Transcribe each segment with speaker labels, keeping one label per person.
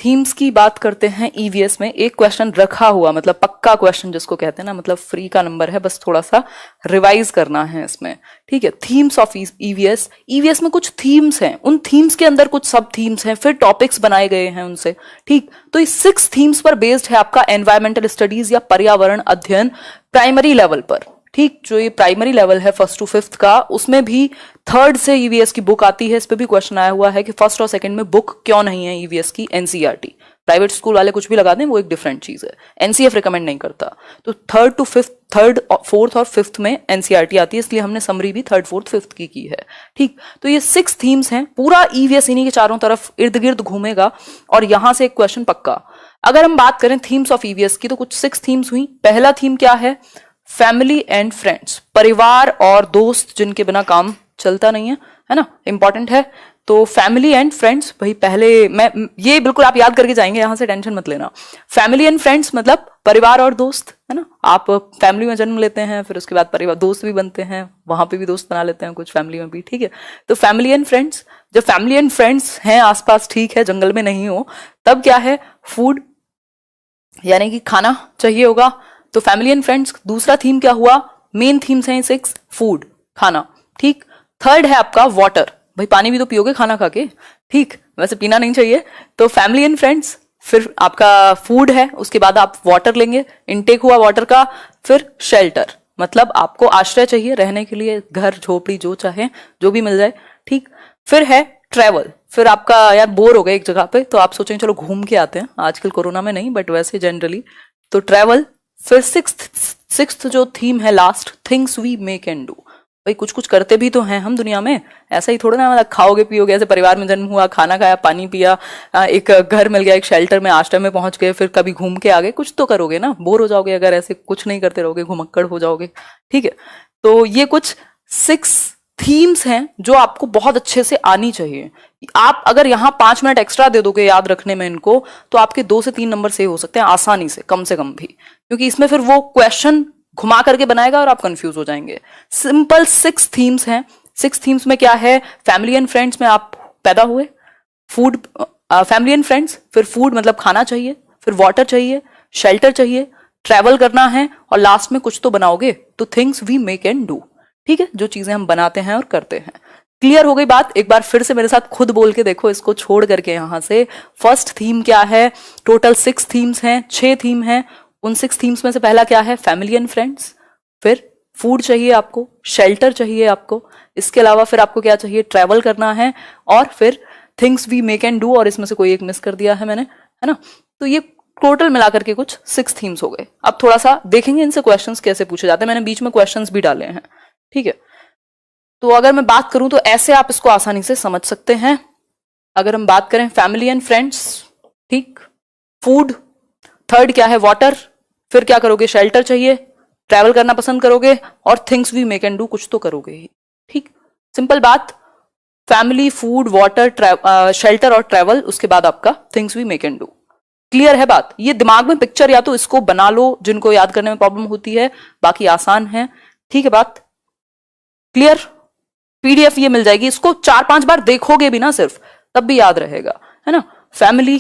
Speaker 1: Themes की बात करते हैं ईवीएस में। एक क्वेश्चन रखा हुआ, मतलब पक्का क्वेश्चन जिसको कहते हैं ना, मतलब फ्री का नंबर है, बस थोड़ा सा रिवाइज करना है इसमें, ठीक है। थीम्स ऑफ ईवीएस, ईवीएस में कुछ थीम्स हैं, उन थीम्स के अंदर कुछ सब थीम्स हैं, फिर टॉपिक्स बनाए गए हैं उनसे, ठीक। तो इस 6 थीम्स पर बेस्ड है आपका एनवायरमेंटल स्टडीज या पर्यावरण अध्ययन प्राइमरी लेवल पर, ठीक। जो ये प्राइमरी लेवल है 1st to 5th का, उसमें भी 3rd से ईवीएस की बुक आती है। इस पे भी क्वेश्चन आया हुआ है कि 1st और 2nd में बुक क्यों नहीं है ईवीएस की एनसीईआरटी। प्राइवेट स्कूल वाले कुछ भी लगा दें, वो एक डिफरेंट चीज है, एनसीएफ रिकमेंड नहीं करता। तो 3rd to 5th, 3rd, 4th और 5th में एनसीईआरटी आती है, इसलिए हमने समरी भी 3rd, 4th, 5th की है, ठीक। तो ये 6 थीम्स हैं, पूरा ईवीएस इन्हीं के चारों तरफ इर्द गिर्द घूमेगा, और यहां से एक क्वेश्चन पक्का। अगर हम बात करें थीम्स ऑफ ईवीएस की, तो कुछ 6 थीम्स हुई। पहला थीम क्या है? फैमिली एंड फ्रेंड्स, परिवार और दोस्त जिनके बिना काम चलता नहीं है ना, इंपॉर्टेंट है। तो फैमिली एंड फ्रेंड्स, भाई पहले मैं ये बिल्कुल आप याद करके जाएंगे, यहां से टेंशन मत लेना। फैमिली एंड फ्रेंड्स मतलब परिवार और दोस्त, है ना। आप फैमिली में जन्म लेते हैं, फिर उसके बाद परिवार दोस्त भी बनते हैं, वहां पे भी दोस्त बना लेते हैं कुछ फैमिली में भी, ठीक है। तो फैमिली एंड फ्रेंड्स, जब फैमिली एंड फ्रेंड्स हैं आसपास, ठीक है, जंगल में नहीं हो, तब क्या है? फूड, यानी कि खाना चाहिए होगा। तो फैमिली एंड फ्रेंड्स, दूसरा थीम क्या हुआ? मेन थीम्स हैं 6, फूड, खाना, ठीक। 3rd है आपका वाटर, भाई पानी भी तो पियोगे खाना खा के, ठीक, वैसे पीना नहीं चाहिए। तो फैमिली एंड फ्रेंड्स, फिर आपका फूड है, उसके बाद आप वाटर लेंगे, इनटेक हुआ वाटर का। फिर शेल्टर, मतलब आपको आश्रय चाहिए रहने के लिए, घर झोपड़ी जो चाहे, जो भी मिल जाए, ठीक। फिर है ट्रेवल, फिर आपका यार बोर हो गए एक जगह पे, तो आप सोचेंगे चलो घूम के आते हैं, आजकल कोरोना में नहीं बट वैसे जनरली, तो ट्रेवल। फिर सिक्स्थ जो थीम है last, things we make and do, भाई कुछ कुछ करते भी तो हैं हम दुनिया में, ऐसा ही थोड़ा ना मतलब खाओगे पियोगे, ऐसे परिवार में जन्म हुआ, खाना खाया, पानी पिया, एक घर मिल गया, एक शेल्टर में, आश्रम में पहुंच गए, फिर कभी घूम के आ गए, कुछ तो करोगे ना, बोर हो जाओगे अगर ऐसे कुछ नहीं करते रहोगे, घुमक्कड़ हो जाओगे, ठीक है। तो ये कुछ 6 थीम्स हैं जो आपको बहुत अच्छे से आनी चाहिए। आप अगर यहां 5 मिनट एक्स्ट्रा दे दोगे याद रखने में इनको, तो आपके 2 से 3 नंबर सेव हो सकते हैं आसानी से कम भी, क्योंकि इसमें फिर वो क्वेश्चन घुमा करके बनाएगा और आप कंफ्यूज हो जाएंगे। सिंपल 6 थीम्स हैं। 6 थीम्स में क्या है? फैमिली एंड फ्रेंड्स में आप पैदा हुए, फूड, फैमिली एंड फ्रेंड्स, फिर फूड मतलब खाना चाहिए, फिर वाटर चाहिए, शेल्टर चाहिए, ट्रैवल करना है, और लास्ट में कुछ तो बनाओगे, तो things we make and do, ठीक है, जो चीजें हम बनाते हैं और करते हैं। क्लियर हो गई बात? एक बार फिर से मेरे साथ खुद बोल के देखो इसको छोड़ करके। यहां से फर्स्ट थीम क्या है? टोटल 6 थीम्स हैं, 6 थीम हैं। उन 6 थीम्स में से पहला क्या है? Family and friends. फिर फूड चाहिए आपको, शेल्टर चाहिए आपको, इसके अलावा फिर आपको क्या चाहिए? ट्रैवल करना है, और फिर things we make and do, और इसमें से कोई एक मिस कर दिया है मैंने, है ना। तो ये टोटल मिलाकर के कुछ 6 थीम्स हो गए। अब थोड़ा सा देखेंगे इनसे क्वेश्चंस कैसे पूछे जाते हैं, मैंने बीच में क्वेश्चंस भी डाले हैं, ठीक है। तो अगर मैं बात करूं तो ऐसे आप इसको आसानी से समझ सकते हैं। अगर हम बात करें फैमिली एंड फ्रेंड्स, ठीक, फूड, 3rd क्या है? वाटर, फिर क्या करोगे? शेल्टर चाहिए, ट्रैवल करना पसंद करोगे, और things we make and do, कुछ तो करोगे ही, ठीक। सिंपल बात, फैमिली, फूड, वाटर, शेल्टर और ट्रैवल, उसके बाद आपका things we make and do. Clear है बात? ये दिमाग में पिक्चर या तो इसको बना लो जिनको याद करने में प्रॉब्लम होती है, बाकी आसान है, ठीक है बात? क्लियर? पीडीएफ ये मिल जाएगी, इसको 4-5 बार देखोगे भी ना सिर्फ, तब भी याद रहेगा, है ना। फैमिली,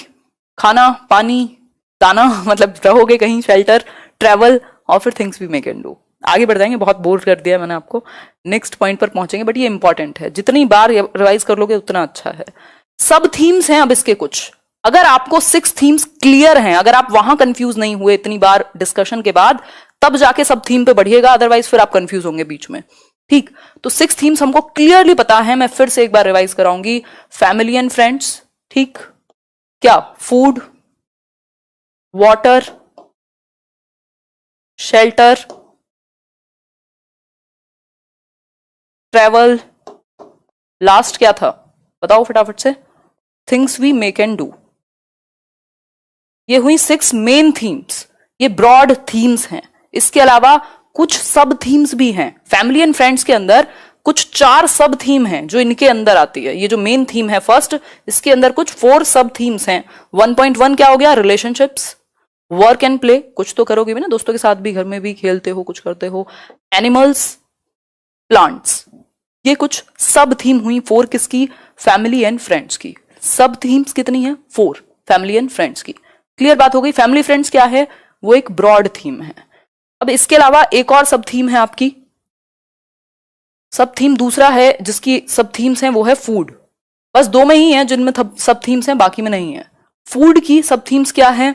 Speaker 1: खाना, पानी, दाना मतलब रहोगे कहीं, शेल्टर, ट्रैवल, और फिर things we make and do. आगे बढ़ जाएंगे, बहुत बोर कर दिया मैंने आपको, नेक्स्ट पॉइंट पर पहुंचेंगे, बट ये इंपॉर्टेंट है, जितनी बार रिवाइज कर लोगे उतना अच्छा है। सब थीम्स हैं अब इसके कुछ। अगर आपको 6 थीम्स क्लियर हैं, अगर आप वहां कंफ्यूज नहीं हुए इतनी बार डिस्कशन के बाद, तब जाके सब थीम पे बढ़िएगा, अदरवाइज फिर आप कंफ्यूज होंगे बीच में, ठीक। तो 6 थीम्स हमको क्लियरली पता है, मैं फिर से एक बार रिवाइज कराऊंगी। फैमिली एंड फ्रेंड्स, ठीक, क्या? Food, water, shelter, travel, last क्या था बताओ फटाफट से? Things we make and do. ये हुई 6 मेन थीम्स, ये ब्रॉड थीम्स हैं। इसके अलावा कुछ सब थीम्स भी हैं। फैमिली एंड फ्रेंड्स के अंदर कुछ 4 सब थीम हैं जो इनके अंदर आती है। ये जो मेन थीम है फर्स्ट, इसके अंदर कुछ 4 सब थीम्स हैं। 1.1 क्या हो गया? रिलेशनशिप्स, वर्क एंड प्ले, कुछ तो करोगे भी ना, दोस्तों के साथ भी, घर में भी खेलते हो, कुछ करते हो, एनिमल्स, प्लांट्स, ये कुछ सब थीम हुई 4 किसकी? फैमिली एंड फ्रेंड्स की। सब थीम्स कितनी है? 4, फैमिली एंड फ्रेंड्स की। क्लियर बात हो गई। फैमिली फ्रेंड्स क्या है, वो एक ब्रॉड थीम है। अब इसके अलावा एक और सब थीम है आपकी, सब थीम दूसरा है जिसकी सब थीम्स हैं वो है फूड। बस दो में ही है जिनमें सब थीम्स हैं, बाकी में नहीं है। फूड की सब थीम्स क्या है,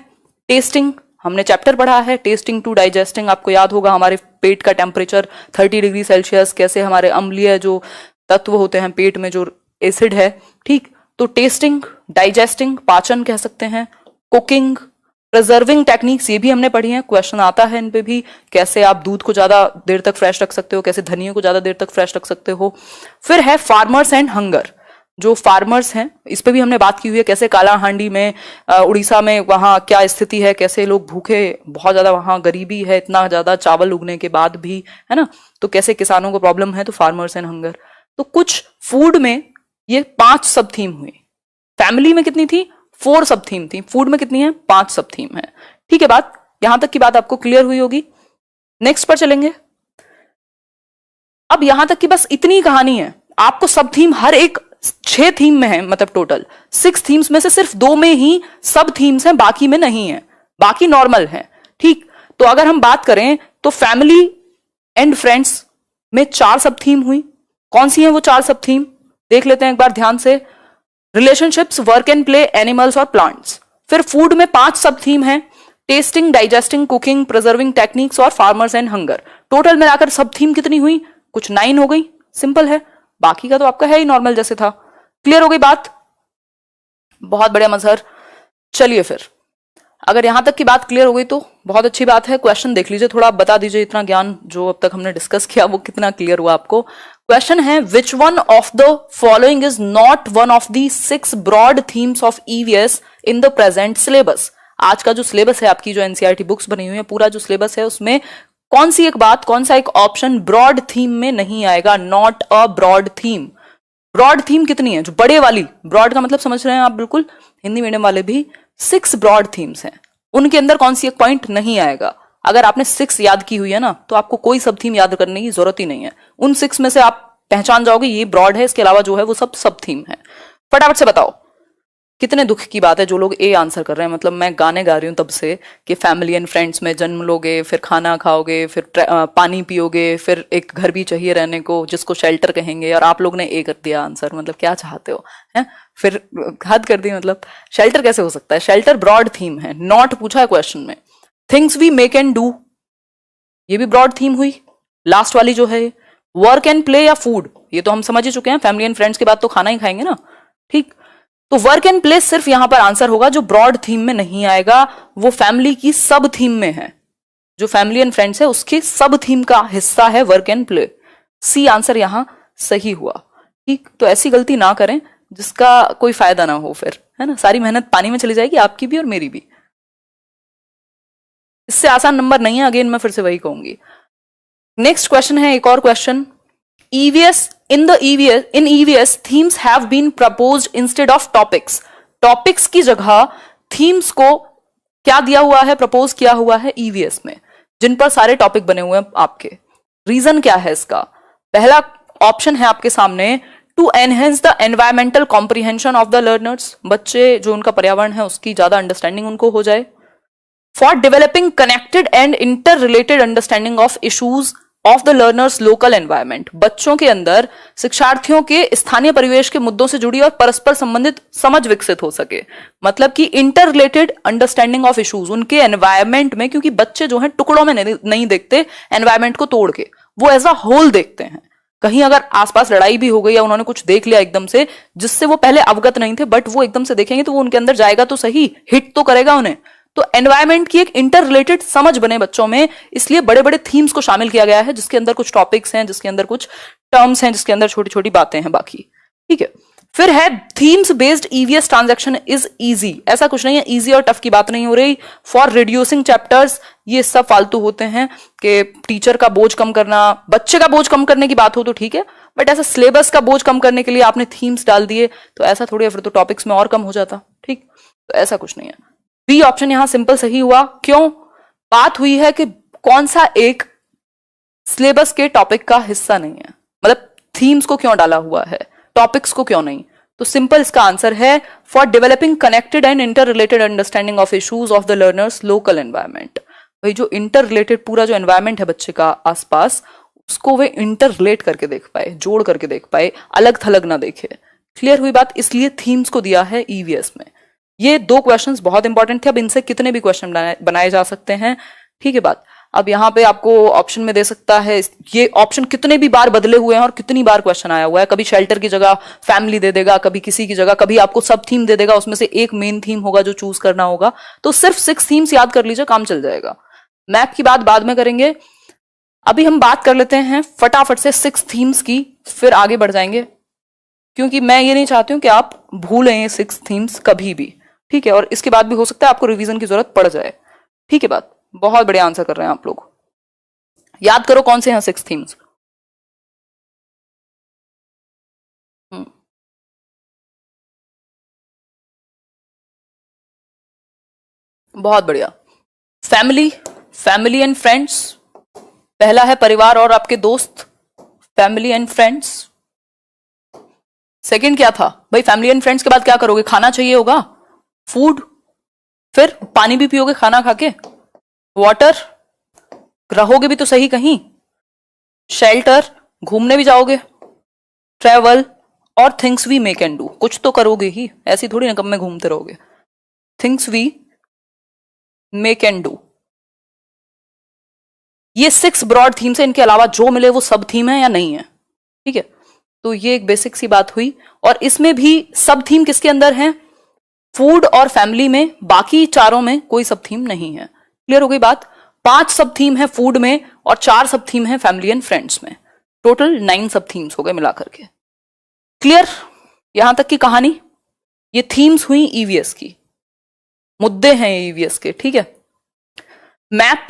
Speaker 1: टेस्टिंग, हमने चैप्टर पढ़ा है टेस्टिंग टू डाइजेस्टिंग, आपको याद होगा हमारे पेट का टेम्परेचर 30 डिग्री सेल्सियस, कैसे हमारे अम्लीय जो तत्व होते हैं पेट में, जो एसिड है, ठीक। तो टेस्टिंग, डाइजेस्टिंग, पाचन कह सकते हैं, कुकिंग, प्रिजर्विंग टेक्निक्स, ये भी हमने पढ़ी हैं, क्वेश्चन आता है इन पे भी, कैसे आप दूध को ज्यादा देर तक फ्रेश रख सकते हो, कैसे धनिया को ज्यादा देर तक फ्रेश रख सकते हो। फिर है फार्मर्स एंड हंगर, जो फार्मर्स हैं इस पे भी हमने बात की हुई है, कैसे काला हांडी में उड़ीसा में वहां क्या स्थिति है, कैसे लोग भूखे, बहुत ज्यादा वहां गरीबी है, इतना ज्यादा चावल उगने के बाद भी, है ना, तो कैसे किसानों को प्रॉब्लम है, तो फार्मर्स एंड हंगर। तो कुछ फूड में ये 5 सब थीम हुई। फैमिली में कितनी थी, 4 सब थीम थी, फूड में कितनी है, 5 सब थीम है। ठीक है, बात यहां तक की बात आपको क्लियर हुई होगी। नेक्स्ट पर चलेंगे। अब यहां तक की बस इतनी कहानी है, आपको सब थीम हर एक 6 थीम में है, मतलब टोटल 6 थीम्स में से सिर्फ 2 में ही सब थीम्स हैं, बाकी में नहीं है, बाकी नॉर्मल है। ठीक, तो अगर हम बात करें तो फैमिली एंड फ्रेंड्स में 4 सब थीम हुई। कौन सी है वो 4 सब थीम, देख लेते हैं एक बार ध्यान से। Relationships, work and play, animals और प्लांट्स। फिर फूड में 5 सब थीम है, testing, digesting, cooking, preserving techniques और फार्मर्स एंड हंगर। टोटल मिलाकर सब थीम कितनी हुई, कुछ 9 हो गई, सिंपल है। बाकी का तो आपका है ही नॉर्मल जैसे था। क्लियर हो गई बात, बहुत बढ़िया मजहर। चलिए फिर, अगर यहां तक की बात क्लियर हो गई तो बहुत अच्छी बात है। क्वेश्चन देख लीजिए थोड़ा, बता दीजिए इतना ज्ञान जो अब तक हमने डिस्कस किया वो कितना क्लियर हुआ आपको। क्वेश्चन है, which one of the following is not one of the 6 broad themes of EVS in the present syllabus. आज का जो सिलेबस है, आपकी जो एनसीईआरटी बुक्स बनी हुई है, पूरा जो सिलेबस है उसमें कौन सी एक बात, कौन सा एक ऑप्शन ब्रॉड थीम में नहीं आएगा, not a broad theme. Broad theme कितनी है, जो बड़े वाली, ब्रॉड का मतलब समझ रहे हैं आप बिल्कुल, हिंदी मीडियम वाले भी, 6 ब्रॉड थीम्स हैं, उनके अंदर कौन सी एक पॉइंट नहीं आएगा। अगर आपने 6 याद की हुई है ना, तो आपको कोई सब थीम याद करने की जरूरत ही नहीं है, उन 6 में से आप पहचान जाओगे ये ब्रॉड है, इसके अलावा जो है वो सब थीम है। फटाफट से बताओ, कितने दुख की बात है जो लोग ए आंसर कर रहे हैं। मतलब मैं गाने गा रही हूं तब से कि फैमिली एंड फ्रेंड्स में जन्म लोगे, फिर खाना खाओगे, फिर पानी पियोगे, फिर एक घर भी चाहिए रहने को जिसको शेल्टर कहेंगे, और आप लोग ने ए कर दिया आंसर। मतलब क्या चाहते हो, हैं? फिर हद कर दी, मतलब शेल्टर कैसे हो सकता है, शेल्टर ब्रॉड थीम है। नॉट पूछा है क्वेश्चन में। Things we make and do, ये भी ब्रॉड थीम हुई। लास्ट वाली जो है वर्क एंड प्ले या फूड, ये तो हम समझ ही चुके हैं, फैमिली एंड फ्रेंड्स के बाद तो खाना ही खाएंगे ना, ठीक। तो वर्क एंड प्ले सिर्फ यहां पर आंसर होगा, जो ब्रॉड थीम में नहीं आएगा वो फैमिली की सब थीम में है। जो फैमिली एंड फ्रेंड्स है उसकी सब थीम का हिस्सा है work and play. C answer यहां सही हुआ, ठीक। तो ऐसी गलती ना करें जिसका कोई फायदा ना हो, फिर है ना, सारी मेहनत पानी में चली जाएगी, आपकी भी और मेरी भी। इससे आसान नंबर नहीं है, अगेन मैं फिर से वही कहूंगी। नेक्स्ट क्वेश्चन है, एक और question. in EVS themes have been proposed instead of topics। Topics की जगह थीम्स को क्या दिया हुआ है, प्रपोज किया हुआ है ईवीएस में, जिन पर सारे टॉपिक बने हुए हैं आपके। रीजन क्या है इसका? पहला ऑप्शन है आपके सामने, to enhance the environmental comprehension of the learners, बच्चे जो उनका पर्यावरण है उसकी ज्यादा अंडरस्टैंडिंग उनको हो जाए। For developing connected and inter related understanding of issues of the learners local environment, बच्चों के अंदर शिक्षार्थियों के स्थानीय परिवेश के मुद्दों से जुड़ी और परस्पर संबंधित समझ विकसित हो सके। मतलब कि inter related understanding of issues उनके एनवायरमेंट में, क्योंकि बच्चे जो हैं टुकड़ों में नहीं देखते एनवायरमेंट को तोड़ के, वो एज अ होल देखते हैं। कहीं अगर आसपास लड़ाई भी हो गई या उन्होंने कुछ देख लिया एकदम से जिससे वो पहले अवगत नहीं थे, बट वो एकदम से देखेंगे तो वो उनके अंदर जाएगा तो सही, हिट तो करेगा उन्हें। तो एनवायरमेंट की एक इंटर रिलेटेड समझ बने बच्चों में, इसलिए बड़े बड़े थीम्स को शामिल किया गया है, जिसके अंदर कुछ टॉपिक्स हैं, जिसके अंदर कुछ टर्म्स हैं, जिसके अंदर छोटी छोटी बातें हैं बाकी, ठीक है। फिर है themes based EVS transaction is easy. ऐसा कुछ नहीं है, इजी और टफ की बात नहीं हो रही। फॉर रिड्यूसिंग चैप्टर्स, ये सब फालतू होते हैं कि टीचर का बोझ कम करना, बच्चे का बोझ कम करने की बात हो तो ठीक है, बट ऐसा सिलेबस का बोझ कम करने के लिए आपने थीम्स डाल दिए तो ऐसा थोड़ी है, फिर तो टॉपिक्स में और कम हो जाता, ठीक। तो ऐसा कुछ नहीं है। बी ऑप्शन यहां सिंपल सही हुआ। क्यों? बात हुई है कि कौन सा एक सिलेबस के टॉपिक का हिस्सा नहीं है, मतलब थीम्स को क्यों डाला हुआ है, टॉपिक्स को क्यों नहीं। तो सिंपल इसका आंसर है for developing connected and inter related understanding of issues of the learners local environment. भाई जो इंटर रिलेटेड पूरा जो एनवायरमेंट है बच्चे का आसपास, उसको वे इंटर रिलेट करके देख पाए, जोड़ करके देख पाए, अलग थलग ना देखे। क्लियर हुई बात? इसलिए थीम्स को दिया है ईवीएस में। ये 2 क्वेश्चंस बहुत इंपॉर्टेंट थे। अब इनसे कितने भी क्वेश्चन बनाए जा सकते हैं, ठीक है बात। अब यहां पे आपको ऑप्शन में दे सकता है, ये ऑप्शन कितने भी बार बदले हुए हैं और कितनी बार क्वेश्चन आया हुआ है। कभी शेल्टर की जगह फैमिली दे देगा, कभी किसी की जगह, कभी आपको सब थीम दे देगा, उसमें से एक मेन थीम होगा जो चूज करना होगा। तो सिर्फ 6 थीम्स याद कर लीजिए, काम चल जाएगा। मैप की बात बाद में करेंगे, अभी हम बात कर लेते हैं फटाफट से 6 थीम्स की, फिर आगे बढ़ जाएंगे, क्योंकि मैं ये नहीं चाहती हूं कि आप भूलें ये 6 थीम्स कभी भी, ठीक है। और इसके बाद भी हो सकता है आपको रिवीजन की जरूरत पड़ जाए, ठीक है बात। बहुत बढ़िया आंसर कर रहे हैं आप लोग। याद करो कौन से हैं 6 थीम्स। बहुत बढ़िया। फैमिली, फैमिली एंड फ्रेंड्स, पहला है परिवार और आपके दोस्त, फैमिली एंड फ्रेंड्स। सेकंड क्या था भाई? फैमिली एंड फ्रेंड्स के बाद क्या करोगे? खाना चाहिए होगा, फूड, फिर पानी भी पियोगे खाना खा के, वाटर, रहोगे भी तो सही कहीं, शेल्टर, घूमने भी जाओगे, ट्रेवल, और things we make and do, कुछ तो करोगे ही, ऐसी थोड़ी ना कब में घूमते रहोगे। Things we make and do, ये 6 ब्रॉड थीम्स है। इनके अलावा जो मिले वो सब थीम है या नहीं है, ठीक है। तो ये एक बेसिक सी बात हुई। और इसमें भी सब थीम किसके अंदर है? फूड और फैमिली में, बाकी चारों में कोई सब थीम नहीं है। क्लियर हो गई बात? 5 सब थीम है फूड में और 4 सब थीम है फैमिली एंड फ्रेंड्स में। टोटल 9 सब थीम्स हो गए मिलाकर के। क्लियर यहां तक की कहानी? ये थीम्स हुई ईवीएस की, मुद्दे हैं ईवीएस के, ठीक है। मैप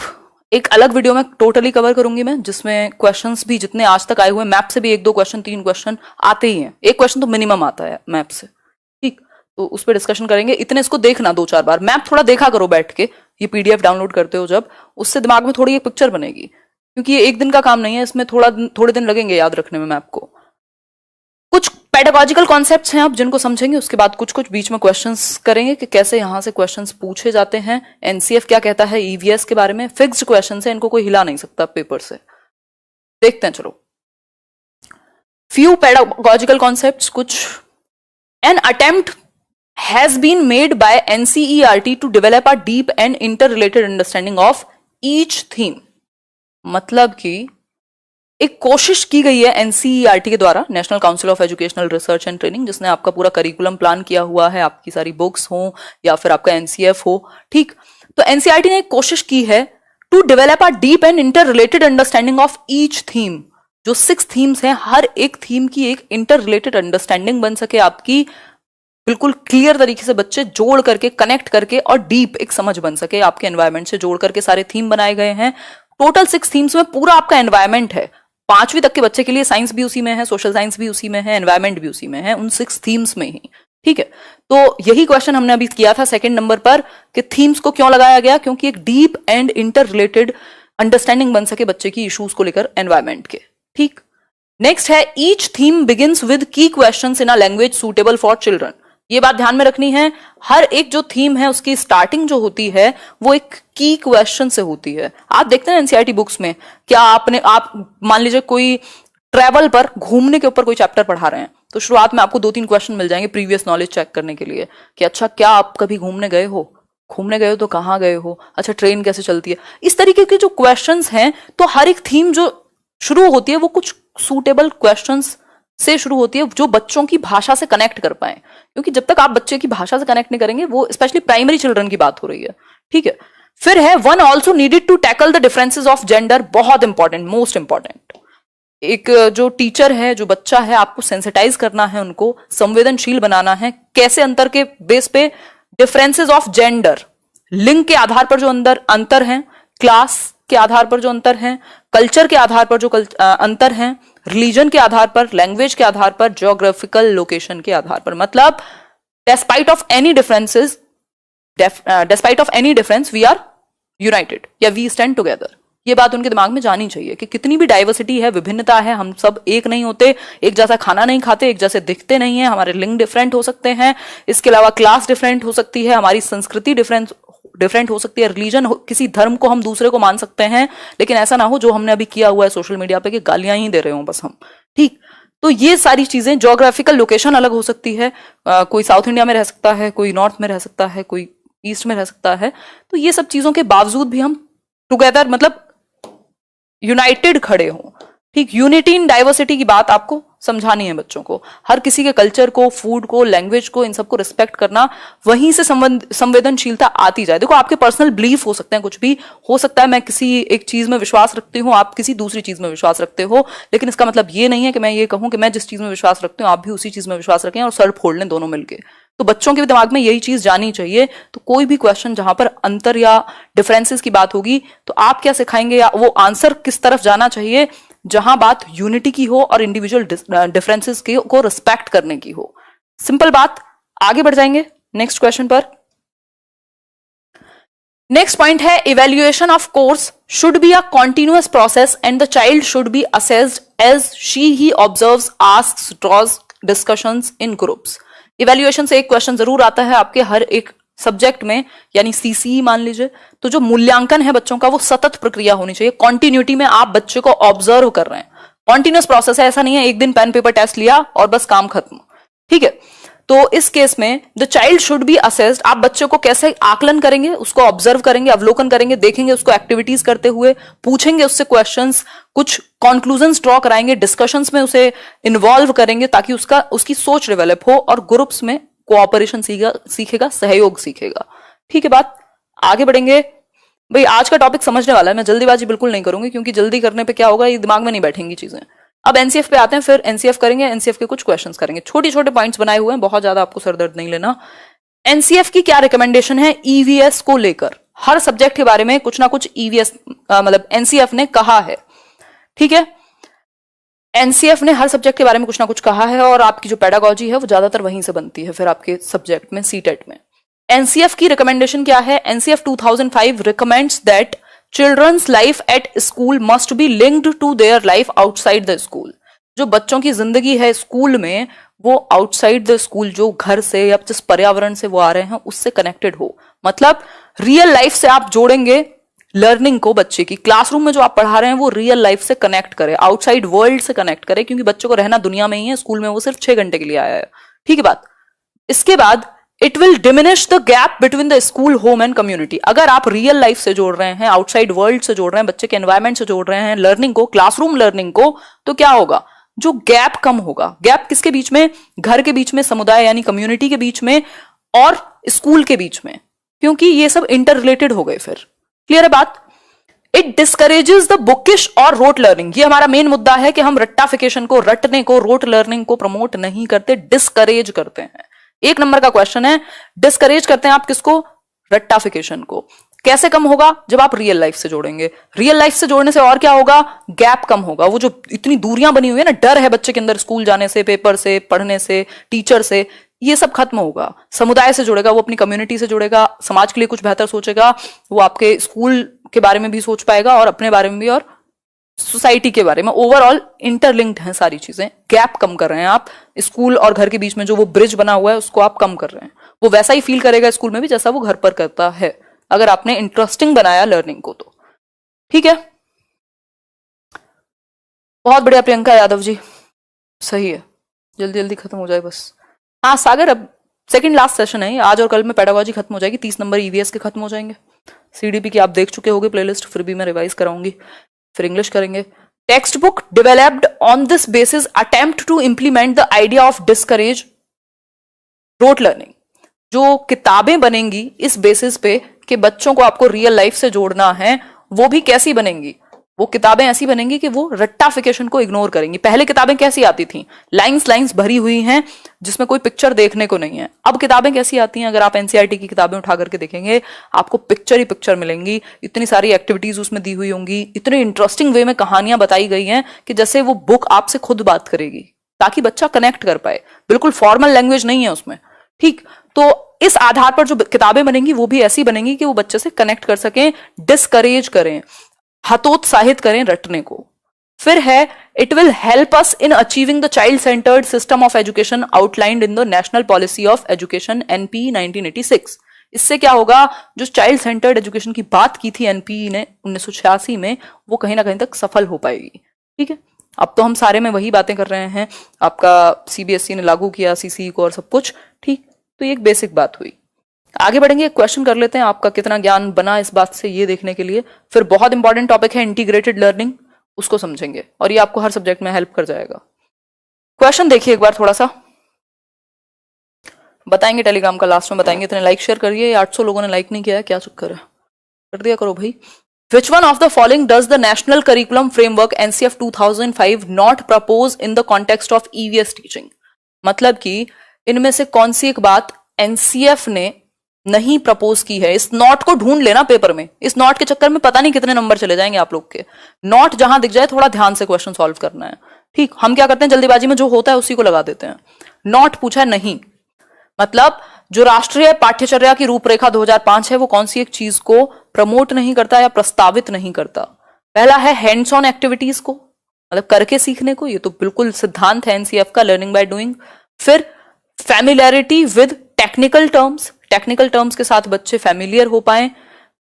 Speaker 1: एक अलग वीडियो में टोटली कवर करूंगी मैं, जिसमें क्वेश्चंस भी जितने आज तक आए हुए मैप से भी 1-2 क्वेश्चन, 3 क्वेश्चन आते ही हैं। एक क्वेश्चन तो मिनिमम आता है मैप से, ठीक। तो उस पर डिस्कशन करेंगे। इतने इसको देखना 2-4 बार, मैप थोड़ा देखा करो बैठ के। ये पीडीएफ डाउनलोड करते हो जब, उससे दिमाग में थोड़ी एक पिक्चर बनेगी, क्योंकि ये एक दिन का काम नहीं है, इसमें थोड़े दिन लगेंगे याद रखने में मैप को। कुछ पेडागॉजिकल कॉन्सेप्ट्स हैं आप जिनको समझेंगे, उसके बाद कुछ कुछ बीच में क्वेश्चंस करेंगे कि कैसे यहां से क्वेश्चंस पूछे जाते हैं, एनसीएफ क्या कहता है ईवीएस के बारे में। फिक्स्ड क्वेश्चन है, इनको कोई हिला नहीं सकता पेपर से। देखते हैं चलो। फ्यू पेडागॉजिकल कॉन्सेप्ट्स, कुछ। An attempt has been made by NCERT to develop a deep and inter related understanding of each theme. मतलब कि एक कोशिश की गई है एनसीईआरटी के द्वारा, national council of educational research and training, जिसने आपका पूरा करिकुलम प्लान किया हुआ है, आपकी सारी बुक्स हो या फिर आपका एनसीएफ हो, ठीक। तो एनसीईआरटी ने एक कोशिश की है to develop a deep and inter related understanding of each theme. जो 6 थीम्स हैं, हर एक थीम की एक इंटर रिलेटेड अंडरस्टैंडिंग बन सके आपकी, बिल्कुल क्लियर तरीके से बच्चे जोड़ करके, कनेक्ट करके, और डीप एक समझ बन सके आपके एनवायरमेंट से जोड़ करके सारे थीम बनाए गए हैं। टोटल 6 थीम्स में पूरा आपका एनवायरमेंट है। 5वीं तक के बच्चे के लिए साइंस भी उसी में है, सोशल साइंस भी उसी में है, एनवायरमेंट भी उसी में है, उन 6 थीम्स में ही, ठीक है। तो यही क्वेश्चन हमने अभी किया था सेकंड नंबर पर कि थीम्स को क्यों लगाया गया, क्योंकि एक deep and inter related understanding बन सके बच्चे की इश्यूज को लेकर एनवायरमेंट के, ठीक। नेक्स्ट है ईच थीम बिगिंस विद की questions in a language suitable for children. ये बात ध्यान में रखनी है, हर एक जो थीम है उसकी स्टार्टिंग जो होती है वो एक की क्वेश्चन से होती है। आप देखते हैं एनसीईआरटी बुक्स में, क्या आप मान लीजिए कोई ट्रैवल पर, घूमने के ऊपर कोई चैप्टर पढ़ा रहे हैं, तो शुरुआत में आपको 2-3 क्वेश्चन मिल जाएंगे प्रीवियस नॉलेज चेक करने के लिए कि अच्छा क्या आप कभी घूमने गए हो, तो कहाँ गए हो, अच्छा ट्रेन कैसे चलती है। इस तरीके के जो क्वेश्चंस हैं, तो हर एक थीम जो शुरू होती है वो कुछ सूटेबल क्वेश्चंस से शुरू होती है जो बच्चों की भाषा से कनेक्ट कर पाए, क्योंकि जब तक आप बच्चे की भाषा से कनेक्ट नहीं करेंगे, वो स्पेशली प्राइमरी चिल्ड्रन की बात हो रही है, ठीक है। फिर है one also needed to tackle the differences of gender. बहुत इंपॉर्टेंट, मोस्ट इंपॉर्टेंट। एक जो टीचर है, जो बच्चा है, आपको सेंसिटाइज करना है, उनको संवेदनशील बनाना है। कैसे? अंतर के बेस पे, डिफरेंसेस ऑफ जेंडर, लिंग के आधार पर जो अंतर है, क्लास के आधार पर जो अंतर है, कल्चर के आधार पर जो अंतर है, रिलीजन के आधार पर, लैंग्वेज के आधार पर, ज्योग्राफिकल लोकेशन के आधार पर। मतलब despite of any difference we are united या वी स्टैंड टुगेदर। ये बात उनके दिमाग में जानी चाहिए कि कितनी भी डाइवर्सिटी है, विभिन्नता है, हम सब एक नहीं होते, एक जैसा खाना नहीं खाते, एक जैसे दिखते नहीं है, हमारे लिंग डिफरेंट हो सकते हैं, इसके अलावा क्लास डिफरेंट हो सकती है, हमारी संस्कृति डिफरेंट हो सकती है, रिलीजन किसी धर्म को हम दूसरे को मान सकते हैं, लेकिन ऐसा ना हो जो हमने अभी किया हुआ है सोशल मीडिया पे कि गालियां ही दे रहे हो बस हम। ठीक, तो ये सारी चीजें, ज्योग्राफिकल लोकेशन अलग हो सकती है, कोई साउथ इंडिया में रह सकता है, कोई नॉर्थ में रह सकता है, कोई ईस्ट में रह सकता है, तो ये सब चीजों के बावजूद भी हम टुगेदर मतलब यूनाइटेड खड़े हों। ठीक, यूनिटी इन डाइवर्सिटी की बात आपको समझानी है बच्चों को, हर किसी के कल्चर को, फूड को, लैंग्वेज को, इन सबको रिस्पेक्ट करना, वहीं से संवेदनशीलता आती जाए। देखो आपके पर्सनल बिलीफ हो सकते हैं, कुछ भी हो सकता है, मैं किसी एक चीज में विश्वास रखती हूँ, आप किसी दूसरी चीज में विश्वास रखते हो, लेकिन इसका मतलब ये नहीं है कि मैं ये कहूं कि मैं जिस चीज में विश्वास रखती हूँ आप भी उसी चीज में विश्वास रखें और सर फोड़ लें दोनों मिलकर। तो बच्चों के दिमाग में यही चीज जानी चाहिए। तो कोई भी क्वेश्चन जहां पर अंतर या डिफरेंसेस की बात होगी तो आप क्या सिखाएंगे, या वो आंसर किस तरफ जाना चाहिए, जहां बात यूनिटी की हो और इंडिविजुअल डिफरेंसेस को रिस्पेक्ट करने की हो। सिंपल बात, आगे बढ़ जाएंगे नेक्स्ट क्वेश्चन पर। नेक्स्ट पॉइंट है evaluation of course should be a continuous process and the child should be assessed as she he observes, asks, draws discussions in groups. Evaluation से एक क्वेश्चन जरूर आता है आपके हर एक सब्जेक्ट में, यानी सीसीई मान लीजिए। तो जो मूल्यांकन है बच्चों का वो सतत प्रक्रिया होनी चाहिए, कॉन्टिन्यूटी में आप बच्चे को ऑब्जर्व कर रहे हैं, कॉन्टिन्यूअस प्रोसेस है, ऐसा नहीं है एक दिन पेन पेपर टेस्ट लिया और बस काम खत्म। ठीक है, तो इस केस में the child should be assessed, आप बच्चे को कैसे आकलन करेंगे, उसको ऑब्जर्व करेंगे, अवलोकन करेंगे, देखेंगे उसको एक्टिविटीज करते हुए, पूछेंगे उससे क्वेश्चंस, कुछ कंक्लूजन्स ड्रॉ कराएंगे, डिस्कशंस में उसे इन्वॉल्व करेंगे ताकि उसकी सोच डेवलप हो और ग्रुप्स में कोऑपरेशन सीखेगा, सहयोग सीखेगा। ठीक है, बात आगे बढ़ेंगे। भाई आज का टॉपिक समझने वाला है, मैं जल्दीबाजी बिल्कुल नहीं करूंगी क्योंकि जल्दी करने पे क्या होगा, ये दिमाग में नहीं बैठेंगी चीजें। अब एनसीएफ पे आते हैं, फिर एनसीएफ करेंगे, एनसीएफ के कुछ क्वेश्चंस करेंगे, छोटे छोटे पॉइंट्स बनाए हुए हैं, बहुत ज्यादा आपको सरदर्द नहीं लेना। एनसीएफ की क्या रिकमेंडेशन है ईवीएस को लेकर, हर सब्जेक्ट के बारे में कुछ ना कुछ ईवीएस मतलब एनसीएफ ने कहा है। ठीक है, एनसीएफ ने हर सब्जेक्ट के बारे में कुछ ना कुछ कहा है और आपकी जो पेडागोजी है वो ज्यादातर वहीं से बनती है फिर आपके सब्जेक्ट में, सीटेट में। एनसीएफ की रिकमेंडेशन क्या है, NCF 2005 recommends that children's life at school must be linked to their life outside the school. जो बच्चों की जिंदगी है स्कूल में वो आउटसाइड द स्कूल, जो घर से या जिस पर्यावरण से वो आ रहे हैं उससे कनेक्टेड हो। मतलब रियल लाइफ से आप जोड़ेंगे लर्निंग को, बच्चे की क्लासरूम में जो आप पढ़ा रहे हैं वो रियल लाइफ से कनेक्ट करे, आउटसाइड वर्ल्ड से कनेक्ट करे, क्योंकि बच्चों को रहना दुनिया में ही है, स्कूल में वो सिर्फ 6 घंटे के लिए आया है। ठीक है बात। इसके बाद it will diminish the gap between the school, home and community. अगर आप रियल लाइफ से जोड़ रहे हैं, आउटसाइड वर्ल्ड से जोड़ रहे हैं, बच्चे के एनवायरमेंट से जोड़ रहे हैं लर्निंग को, क्लासरूम लर्निंग को, तो क्या होगा, जो गैप कम होगा। गैप किसके बीच में, घर के बीच में, समुदाय यानी कम्युनिटी के बीच में और स्कूल के बीच में, क्योंकि ये सब इंटर रिलेटेड हो गए। फिर क्लियर है बात। इट डिस्करेजेस द बुकिश और रोट लर्निंग। ये हमारा मेन मुद्दा है कि हम रट्टाफिकेशन को, रटने को, रोट लर्निंग को प्रमोट नहीं करते, डिस्करेज करते हैं। 1 नंबर का क्वेश्चन है, डिस्करेज करते हैं आप किसको, रट्टाफिकेशन को। कैसे कम होगा, जब आप रियल लाइफ से जोड़ेंगे। रियल लाइफ से जोड़ने से और क्या होगा, गैप कम होगा। वो जो इतनी दूरियां बनी हुई है ना, डर है बच्चे के अंदर स्कूल जाने से, पेपर से, पढ़ने से, टीचर से, ये सब खत्म होगा। समुदाय से जुड़ेगा, वो अपनी कम्युनिटी से जुड़ेगा, समाज के लिए कुछ बेहतर सोचेगा, वो आपके स्कूल के बारे में भी सोच पाएगा और अपने बारे में भी और सोसाइटी के बारे में। ओवरऑल इंटरलिंक्ड हैं सारी चीजें। गैप कम कर रहे हैं आप, स्कूल और घर के बीच में जो वो ब्रिज बना हुआ है उसको आप कम कर रहे हैं। वो वैसा ही फील करेगा स्कूल में भी जैसा वो घर पर करता है, अगर आपने इंटरेस्टिंग बनाया लर्निंग को तो। ठीक है, बहुत बढ़िया प्रियंका यादव जी, सही है, जल्दी जल्दी खत्म हो जाए बस। हाँ सागर, अब सेकंड लास्ट सेशन है, आज और कल में पेडागोजी खत्म हो जाएगी, 30 नंबर ईवीएस के खत्म हो जाएंगे। सीडीपी की आप देख चुके होंगे प्लेलिस्ट, फिर भी मैं रिवाइज कराऊंगी। फिर इंग्लिश करेंगे। Text book developed on this basis attempt to implement the idea of discourage rote learning. जो किताबें बनेंगी इस बेसिस पे कि बच्चों को आपको रियल लाइफ से जोड़ना है, वो भी कैसी बनेंगी, वो किताबें ऐसी बनेंगी कि वो रट्टाफिकेशन को इग्नोर करेंगी। पहले किताबें कैसी आती थी, लाइंस भरी हुई हैं जिसमें कोई पिक्चर देखने को नहीं है। अब किताबें कैसी आती हैं, अगर आप एनसीईआरटी की किताबें उठा करके देखेंगे आपको पिक्चर ही पिक्चर मिलेंगी, इतनी सारी एक्टिविटीज उसमें दी हुई होंगी, इतने इंटरेस्टिंग वे में कहानियां बताई गई हैं कि जैसे वो बुक आपसे खुद बात करेगी, ताकि बच्चा कनेक्ट कर पाए। बिल्कुल फॉर्मल लैंग्वेज नहीं है उसमें। ठीक, तो इस आधार पर जो किताबें बनेंगी वो भी ऐसी बनेंगी कि वो बच्चे से कनेक्ट कर सकें, डिस्करेज करें। हतोत्साहित करें रटने को। फिर है it will help us in achieving the child centred system of education outlined in the national policy of education NP 1986। इससे क्या होगा, जो चाइल्ड सेंटर्ड एजुकेशन की बात की थी एनपी ने 1986 में, वो कहीं ना कहीं तक सफल हो पाएगी। ठीक है, अब तो हम सारे में वही बातें कर रहे हैं, आपका सीबीएसई ने लागू किया सीसीई को और सब कुछ। ठीक, तो ये एक बेसिक बात हुई। आगे बढ़ेंगे, एक क्वेश्चन कर लेते हैं, आपका कितना ज्ञान बना इस बात से ये देखने के लिए। फिर बहुत इंपॉर्टेंट टॉपिक है इंटीग्रेटेड लर्निंग, उसको समझेंगे और ये आपको हर सब्जेक्ट में हेल्प कर जाएगा। क्वेश्चन देखिए एक बार थोड़ा सा, बताएंगे टेलीग्राम का लास्ट में बताएंगे। इतने लाइक शेयर करिए, 800 लोगों ने लाइक नहीं किया है, क्या चक्कर है, कर दिया करो भाई। Which one of the following does the National Curriculum Framework NCF 2005 not propose in the context of EVS teaching? मतलब कि इनमें से कौन सी एक बात एनसीएफ ने नहीं प्रपोज की है। इस नॉट को ढूंढ लेना पेपर में, इस नॉट के चक्कर में पता नहीं कितने नंबर चले जाएंगे आप लोग के। नॉट जहां दिख जाए थोड़ा ध्यान से क्वेश्चन सॉल्व करना है। ठीक, हम क्या करते हैं जल्दीबाजी में जो होता है उसी को लगा देते हैं। नॉट पूछा है नहीं, मतलब जो राष्ट्रीय पाठ्यचर्या की रूपरेखा 2005 है वो कौन सी एक चीज को प्रमोट नहीं करता या प्रस्तावित नहीं करता। पहला है हैंड्स ऑन एक्टिविटीज को, मतलब करके सीखने को, ये तो बिल्कुल सिद्धांत है एनसीएफ का, लर्निंग बाय डूइंग। फिर familiarity with technical terms, technical terms के साथ बच्चे फैमिलियर हो पाए।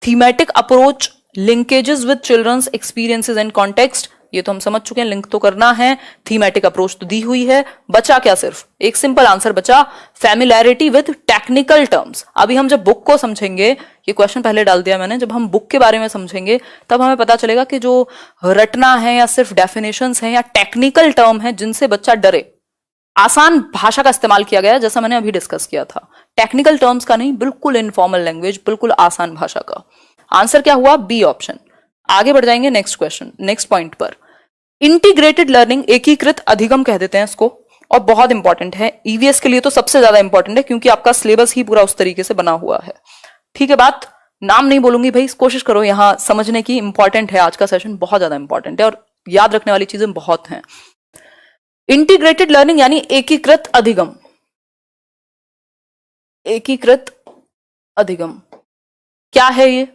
Speaker 1: Thematic approach, linkages with children's experiences and context, ये तो हम समझ चुके हैं, लिंक तो करना है। थीमेटिक अप्रोच तो दी हुई है, बचा क्या, सिर्फ एक सिंपल आंसर बचा, फैमिलियरिटी विद टेक्निकल टर्म्स। अभी हम जब बुक को समझेंगे, ये क्वेश्चन पहले डाल दिया मैंने, जब हम बुक के बारे में समझेंगे तब हमें पता चलेगा कि जो रटना है या सिर्फ डेफिनेशंस हैं या टेक्निकल टर्म है जिनसे बच्चा डरे, आसान भाषा का इस्तेमाल किया गया जैसा मैंने अभी डिस्कस किया था, टेक्निकल टर्म्स का नहीं, बिल्कुल इनफॉर्मल लैंग्वेज, बिल्कुल आसान भाषा का। आंसर क्या हुआ, बी ऑप्शन। आगे बढ़ जाएंगे नेक्स्ट क्वेश्चन, नेक्स्ट पॉइंट पर। इंटीग्रेटेड लर्निंग, एकीकृत अधिगम कह देते हैं इसको, और बहुत इंपॉर्टेंट है ईवीएस के लिए तो सबसे ज्यादा इंपॉर्टेंट है क्योंकि आपका सिलेबस ही पूरा उस तरीके से बना हुआ है। ठीक है, बात नाम नहीं बोलूंगी भाई, कोशिश करो यहां समझने की, इंपॉर्टेंट है आज का सेशन, बहुत ज्यादा इंपॉर्टेंट है और याद रखने वाली चीजें बहुत हैं। इंटीग्रेटेड लर्निंग यानी एकीकृत अधिगम, एकीकृत अधिगम क्या है ये?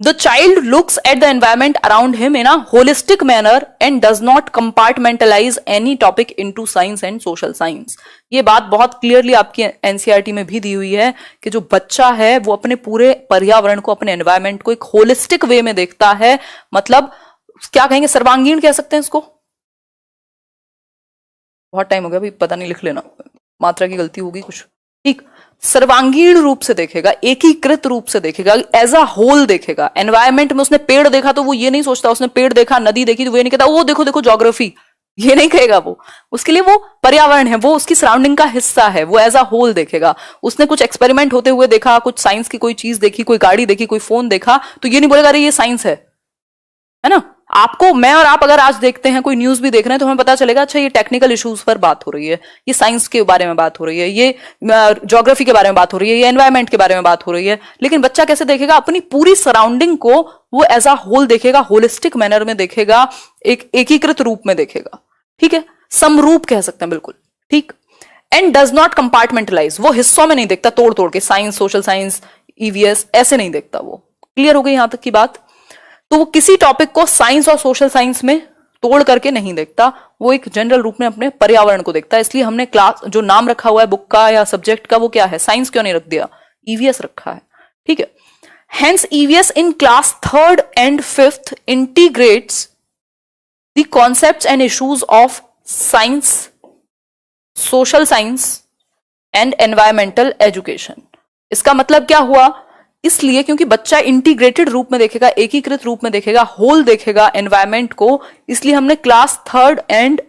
Speaker 1: The child looks at the environment around him in a holistic manner and does not compartmentalize any topic into science and social science. ये बात बहुत क्लियरली आपकी एनसीईआरटी में भी दी हुई है कि जो बच्चा है वो अपने पूरे पर्यावरण को, अपने एनवायरमेंट को एक होलिस्टिक वे में देखता है, मतलब क्या कहेंगे, सर्वांगीण कह सकते हैं इसको। बहुत टाइम हो गया भाई, पता नहीं, लिख लेना, मात्रा की गलती होगी कुछ। ठीक, सर्वांगीण रूप से देखेगा, एकीकृत रूप से देखेगा, एज अ होल देखेगा। एनवायरमेंट में उसने पेड़ देखा तो वो ये नहीं सोचता, उसने पेड़ देखा, नदी देखी तो वो ये नहीं कहता वो देखो देखो ज्योग्राफी, ये नहीं कहेगा वो। उसके लिए वो पर्यावरण है, वो उसकी सराउंडिंग का हिस्सा है, वो एज अ होल देखेगा। उसने कुछ एक्सपेरिमेंट होते हुए देखा, कुछ साइंस की कोई चीज देखी, कोई गाड़ी देखी, कोई फोन देखा, तो ये नहीं बोलेगा अरे ये साइंस है ना। आपको, मैं और आप अगर आज देखते हैं, कोई न्यूज भी देख रहे हैं, तो हमें पता चलेगा अच्छा ये टेक्निकल इश्यूज पर बात हो रही है, ये साइंस के बारे में बात हो रही है, ये ज्योग्राफी के बारे में बात हो रही है, ये एनवायरमेंट के बारे में बात हो रही है। लेकिन बच्चा कैसे देखेगा, अपनी पूरी सराउंडिंग को वो एज अ होल देखेगा, होलिस्टिक मैनर में देखेगा, एक एकीकृत रूप में देखेगा। ठीक है, समरूप कह सकते हैं बिल्कुल। ठीक, एंड डज नॉट कंपार्टमेंटलाइज, वो हिस्सों में नहीं देखता तोड़ तोड़ के, साइंस, सोशल साइंस, ईवीएस ऐसे नहीं देखता वो। क्लियर हो गई यहां तक की बात? तो वो किसी टॉपिक को साइंस और सोशल साइंस में तोड़ करके नहीं देखता, वो एक जनरल रूप में अपने पर्यावरण को देखता है। इसलिए हमने क्लास जो नाम रखा हुआ है बुक का या सब्जेक्ट का, वो क्या है, साइंस क्यों नहीं रख दिया, ईवीएस रखा है। ठीक है, hence EVS in class 3rd and 5th integrates the concepts and issues of science, social science and environmental education. इसका मतलब क्या हुआ, इसलिए क्योंकि बच्चा इंटीग्रेटेड रूप में देखेगा, एकीकृत रूप में देखेगा, होल देखेगा एनवायरमेंट को, इसलिए हमने क्लास 3rd and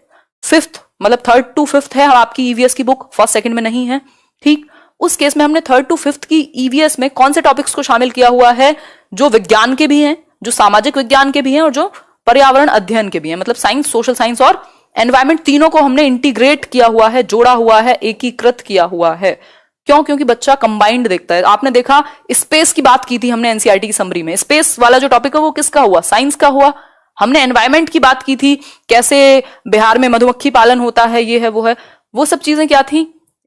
Speaker 1: 5th, मतलब 3rd to 5th है आपकी ईवीएस की बुक, 1st 2nd में नहीं है। ठीक, उस केस में हमने 3rd to 5th की ईवीएस में कौन से टॉपिक्स को शामिल किया हुआ है, जो विज्ञान के भी हैं, जो सामाजिक विज्ञान के भी हैं और जो पर्यावरण अध्ययन के भी हैं, मतलब साइंस, सोशल साइंस और एनवायरमेंट, तीनों को हमने इंटीग्रेट किया हुआ है, जोड़ा हुआ है, एकीकृत किया हुआ है। क्यों? क्योंकि बच्चा कंबाइंड देखता है। आपने देखा स्पेस की बात की थी हमने एनसीईआरटी की समरी में, स्पेस वाला जो टॉपिक है वो किसका हुआ, साइंस का हुआ। हमने एनवायरमेंट की बात की थी, कैसे बिहार में मधुमक्खी पालन होता है, ये है वो है, वो सब चीजें क्या थी,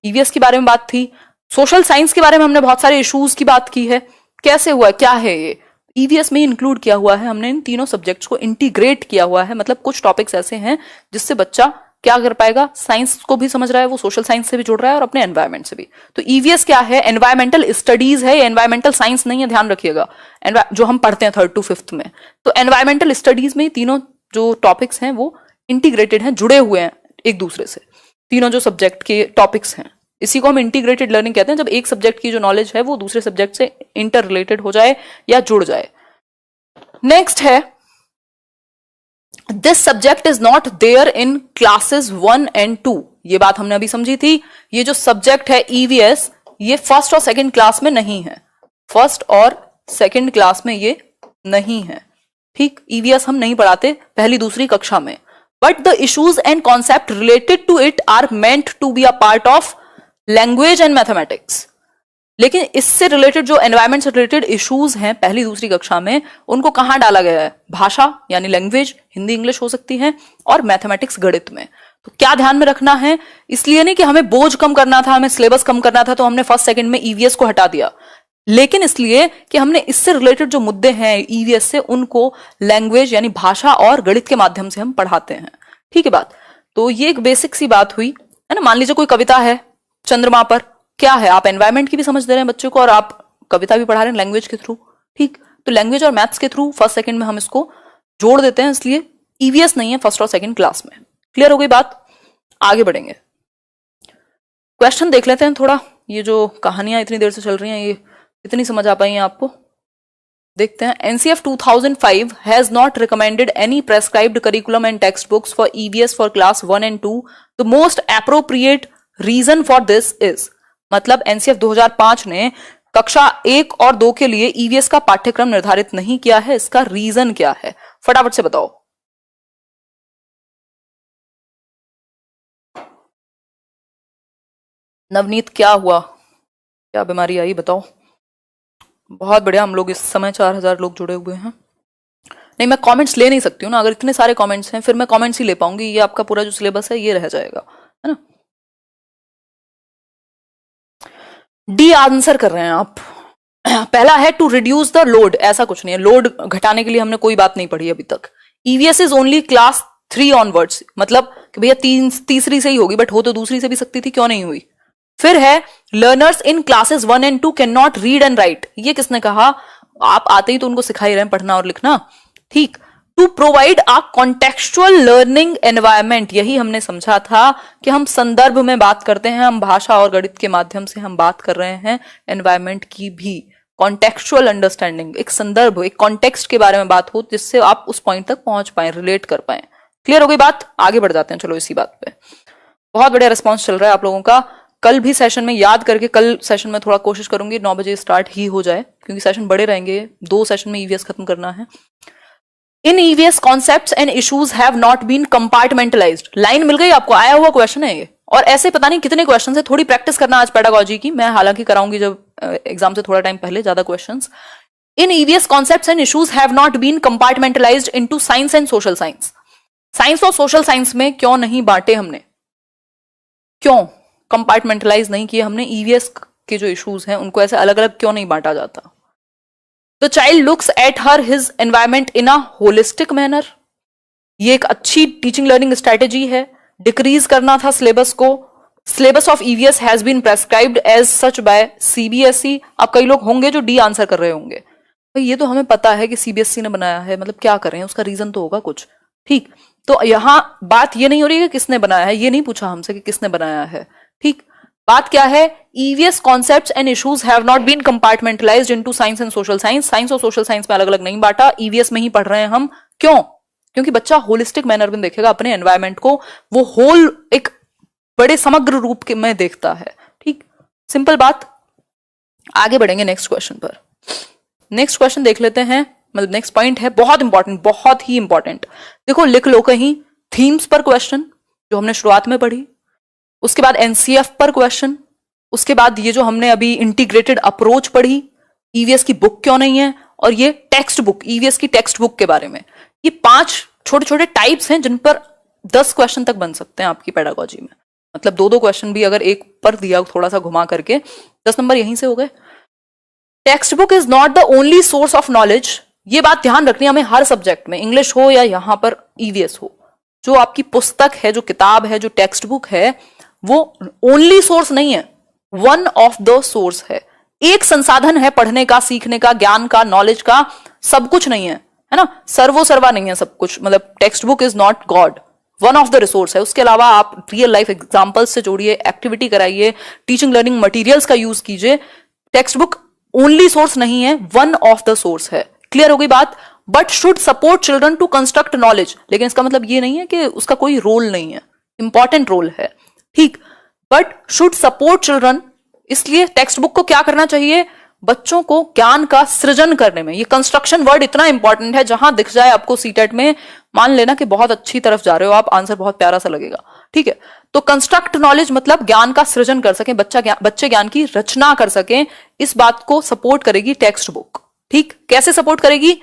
Speaker 1: ईवीएस के बारे में बात थी। सोशल साइंस के बारे में हमने बहुत सारे इश्यूज की बात की है, कैसे हुआ, क्या है ये, ईवीएस में इंक्लूड किया हुआ है हमने इन तीनों सब्जेक्ट्स को, इंटीग्रेट किया हुआ है। मतलब कुछ टॉपिक्स ऐसे हैं जिससे बच्चा क्या कर पाएगा, साइंस को भी समझ रहा है, वो सोशल साइंस से भी जुड़ रहा है और अपने एनवायरमेंट से भी। तो ईवीएस क्या है, एनवायरमेंटल स्टडीज है, एनवायरमेंटल साइंस नहीं है, ध्यान रखिएगा। जो हम पढ़ते हैं 3rd to 5th में, तो एनवायरमेंटल स्टडीज में तीनों जो टॉपिक्स हैं वो इंटीग्रेटेड हैं, जुड़े हुए हैं एक दूसरे से। तीनों जो सब्जेक्ट के टॉपिक्स हैं, इसी को हम इंटीग्रेटेड लर्निंग कहते हैं, जब एक सब्जेक्ट की जो नॉलेज है वो दूसरे सब्जेक्ट से इंटर रिलेटेड हो जाए या जुड़ जाए। नेक्स्ट है, this subject is not there in classes 1 and 2। ये बात हमने अभी समझी थी। ये जो सब्जेक्ट है ईवीएस, ये फर्स्ट और सेकंड क्लास में नहीं है, फर्स्ट और सेकंड क्लास में ये नहीं है। ठीक, ईवीएस हम नहीं पढ़ाते पहली दूसरी कक्षा में, but the issues and concept related to it are meant to be a part of language and mathematics. लेकिन इससे रिलेटेड जो एनवायरमेंट से रिलेटेड इश्यूज हैं पहली दूसरी कक्षा में, उनको कहां डाला गया है, भाषा यानी लैंग्वेज, हिंदी इंग्लिश हो सकती है, और मैथमेटिक्स गणित में। तो क्या ध्यान में रखना है, इसलिए नहीं कि हमें बोझ कम करना था, हमें सिलेबस कम करना था, तो हमने फर्स्ट सेकंड में ईवीएस को हटा दिया, लेकिन इसलिए कि हमने इससे रिलेटेड जो मुद्दे हैं ईवीएस से, उनको लैंग्वेज यानी भाषा और गणित के माध्यम से हम पढ़ाते हैं। ठीक है बात। तो ये एक बेसिक सी बात हुई है ना। मान लीजिए कोई कविता है चंद्रमा पर, क्या है, आप एनवायरमेंट की भी समझ दे रहे हैं बच्चों को और आप कविता भी पढ़ा रहे हैं लैंग्वेज के थ्रू। ठीक, तो लैंग्वेज और मैथ्स के थ्रू फर्स्ट सेकंड में हम इसको जोड़ देते हैं, इसलिए ईवीएस नहीं है फर्स्ट और सेकंड क्लास में। क्लियर हो गई बात, आगे बढ़ेंगे। क्वेश्चन देख लेते हैं थोड़ा। ये जो कहानियां इतनी देर से चल रही हैं, ये इतनी समझ आ पाई हैं आपको? देखते हैं। NCF 2005 has not recommended any prescribed curriculum and text books for EVS for class 1 and 2। The most appropriate reason for this is, मतलब एनसीएफ 2005 ने कक्षा 1 और 2 के लिए ईवीएस का पाठ्यक्रम निर्धारित नहीं किया है। इसका रीजन क्या है, फटाफट से बताओ। नवनीत, क्या हुआ, क्या बीमारी आई, बताओ। बहुत बढ़िया, हम लोग इस समय 4000 लोग जुड़े हुए हैं। नहीं, मैं कमेंट्स ले नहीं सकती हूँ ना, अगर इतने सारे कमेंट्स हैं फिर मैं कमेंट्स ही ले पाऊंगी, ये आपका पूरा जो सिलेबस है ये रह जाएगा, है ना। डी आंसर कर रहे हैं आप। पहला है टू रिड्यूस द लोड, ऐसा कुछ नहीं है, लोड घटाने के लिए हमने कोई बात नहीं पढ़ी अभी तक। EVS is only class 3 onwards, मतलब कि भैया तीसरी से ही होगी, बट हो तो दूसरी से भी सकती थी, क्यों नहीं हुई। फिर है learners in classes 1 and 2 can not read and right. ये किसने कहा, आप आते ही तो उनको सिखा ही रहे हैं पढ़ना और लिखना। ठीक, to provide a contextual learning environment, यही हमने समझा था कि हम संदर्भ में बात करते हैं, हम भाषा और गणित के माध्यम से हम बात कर रहे हैं एनवायरमेंट की भी। कॉन्टेक्चुअल अंडरस्टैंडिंग, एक संदर्भ, एक कॉन्टेक्स्ट के बारे में बात हो जिससे आप उस पॉइंट तक पहुंच पाए, रिलेट कर पाए। क्लियर हो गई बात, आगे बढ़ जाते हैं चलो इसी बात पे। बहुत बढ़िया रिस्पॉन्स चल रहा है आप लोगों का। कल भी सेशन में याद करके, कल सेशन में थोड़ा कोशिश करूंगी 9 बजे स्टार्ट ही हो जाए, क्योंकि सेशन बड़े रहेंगे, 2 सेशन में ईवीएस खत्म करना है। In EVS concepts and issues have not been compartmentalised. Line मिल गई आपको, आया हुआ क्वेश्चन है ये, और ऐसे पता नहीं कितने क्वेश्चन है। थोड़ी प्रैक्टिस करना आज पेडागोजी की, मैं हालांकि कराऊंगी जब एग्जाम से थोड़ा टाइम पहले ज्यादा questions. In EVS concepts and issues have not been compartmentalised into science and social science. Science और सोशल साइंस में क्यों नहीं बांटे हमने, क्यों कंपार्टमेंटलाइज नहीं किए हमने, ईवीएस के जो इश्यूज हैं उनको ऐसे अलग अलग क्यों नहीं बांटा जाता। The child looks at her his environment in a holistic manner, ये एक अच्छी टीचिंग लर्निंग स्ट्रेटेजी है। डिक्रीज करना था सिलेबस को, syllabus of EVS has been prescribed as such by CBSE. अब कई लोग होंगे जो डी आंसर कर रहे होंगे, भाई ये तो हमें पता है कि सीबीएसई ने बनाया है, मतलब क्या करें, उसका रीजन तो होगा कुछ। ठीक, तो यहां बात ये नहीं हो रही है कि किसने बनाया है, ये नहीं पूछा हमसे कि किसने बनाया है। ठीक, बात क्या है, EVS concepts and issues have not been compartmentalised into science and social science. Science और सोशल साइंस में अलग अलग नहीं बांटा, ईवीएस में ही पढ़ रहे हैं हम। क्यों, क्योंकि बच्चा होलिस्टिक मैनर में देखेगा अपने एनवायरमेंट को, वो होल एक बड़े समग्र रूप के में देखता है। ठीक, सिंपल बात। आगे बढ़ेंगे नेक्स्ट क्वेश्चन पर। नेक्स्ट क्वेश्चन देख लेते हैं, मतलब नेक्स्ट पॉइंट है बहुत इंपॉर्टेंट, बहुत ही इंपॉर्टेंट। देखो लिख लो कहीं, थीम्स पर क्वेश्चन जो हमने शुरुआत में पढ़ी, उसके बाद एनसीएफ पर क्वेश्चन, उसके बाद ये जो हमने अभी इंटीग्रेटेड अप्रोच पढ़ी, ईवीएस की बुक क्यों नहीं है, और ये टेक्स्ट बुक, ईवीएस की टेक्स्ट बुक के बारे में। ये 5 छोटे छोटे टाइप्स हैं जिन पर 10 क्वेश्चन तक बन सकते हैं आपकी पेडागोजी में। मतलब 2-2 क्वेश्चन भी अगर एक पर दिया थोड़ा सा घुमा करके, 10 नंबर यहीं से हो गए। Text book is not the only source of knowledge. ये बात ध्यान रखनी है हमें हर सब्जेक्ट में, इंग्लिश हो या यहां पर ईवीएस हो। जो आपकी पुस्तक है, जो किताब है, जो टेक्स्ट बुक है, वो ओनली सोर्स नहीं है, वन ऑफ द सोर्स है। एक संसाधन है पढ़ने का, सीखने का, ज्ञान का, नॉलेज का, सब कुछ नहीं है ना, सर्वो सर्वा नहीं है सब कुछ। मतलब text book is not God, one of the resource है। उसके अलावा आप रियल लाइफ एग्जांपल्स से जोड़िए, एक्टिविटी कराइए, टीचिंग लर्निंग मटेरियल्स का यूज कीजिए। टेक्स्ट बुक ओनली सोर्स नहीं है, वन ऑफ द सोर्स है। क्लियर हो गई बात? But should support children to construct knowledge. लेकिन इसका मतलब ये नहीं है कि उसका कोई रोल नहीं है, इंपॉर्टेंट रोल है, ठीक, बट शुड सपोर्ट चिल्ड्रन। इसलिए टेक्स्ट बुक को क्या करना चाहिए? बच्चों को ज्ञान का सृजन करने में। ये कंस्ट्रक्शन वर्ड इतना इंपॉर्टेंट है, जहां दिख जाए आपको सीटेट में, मान लेना कि बहुत अच्छी तरफ जा रहे हो आप, आंसर बहुत प्यारा सा लगेगा, ठीक है। तो कंस्ट्रक्ट नॉलेज मतलब ज्ञान का सृजन कर सकें, बच्चे ज्ञान की रचना कर सकें। इस बात को सपोर्ट करेगी टेक्स्ट बुक, ठीक। कैसे सपोर्ट करेगी?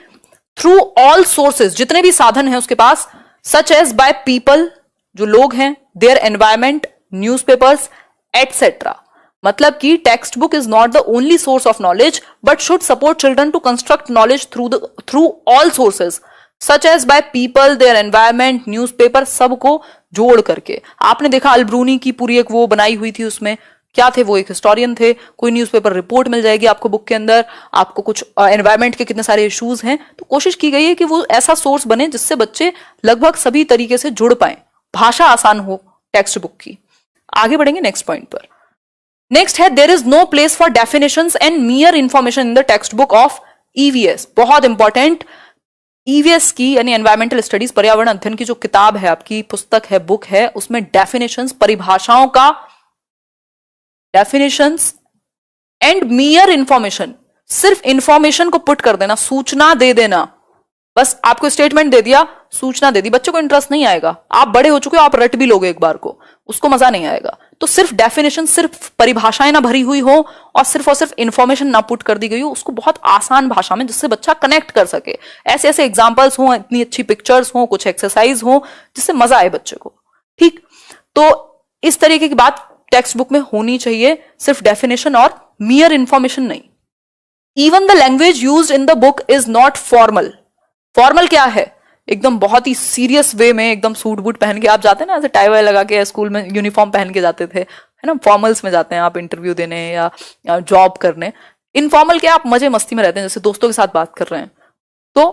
Speaker 1: थ्रू ऑल सोर्सेज, जितने भी साधन हैं उसके पास, सच एज बाय पीपल, जो लोग हैं, देयर एनवायरमेंट, न्यूज़पेपर्स एटसेट्रा। मतलब कि text book is not the only source of knowledge but should support children to construct knowledge through all sources such as by people, their environment, newspaper, सबको जोड़ करके। आपने देखा अल्ब्रूनी की पूरी एक वो बनाई हुई थी, उसमें क्या थे? वो एक हिस्टोरियन थे। कोई न्यूज़पेपर रिपोर्ट मिल जाएगी आपको बुक के अंदर, आपको कुछ एनवायरमेंट के कितने सारे इश्यूज हैं, तो कोशिश की गई है कि वो ऐसा सोर्स बने जिससे बच्चे लगभग सभी तरीके से जुड़ पाए, भाषा आसान हो टेक्स्ट बुक की। आगे बढ़ेंगे नेक्स्ट पॉइंट पर। नेक्स्ट है, there is no place for definitions and mere information in the text book of EVS. बहुत इंपॉर्टेंट, ईवीएस की यानी एनवायरमेंटल स्टडीज, पर्यावरण अध्ययन की जो किताब है, आपकी पुस्तक है, बुक है, उसमें डेफिनेशंस, परिभाषाओं का, डेफिनेशंस एंड मियर इंफॉर्मेशन, सिर्फ इंफॉर्मेशन को पुट कर देना, सूचना दे देना, बस आपको स्टेटमेंट दे दिया, सूचना दे दी, बच्चों को इंटरेस्ट नहीं आएगा। आप बड़े हो चुके हो, आप रट भी लोगे एक बार को, उसको मजा नहीं आएगा। तो सिर्फ डेफिनेशन, सिर्फ परिभाषाएं ना भरी हुई हो और सिर्फ इंफॉर्मेशन ना पुट कर दी गई हो, उसको बहुत आसान भाषा में, जिससे बच्चा कनेक्ट कर सके, ऐसे ऐसे एग्जांपल्स हो, इतनी अच्छी पिक्चर्स हो, कुछ एक्सरसाइज हो, जिससे मजा आए बच्चे को, ठीक। तो इस तरीके की बात टेक्स्ट बुक में होनी चाहिए, सिर्फ डेफिनेशन और मियर इंफॉर्मेशन नहीं। Even the language used in the book is not formal. Formal क्या है? एकदम बहुत ही सीरियस वे में, एकदम सूट बूट पहन के आप जाते हैं ना, ऐसे टाई वाई लगा के स्कूल में यूनिफॉर्म पहन के जाते थे, है ना, फॉर्मल्स में जाते हैं आप इंटरव्यू देने या जॉब करने। इनफॉर्मल क्या, आप मजे मस्ती में रहते हैं, जैसे दोस्तों के साथ बात कर रहे हैं। तो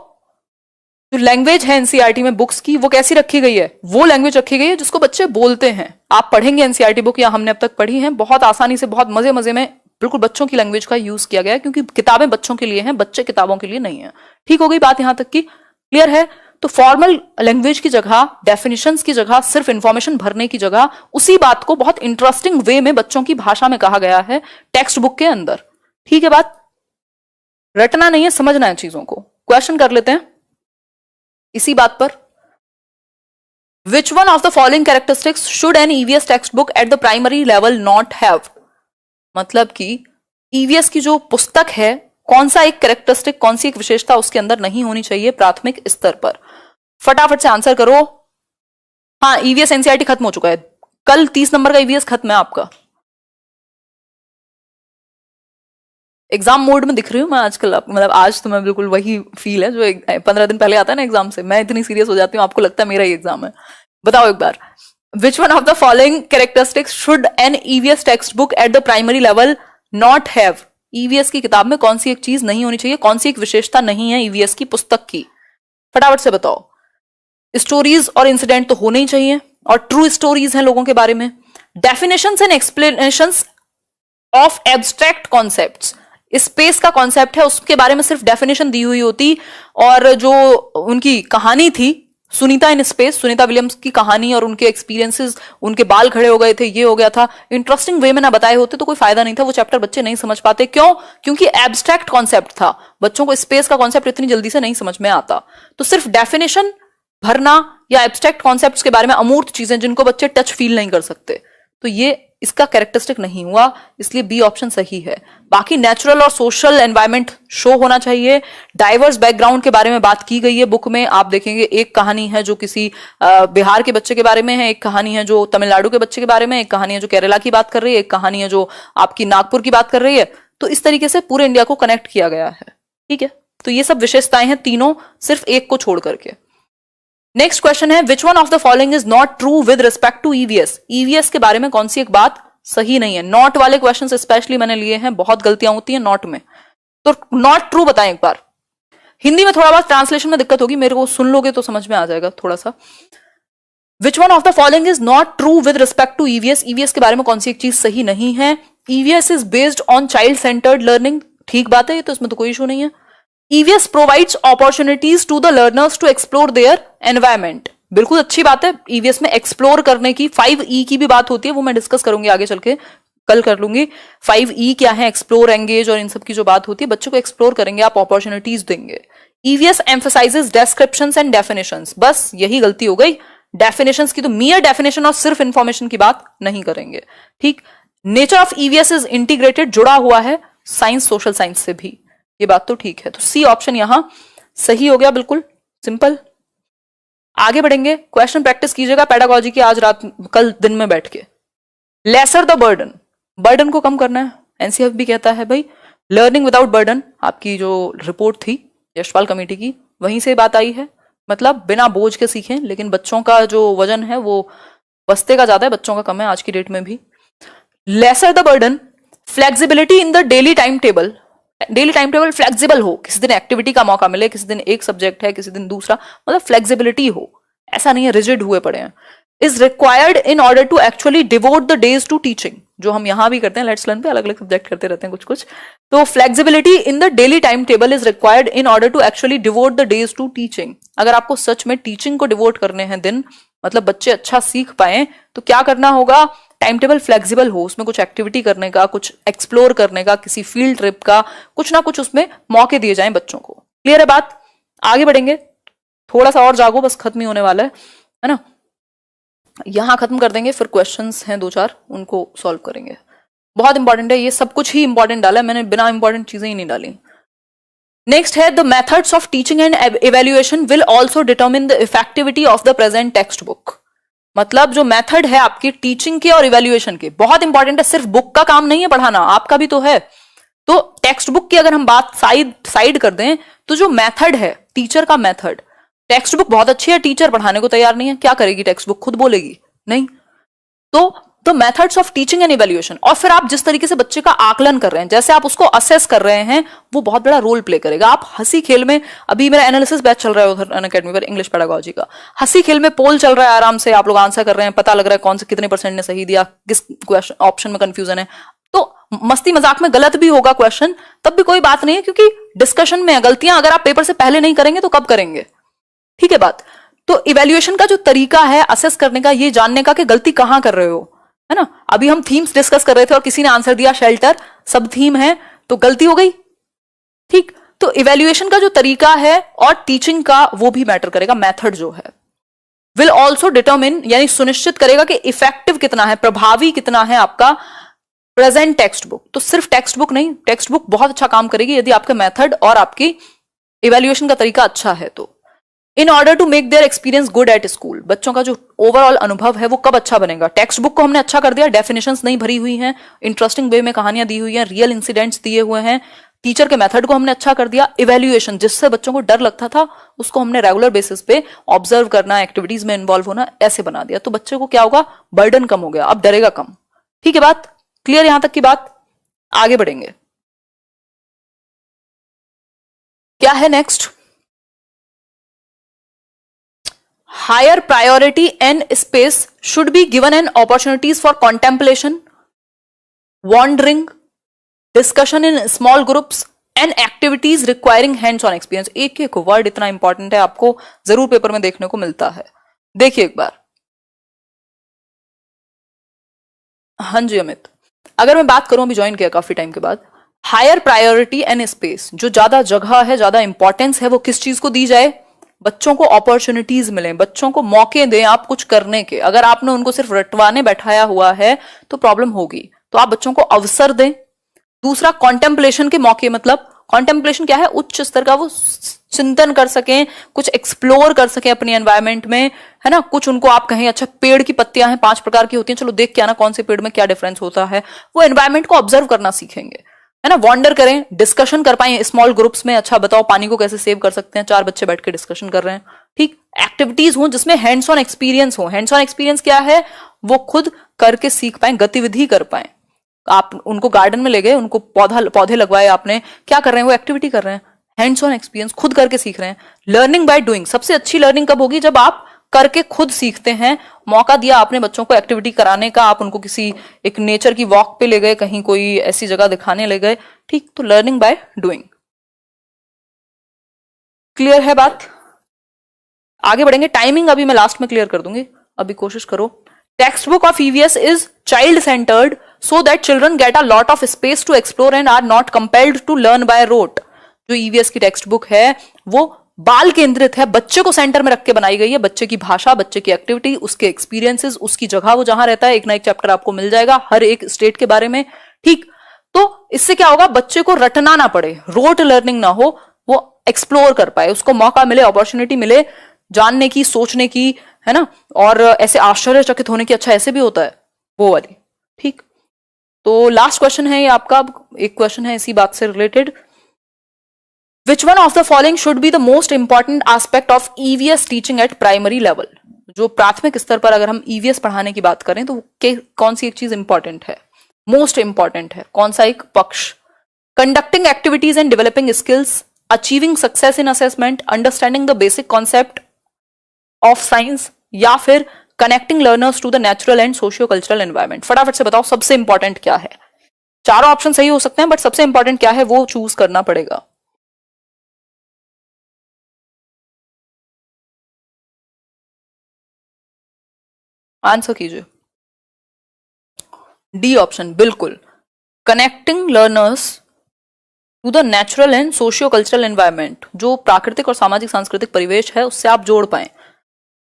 Speaker 1: जो लैंग्वेज है एनसीईआरटी में बुक्स की, वो कैसी रखी गई है? वो लैंग्वेज रखी गई है जिसको बच्चे बोलते हैं। आप पढ़ेंगे एनसीईआरटी बुक, या हमने अब तक पढ़ी है, बहुत आसानी से, बहुत मजे मजे में, बिल्कुल बच्चों की लैंग्वेज का यूज किया गया है, क्योंकि किताबें बच्चों के लिए हैं, बच्चे किताबों के लिए नहीं है। ठीक हो गई बात यहां तक की? क्लियर है? तो फॉर्मल लैंग्वेज की जगह, डेफिनेशंस की जगह, सिर्फ इंफॉर्मेशन भरने की जगह, उसी बात को बहुत इंटरेस्टिंग वे में बच्चों की भाषा में कहा गया है टेक्स्ट बुक के अंदर। ठीक है बात? रटना नहीं है, समझना है चीजों को। क्वेश्चन कर लेते हैं इसी बात पर। विच one of the following characteristics should an EVS text book at the primary level not have? मतलब कि ईवीएस की जो पुस्तक है, कौन सा एक कैरेक्टरिस्टिक, कौन सी एक विशेषता उसके अंदर नहीं होनी चाहिए प्राथमिक स्तर पर? फटाफट से आंसर करो। हाँ, ईवीएस एनसीईआरटी खत्म हो चुका है, कल 30 नंबर का ईवीएस खत्म है आपका। एग्जाम मोड में दिख रही हूँ मैं आजकल, मतलब आज तो मैं बिल्कुल वही फील है जो 15 दिन पहले आता है ना एग्जाम से, मैं इतनी सीरियस हो जाती हूँ, आपको लगता है मेरा ही एग्जाम है। बताओ एक बार, which one of the following characteristics should an EVS text book at the primary level not have? EVS की किताब में कौन सी एक चीज नहीं होनी चाहिए, कौन सी एक विशेषता नहीं है ईवीएस की पुस्तक की? फटाफट से बताओ। स्टोरीज और इंसिडेंट तो होने ही चाहिए, और ट्रू स्टोरीज हैं लोगों के बारे में। Definitions and explanations of abstract concepts, space का कॉन्सेप्ट है, उसके बारे में सिर्फ डेफिनेशन दी हुई होती, और जो उनकी कहानी थी Sunita in space, Sunita Williams की कहानी और उनके एक्सपीरियंसेस, उनके बाल खड़े हो गए थे, ये हो गया था, इंटरेस्टिंग वे में ना बताए होते तो कोई फायदा नहीं था, वो चैप्टर बच्चे नहीं समझ पाते। क्यों? क्योंकि एब्स्ट्रैक्ट कॉन्सेप्ट था, बच्चों को स्पेस का कॉन्सेप्ट इतनी जल्दी से नहीं समझ में आता। तो सिर्फ डेफिनेशन भरना या एब्स्ट्रैक्ट कॉन्सेप्ट्स के बारे में, अमूर्त चीजें जिनको बच्चे टच फील नहीं कर सकते, तो ये इसका कैरेक्टरिस्टिक नहीं हुआ, इसलिए बी ऑप्शन सही है। बाकी नेचुरल और सोशल एनवायरनमेंट शो होना चाहिए। डाइवर्स बैकग्राउंड के बारे में बात की गई है बुक में, आप देखेंगे एक कहानी है जो किसी बिहार के बच्चे के बारे में है, एक कहानी है जो तमिलनाडु के बच्चे के बारे में, एक कहानी है जो केरला की बात कर रही है, एक कहानी है जो आपकी नागपुर की बात कर रही है। तो इस तरीके से पूरे इंडिया को कनेक्ट किया गया है। ठीक है, तो ये सब विशेषताएं हैं तीनों, सिर्फ एक को छोड़ करके। नेक्स्ट क्वेश्चन है, which one of the following is not true with respect to EVS. EVS के बारे में कौन सी एक बात सही नहीं है? नॉट वाले क्वेश्चंस स्पेशली मैंने लिए हैं, बहुत गलतियां होती हैं नॉट में, तो नॉट ट्रू बताएं एक बार। हिंदी में थोड़ा बहुत ट्रांसलेशन में दिक्कत होगी, मेरे को सुन लोगे तो समझ में आ जाएगा थोड़ा सा। Which one of the following is not true with respect to EVS. EVS के बारे में कौन सी एक चीज सही नहीं है? EVS is based on child centred learning. ठीक बात है, ये तो इसमें तो कोई इशू नहीं है। EVS provides opportunities to the learners to explore their environment. बिल्कुल अच्छी बात है, ईवीएस में एक्सप्लोर करने की 5E की भी बात होती है, वो मैं डिस्कस करूंगी आगे चल के, कल कर लूंगी। 5E क्या है, एक्सप्लोर, एंगेज और इन सब की जो बात होती है, बच्चों को एक्सप्लोर करेंगे आप, अपॉर्चुनिटीज देंगे। EVS emphasises descriptions and definitions. बस यही गलती हो गई, डेफिनेशंस की तो मियर डेफिनेशन और सिर्फ इंफॉर्मेशन की बात नहीं करेंगे। ठीक, nature of EVS is integrated, जुड़ा हुआ है साइंस सोशल साइंस से भी, ये बात तो ठीक है। तो सी ऑप्शन यहां सही हो गया, बिल्कुल सिंपल। आगे बढ़ेंगे, क्वेश्चन प्रैक्टिस कीजिएगा पेडागोजी की आज रात, कल दिन में बैठ के। लेसर द बर्डन, बर्डन को कम करना है। एनसीएफ भी कहता है भाई लर्निंग विदाउट बर्डन, आपकी जो रिपोर्ट थी यशपाल कमेटी की, वहीं से बात आई है, मतलब बिना बोझ के सीखें। लेकिन बच्चों का जो वजन है वो बस्ते का ज्यादा है, बच्चों का कम है आज की डेट में भी। Lesser the burden, flexibility in the daily time table. Daily time table flexible हो, किसी दिन एक्टिविटी का मौका मिले, किसी दिन एक सब्जेक्ट है, किसी दिन दूसरा, मतलब फ्लेक्सिबिलिटी हो, ऐसा नहीं है रिजिड हुए पड़े हैं। Is required in order to actually devote the days to teaching, जो हम यहां भी करते हैं लेट्स लर्न पे, अलग अलग सब्जेक्ट करते रहते हैं कुछ कुछ। तो flexibility in the daily time table is required in order to actually devote the days to teaching. अगर आपको सच में टीचिंग को डिवोट करने हैं दिन, मतलब बच्चे अच्छा सीख पाए, तो क्या करना होगा? टाइम टेबल फ्लेक्सिबल हो, उसमें कुछ एक्टिविटी करने का, कुछ एक्सप्लोर करने का, किसी फील्ड ट्रिप का, कुछ ना कुछ उसमें मौके दिए जाएं बच्चों को। क्लियर है बात? आगे बढ़ेंगे, थोड़ा सा और जागो, बस खत्म ही होने वाला है ना। यहां खत्म कर देंगे, फिर क्वेश्चंस हैं 2-4, उनको सॉल्व करेंगे। बहुत इंपॉर्टेंट है, ये सब कुछ ही इंपॉर्टेंट डाला है मैंने, बिना इंपॉर्टेंट चीजें ही नहीं डाली। नेक्स्ट है, the methods of teaching and evaluation will also determine the effectivity of the present text book. मतलब जो मेथड है आपकी टीचिंग के और इवेल्युएशन के, बहुत इंपॉर्टेंट है। सिर्फ बुक का काम नहीं है पढ़ाना, आपका भी तो है। तो टेक्स्ट बुक की अगर हम बात साइड कर दें, तो जो मेथड है टीचर का मेथड, टेक्स्ट बुक बहुत अच्छी है, टीचर पढ़ाने को तैयार नहीं है, क्या करेगी टेक्स्ट बुक? खुद बोलेगी नहीं। तो the methods of teaching and evaluation, और फिर आप जिस तरीके से बच्चे का आकलन कर रहे हैं, जैसे आप उसको असेस कर रहे हैं, वो बहुत बड़ा रोल प्ले करेगा। आप हंसी खेल में, अभी मेरा एनालिसिस बैच चल रहा है उधर अनअकैडमी पर इंग्लिश पेडागोजी का, हंसी खेल में पोल चल रहा है, आराम से आप लोग आंसर कर रहे हैं, पता लग रहा है कौन से कितने % ने सही दिया, किस क्वेश्चन ऑप्शन में कंफ्यूजन है। तो मस्ती मजाक में गलत भी होगा क्वेश्चन, तब भी कोई बात नहीं है, क्योंकि डिस्कशन में गलतियां अगर आप पेपर से पहले नहीं करेंगे तो कब करेंगे? ठीक है बात। तो इवेल्युएशन का जो तरीका है असेस करने का, ये जानने का कि गलती कहां कर रहे हो, है ना। अभी हम थीम्स डिस्कस कर रहे थे और किसी ने आंसर दिया शेल्टर, सब थीम है, तो गलती हो गई। ठीक, तो इवेल्युएशन का जो तरीका है और टीचिंग का, वो भी मैटर करेगा। मेथड जो है विल ऑल्सो डिटरमिन, यानी सुनिश्चित करेगा कि इफेक्टिव कितना है, प्रभावी कितना है आपका प्रेजेंट टेक्स्ट बुक। तो सिर्फ टेक्स्ट बुक नहीं, टेक्स्ट बुक बहुत अच्छा काम करेगी यदि आपका मेथड और आपकी इवेल्युएशन का तरीका अच्छा है। तो in order to make their experience good at school, बच्चों का जो ओवरऑल अनुभव है वो कब अच्छा बनेगा? टेक्स्ट बुक को हमने अच्छा कर दिया, डेफिनेशंस नहीं भरी हुई हैं, इंटरेस्टिंग वे में कहानियां दी हुई हैं, रियल इंसिडेंट्स दिए हुए हैं, टीचर के मेथड को हमने अच्छा कर दिया। इवेल्युएशन, जिससे बच्चों को डर लगता था, उसको हमने रेगुलर बेसिस पे ऑब्जर्व करना, एक्टिविटीज में इन्वॉल्व होना, ऐसे बना दिया। तो बच्चे को क्या होगा? बर्डन कम हो गया, अब डरेगा कम। ठीक है बात क्लियर? यहां तक की बात। आगे बढ़ेंगे, क्या है next? Higher priority and space should be given and opportunities for contemplation, wandering, discussion in small groups and activities requiring hands-on experience. एक एक वर्ड इतना इंपॉर्टेंट है, आपको जरूर पेपर में देखने को मिलता है। देखिए एक बार। हाँ जी अमित, अगर मैं बात करूं, अभी ज्वाइन किया काफी टाइम के बाद, हायर प्रायोरिटी एंड स्पेस, जो ज्यादा जगह है, ज्यादा इंपॉर्टेंस है, वो किस चीज को दी जाए? बच्चों को अपॉर्चुनिटीज मिले, बच्चों को मौके दें आप कुछ करने के। अगर आपने उनको सिर्फ रटवाने बैठाया हुआ है तो प्रॉब्लम होगी, तो आप बच्चों को अवसर दें। दूसरा, कॉन्टेम्पलेशन के मौके, मतलब कॉन्टेम्पलेशन क्या है? उच्च स्तर का वो चिंतन कर सकें, कुछ एक्सप्लोर कर सकें अपनी एनवायरमेंट में, है ना। कुछ उनको आप कहें अच्छा पेड़ की पत्तियां हैं 5 प्रकार की होती हैं, चलो देख के आना कौन से पेड़ में क्या डिफरेंस होता है, वो एनवायरमेंट को ऑब्जर्व करना सीखेंगे, है ना, वॉन्डर करें, डिस्कशन कर पाए स्मॉल ग्रुप्स में, अच्छा बताओ पानी को कैसे सेव कर सकते हैं, 4 बच्चे बैठ के डिस्कशन कर रहे हैं, ठीक। एक्टिविटीज हो जिसमें हैंड्स ऑन एक्सपीरियंस हो। हैंड्स ऑन एक्सपीरियंस क्या है, वो खुद करके सीख पाए, गतिविधि कर पाए। आप उनको गार्डन में ले गए, उनको पौधे लगवाए आपने, क्या कर रहे हैं वो, एक्टिविटी कर रहे हैं, हैंड्स ऑन एक्सपीरियंस, खुद करके सीख रहे हैं। लर्निंग बाय डूइंग, सबसे अच्छी लर्निंग कब होगी, जब आप करके खुद सीखते हैं। मौका दिया आपने बच्चों को एक्टिविटी कराने का, आप उनको किसी एक नेचर की वॉक पे ले गए, कहीं कोई ऐसी जगह दिखाने ले गए, ठीक, तो लर्निंग बाय डूइंग। क्लियर है बात, आगे बढ़ेंगे। टाइमिंग अभी मैं लास्ट में क्लियर कर दूंगी, अभी कोशिश करो। Text book of EVS is child centred so that children get a lot of space to explore and are not compelled to learn by rote। जो ईवीएस की टेक्स्ट बुक है वो बाल केंद्रित है, बच्चे को सेंटर में रख के बनाई गई है। बच्चे की भाषा, बच्चे की एक्टिविटी, उसके एक्सपीरियंसेस, उसकी जगह वो जहां रहता है, एक ना एक चैप्टर आपको मिल जाएगा हर एक स्टेट के बारे में, ठीक। तो इससे क्या होगा, बच्चे को रटना ना पड़े, रोट लर्निंग ना हो, वो एक्सप्लोर कर पाए, उसको मौका मिले, अपॉर्चुनिटी मिले जानने की, सोचने की, है ना, और ऐसे आश्चर्यचकित होने की, अच्छा ऐसे भी होता है, वो वाली, ठीक। तो लास्ट क्वेश्चन है ये आपका, एक क्वेश्चन है इसी बात से related. Which one of the following should be the most important aspect of EVS teaching eight primary level. जो प्राथमिक स्तर पर अगर हम ईवीएस पढ़ाने की बात करें तो कौन सी एक चीज इंपॉर्टेंट है, मोस्ट इंपॉर्टेंट है, कौन सा एक पक्ष। Conducting activities and developing skills, achieving success in assessment, understanding the basic concept of science, या फिर connecting learners to the natural and socio cultural environment. फटाफट से बताओ सबसे इंपॉर्टेंट क्या है। चारों ऑप्शन सही हो सकते हैं बट सबसे इंपॉर्टेंट क्या है वो चूज करना पड़ेगा। आंसर कीजिए। डी ऑप्शन, बिल्कुल, connecting learners to the natural and socio cultural environment. जो प्राकृतिक और सामाजिक सांस्कृतिक परिवेश है उससे आप जोड़ पाए।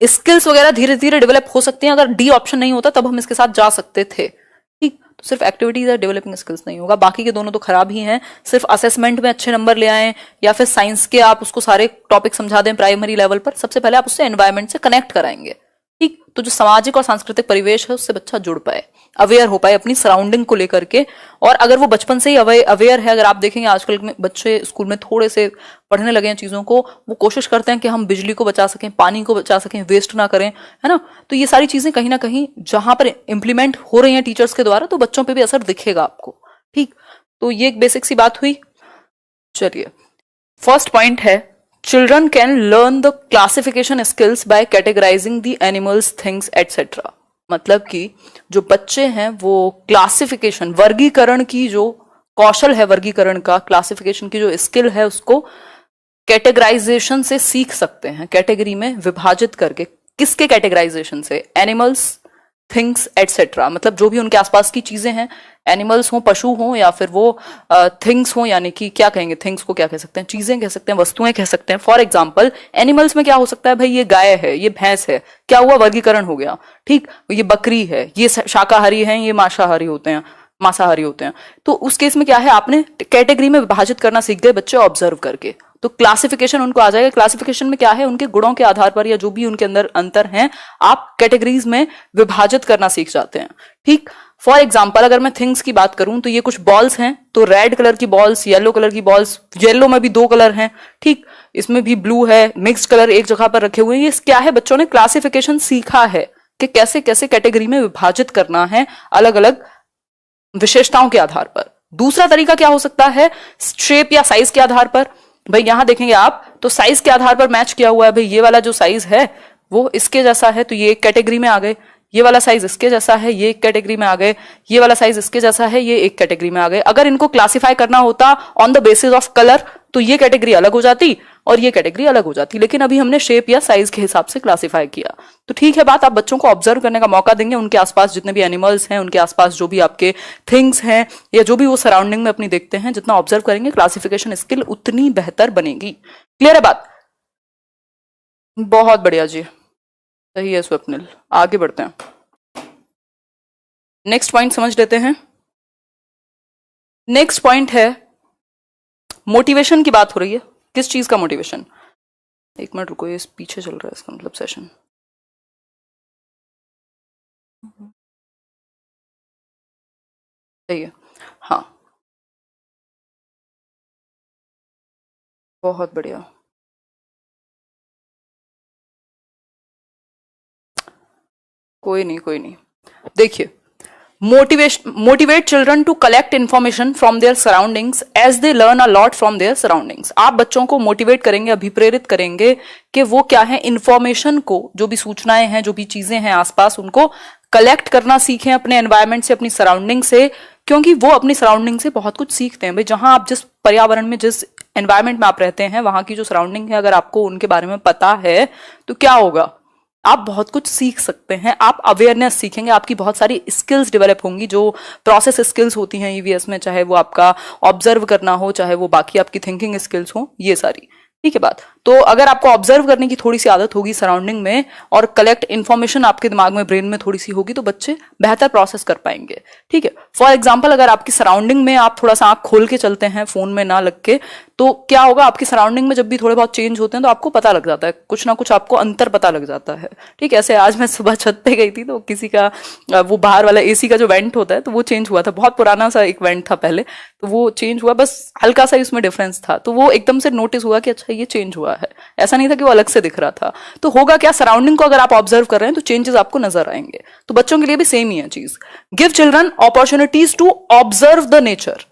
Speaker 1: स्किल्स वगैरह धीरे धीरे डेवलप हो सकती हैं, अगर डी ऑप्शन नहीं होता तब हम इसके साथ जा सकते थे, ठीक। तो सिर्फ एक्टिविटीज या डेवलपिंग स्किल्स नहीं होगा, बाकी के दोनों तो खराब ही हैं। सिर्फ असेसमेंट में अच्छे नंबर ले आए या फिर साइंस के आप उसको सारे टॉपिक समझा दें प्राइमरी लेवल पर, सबसे पहले आप उससे एनवायरमेंट से कनेक्ट कराएंगे, ठीक। तो जो सामाजिक और सांस्कृतिक परिवेश है उससे बच्चा जुड़ पाए, अवेयर हो पाए अपनी सराउंडिंग को लेकर के। और अगर वो बचपन से ही अवेयर है, अगर आप देखेंगे आजकल में बच्चे स्कूल में थोड़े से पढ़ने लगे हैं चीजों को, वो कोशिश करते हैं कि हम बिजली को बचा सकें, पानी को बचा सकें, वेस्ट ना करें, है ना। तो ये सारी चीजें कहीं ना कहीं जहां पर इंप्लीमेंट हो रही हैं टीचर्स के द्वारा, तो बच्चों पे भी असर दिखेगा आपको, ठीक। तो ये एक बेसिक सी बात हुई। चलिए, फर्स्ट पॉइंट है children can learn the classification skills by categorising the animals, things etcetera. मतलब कि जो बच्चे हैं वो क्लासिफिकेशन, वर्गीकरण की जो कौशल है, वर्गीकरण का, क्लासिफिकेशन की जो स्किल है, उसको कैटेगराइजेशन से सीख सकते हैं, कैटेगरी में विभाजित करके। किसके कैटेगराइजेशन से, एनिमल्स, थिंग्स एटसेट्रा, मतलब जो भी उनके आसपास की चीजें हैं, एनिमल्स हो, पशु हो, या फिर वो थिंग्स हो, यानी कि क्या कहेंगे, थिंग्स को क्या कह सकते हैं, चीजें कह सकते हैं, वस्तुएं कह सकते हैं। फॉर एग्जाम्पल एनिमल्स में क्या हो सकता है, भाई ये गाय है, ये भैंस है, क्या हुआ, वर्गीकरण हो गया, ठीक। ये बकरी है, ये शाकाहारी है, ये मांसाहारी होते हैं, मांसाहारी होते हैं। तो उस केस में क्या है, आपने कैटेगरी में विभाजित करना सीख गए बच्चे ऑब्जर्व करके, तो क्लासिफिकेशन उनको आ जाएगा। क्लासिफिकेशन में क्या है, उनके गुणों के आधार पर या जो भी उनके अंदर अंतर हैं, आप कैटेगरीज में विभाजित करना सीख जाते हैं, ठीक। फॉर एग्जाम्पल अगर मैं थिंग्स की बात करूं तो ये कुछ बॉल्स हैं, तो रेड कलर की बॉल्स, येलो कलर की बॉल्स, येलो में भी 2 कलर हैं, ठीक, इसमें भी ब्लू है, मिक्स्ड कलर एक जगह पर रखे हुए हैं। ये क्या है, बच्चों ने क्लासिफिकेशन सीखा है कि कैसे कैसे कैटेगरी में विभाजित करना है अलग अलग विशेषताओं के आधार पर। दूसरा तरीका क्या हो सकता है, शेप या साइज के आधार पर। भाई यहां देखेंगे आप तो साइज के आधार पर मैच किया हुआ है, भाई ये वाला जो साइज है वो इसके जैसा है, तो ये एक कैटेगरी में आ गए। ये वाला साइज इसके जैसा है, ये एक कैटेगरी में आ गए। ये वाला साइज इसके जैसा है, ये एक कैटेगरी में आ गए। अगर इनको क्लासिफाई करना होता on the basis of colour तो ये कैटेगरी अलग हो जाती और ये कैटेगरी अलग हो जाती, लेकिन अभी हमने शेप या साइज के हिसाब से क्लासिफाई किया। तो ठीक है बात, आप बच्चों को ऑब्जर्व करने का मौका देंगे, उनके आसपास जितने भी एनिमल्स हैं, उनके आसपास जो भी आपके थिंग्स हैं या जो भी वो सराउंडिंग में अपनी देखते हैं, जितना ऑब्जर्व करेंगे क्लासिफिकेशन स्किल उतनी बेहतर बनेगी। क्लियर है बात, बहुत बढ़िया जी, सही है स्वप्निल। आगे बढ़ते हैं, नेक्स्ट पॉइंट समझ लेते हैं। नेक्स्ट पॉइंट है मोटिवेशन की बात हो रही है। किस चीज का मोटिवेशन, एक मिनट रुको, ये पीछे चल रहा है इसका मतलब सेशन। सही है, हाँ। बहुत बढ़िया। कोई नहीं, कोई नहीं। देखिए, motivate children to collect information from their surroundings as they learn a lot from their surroundings. आप बच्चों को मोटिवेट करेंगे, अभिप्रेरित करेंगे कि वो क्या है, इन्फॉर्मेशन को, जो भी सूचनाएं हैं, जो भी चीजें हैं आसपास, उनको कलेक्ट करना सीखें अपने एनवायरमेंट से, अपनी सराउंडिंग से, क्योंकि वो अपनी सराउंडिंग से बहुत कुछ सीखते हैं भाई। जहां आप जिस पर्यावरण में, जिस एनवायरमेंट में आप रहते हैं, वहां की जो सराउंडिंग है, अगर आपको उनके बारे में पता है तो क्या होगा, आप बहुत कुछ सीख सकते हैं, आप अवेयरनेस सीखेंगे, आपकी बहुत सारी स्किल्स डेवलप होंगी, जो प्रोसेस स्किल्स होती हैं ईवीएस में, चाहे वो आपका ऑब्जर्व करना हो, चाहे वो बाकी आपकी थिंकिंग स्किल्स हो, ये सारी। ठीक है बात। तो अगर आपको ऑब्जर्व करने की थोड़ी सी आदत होगी सराउंडिंग में, और कलेक्ट इन्फॉर्मेशन आपके दिमाग में, ब्रेन में थोड़ी सी होगी, तो बच्चे बेहतर प्रोसेस कर पाएंगे। ठीक है। फॉर एग्जाम्पल, अगर आपकी सराउंडिंग में आप थोड़ा सा आंख खोल के चलते हैं, फोन में ना लग के, तो क्या होगा, आपकी सराउंडिंग में जब भी थोड़े बहुत चेंज होते हैं तो आपको पता लग जाता है, कुछ ना कुछ आपको अंतर पता लग जाता है। ठीक है। ऐसे आज मैं सुबह छत पे गई थी, तो किसी का वो बाहर वाला एसी का जो वेंट होता है, तो वो चेंज हुआ था, बहुत पुराना सा एक वेंट था पहले, तो वो चेंज हुआ, बस हल्का सा उसमें डिफरेंस था, तो वो एकदम से नोटिस हुआ कि अच्छा ये चेंज हुआ है, ऐसा नहीं था कि वो अलग से दिख रहा था। तो होगा क्या, सराउंडिंग को अगर आप ऑब्जर्व कर रहे हैं तो चेंजेस आपको नजर आएंगे। तो बच्चों के लिए भी सेम ही है चीज। Give children opportunities to observe the nature,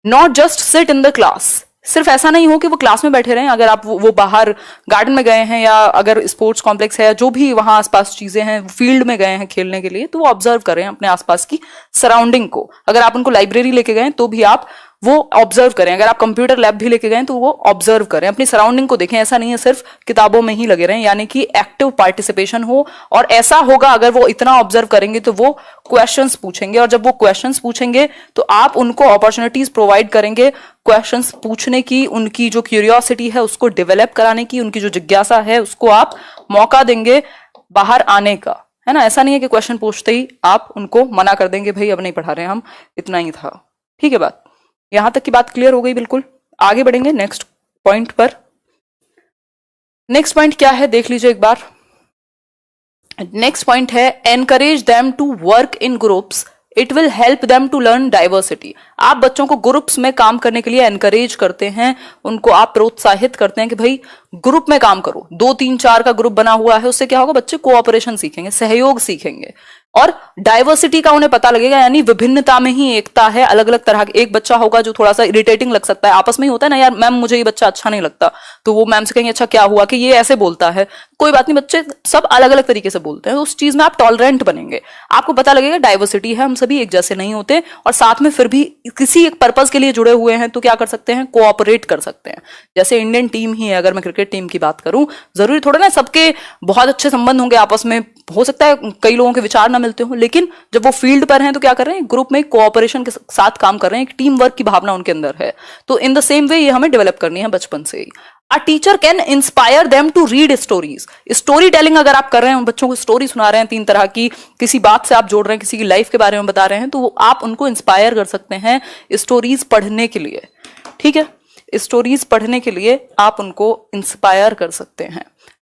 Speaker 1: not just sit in the class. सिर्फ ऐसा नहीं हो कि वो क्लास में बैठे रहें, अगर आप वो बाहर गार्डन में गए हैं, या अगर स्पोर्ट्स कॉम्प्लेक्स है, या जो भी वहां आसपास चीजें हैं, फील्ड में गए हैं खेलने के लिए, तो वो ऑब्जर्व करें अपने आसपास की सराउंडिंग को। अगर आप उनको लाइब्रेरी लेके गए तो भी आप वो ऑब्जर्व करें, अगर आप कंप्यूटर लैब भी लेके गए तो वो ऑब्जर्व करें, अपनी सराउंडिंग को देखें। ऐसा नहीं है सिर्फ किताबों में ही लगे रहें, यानी कि एक्टिव पार्टिसिपेशन हो। और ऐसा होगा, अगर वो इतना ऑब्जर्व करेंगे तो वो क्वेश्चंस पूछेंगे, और जब वो क्वेश्चंस पूछेंगे तो आप उनको अपॉर्चुनिटीज प्रोवाइड करेंगे क्वेश्चंस पूछने की, उनकी जो क्यूरियोसिटी है उसको डेवलप कराने की, उनकी जो जिज्ञासा है उसको आप मौका देंगे बाहर आने का, है ना। ऐसा नहीं है कि क्वेश्चन पूछते ही आप उनको मना कर देंगे, भाई अब नहीं पढ़ा रहे हम, इतना ही था। ठीक है बात, यहां तक की बात क्लियर हो गई। बिल्कुल आगे बढ़ेंगे नेक्स्ट पॉइंट पर। नेक्स्ट पॉइंट क्या है देख लीजिए एक बार। नेक्स्ट पॉइंट है, encourage them to work in groups, it will help them to learn diversity. आप बच्चों को ग्रुप्स में काम करने के लिए एनकरेज करते हैं, उनको आप प्रोत्साहित करते हैं कि भाई ग्रुप में काम करो। 2 3 4 का ग्रुप बना हुआ है, उससे क्या होगा, बच्चे कोऑपरेशन सीखेंगे, सहयोग सीखेंगे, और डाइवर्सिटी का उन्हें पता लगेगा, यानी विभिन्नता में ही एकता है। अलग अलग तरह के, एक बच्चा होगा जो थोड़ा सा इरिटेटिंग लग सकता है, आपस में ही होता है ना, यार मैम मुझे ये बच्चा अच्छा नहीं लगता, तो वो मैम से कहेंगे अच्छा क्या हुआ कि ये ऐसे बोलता है, कोई बात नहीं, बच्चे सब अलग अलग तरीके से बोलते हैं, उस चीज में आप टॉलरेंट बनेंगे, आपको पता लगेगा डाइवर्सिटी है, हम सभी एक जैसे नहीं होते, और साथ में फिर भी किसी एक पर्पज के लिए जुड़े हुए हैं, तो क्या कर सकते हैं, कोऑपरेट कर सकते हैं। जैसे इंडियन टीम ही है, अगर मैं क्रिकेट टीम की बात करूं, जरूरी थोड़ा ना सबके बहुत अच्छे संबंध होंगे आपस में, हो सकता है कई लोगों के विचार ना मिलते हो, लेकिन जब वो फील्ड पर हैं तो क्या कर रहे हैं, ग्रुप में कोऑपरेशन के साथ काम कर रहे हैं, एक टीम वर्क की भावना उनके अंदर है। तो इन द सेम वे ये हमें डेवलप करनी है बचपन से ही। A teacher can inspire them to read stories. Story telling अगर आप कर रहे हैं, उन बच्चों को स्टोरी सुना रहे हैं 3 तरह की, किसी बात से आप जोड़ रहे हैं, किसी की लाइफ के बारे में बता रहे हैं, तो आप उनको इंस्पायर कर सकते हैं स्टोरीज पढ़ने के लिए। ठीक है, स्टोरीज पढ़ने के लिए आप उनको इंस्पायर कर सकते हैं।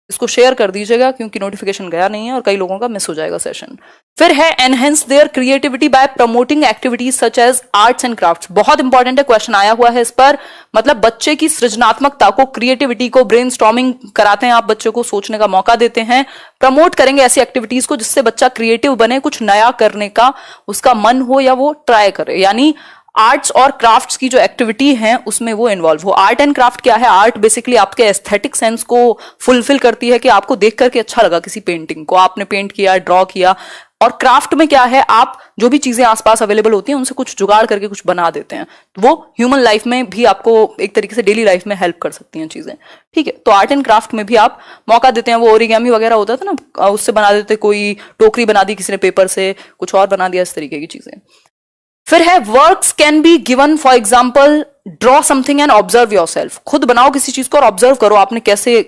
Speaker 1: इसको शेयर कर दीजिएगा क्योंकि नोटिफिकेशन गया नहीं है और कई लोगों का मिस हो जाएगा सेशन। फिर है enhance their creativity by promoting activities such as arts and crafts. बहुत इंपॉर्टेंट है, क्वेश्चन आया हुआ है इस पर। मतलब बच्चे की सृजनात्मकता को, क्रिएटिविटी को, ब्रेनस्टॉर्मिंग कराते हैं आप, बच्चों को सोचने का मौका देते हैं, प्रमोट करेंगे ऐसी एक्टिविटीज को जिससे बच्चा क्रिएटिव बने, कुछ नया करने का उसका मन हो या वो ट्राई करे। यानी आर्ट्स और क्राफ्ट्स की जो एक्टिविटी है उसमें वो इन्वॉल्व हो। आर्ट एंड क्राफ्ट क्या है, आर्ट बेसिकली आपके एस्थेटिक सेंस को फुलफिल करती है कि आपको देख करके अच्छा लगा किसी पेंटिंग को, आपने पेंट किया, ड्रॉ किया। और क्राफ्ट में क्या है, आप जो भी चीजें आसपास अवेलेबल होती हैं उनसे कुछ जुगाड़ करके कुछ बना देते हैं, वो ह्यूमन लाइफ में भी आपको एक तरीके से डेली लाइफ में हेल्प कर सकती हैं चीजें। ठीक है, तो आर्ट एंड क्राफ्ट में भी आप मौका देते हैं। वो ओरिगेमी वगैरह होता था ना, उससे बना देते, कोई टोकरी बना दी किसी ने पेपर से, कुछ और बना दिया, इस तरीके की चीजें। फिर है works can be given, for example draw something and observe yourself. खुद बनाओ किसी चीज को और ऑब्जर्व करो आपने कैसे,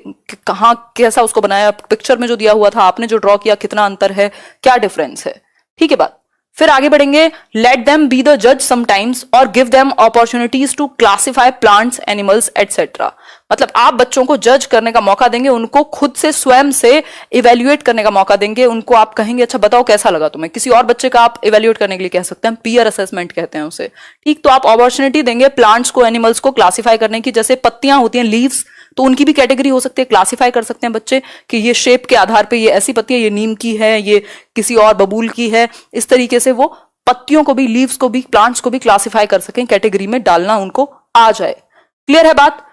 Speaker 1: कहां, कैसा उसको बनाया, पिक्चर में जो दिया हुआ था, आपने जो ड्रॉ किया, कितना अंतर है, क्या डिफरेंस है। ठीक है बात। फिर आगे बढ़ेंगे, लेट देम बी द जज समटाइम्स और give them opportunities to classify plants, animals etcetera. मतलब आप बच्चों को जज करने का मौका देंगे, उनको खुद से स्वयं से इवेल्युएट करने का मौका देंगे, उनको आप कहेंगे अच्छा बताओ कैसा लगा तुम्हें। किसी और बच्चे का आप इवेल्युएट करने के लिए कह सकते हैं, पीयर असेसमेंट कहते हैं उसे, ठीक। तो आप अपॉर्चुनिटी देंगे प्लांट्स को, एनिमल्स को क्लासिफाई करने की। जैसे पत्तियां होती हैं, लीव्स, तो उनकी भी कैटेगरी हो सकती है, क्लासिफाई कर सकते हैं बच्चे कि ये शेप के आधार पे ये ऐसी पत्ती है, ये नीम की है, ये किसी और बबूल की है। इस तरीके से वो पत्तियों को भी, लीव्स को भी, प्लांट्स को भी क्लासिफाई कर सकें, कैटेगरी में डालना उनको आ जाए। क्लियर है बात।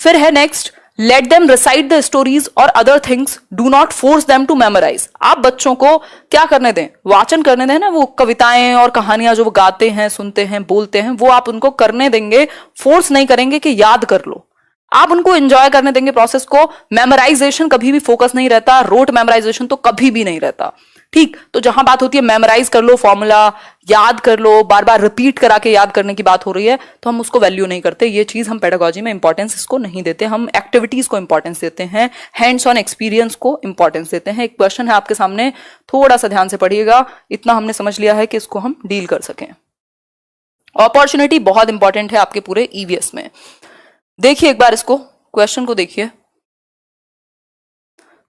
Speaker 1: फिर है next, let them recite the stories और other things, do not force them to memorise. आप बच्चों को क्या करने दें, वाचन करने दें ना, वो कविताएं और कहानियां जो वो गाते हैं, सुनते हैं, बोलते हैं, वो आप उनको करने देंगे, फोर्स नहीं करेंगे कि याद कर लो। आप उनको एंजॉय करने देंगे प्रोसेस को। मेमोराइजेशन कभी भी फोकस नहीं रहता, रोट मेमोराइजेशन तो कभी भी नहीं रहता, ठीक। तो जहां बात होती है मेमोराइज कर लो, फॉर्मूला याद कर लो, बार बार रिपीट करा के याद करने की बात हो रही है, तो हम उसको वैल्यू नहीं करते। ये चीज हम पेडागोजी में इंपॉर्टेंस इसको नहीं देते, हम एक्टिविटीज को इंपॉर्टेंस देते हैं, हैंड्स ऑन एक्सपीरियंस को इंपॉर्टेंस देते हैं। एक क्वेश्चन है आपके सामने, थोड़ा सा ध्यान से पढ़िएगा, इतना हमने समझ लिया है कि इसको हम डील कर सकें। अपॉर्चुनिटी बहुत इंपॉर्टेंट है आपके पूरे ईवीएस में। देखिए एक बार इसको, क्वेश्चन को देखिए।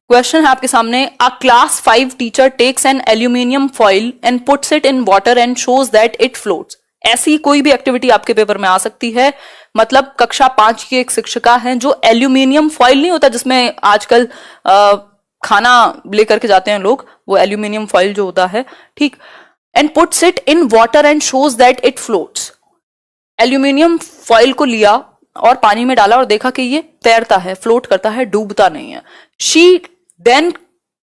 Speaker 1: क्वेश्चन है आपके सामने, a class 5 teacher takes an aluminium foil and puts it in water and shows that it floats. ऐसी कोई भी एक्टिविटी आपके पेपर में आ सकती है। मतलब कक्षा 5 की एक शिक्षिका है जो एल्यूमिनियम फॉइल, नहीं होता जिसमें आजकल खाना लेकर के जाते हैं लोग, वो एल्यूमिनियम फॉइल जो होता है, ठीक, and puts it in water and shows that it floats. Aluminium foil को लिया और पानी में डाला और देखा कि ये तैरता है, फ्लोट करता है, डूबता नहीं है। She then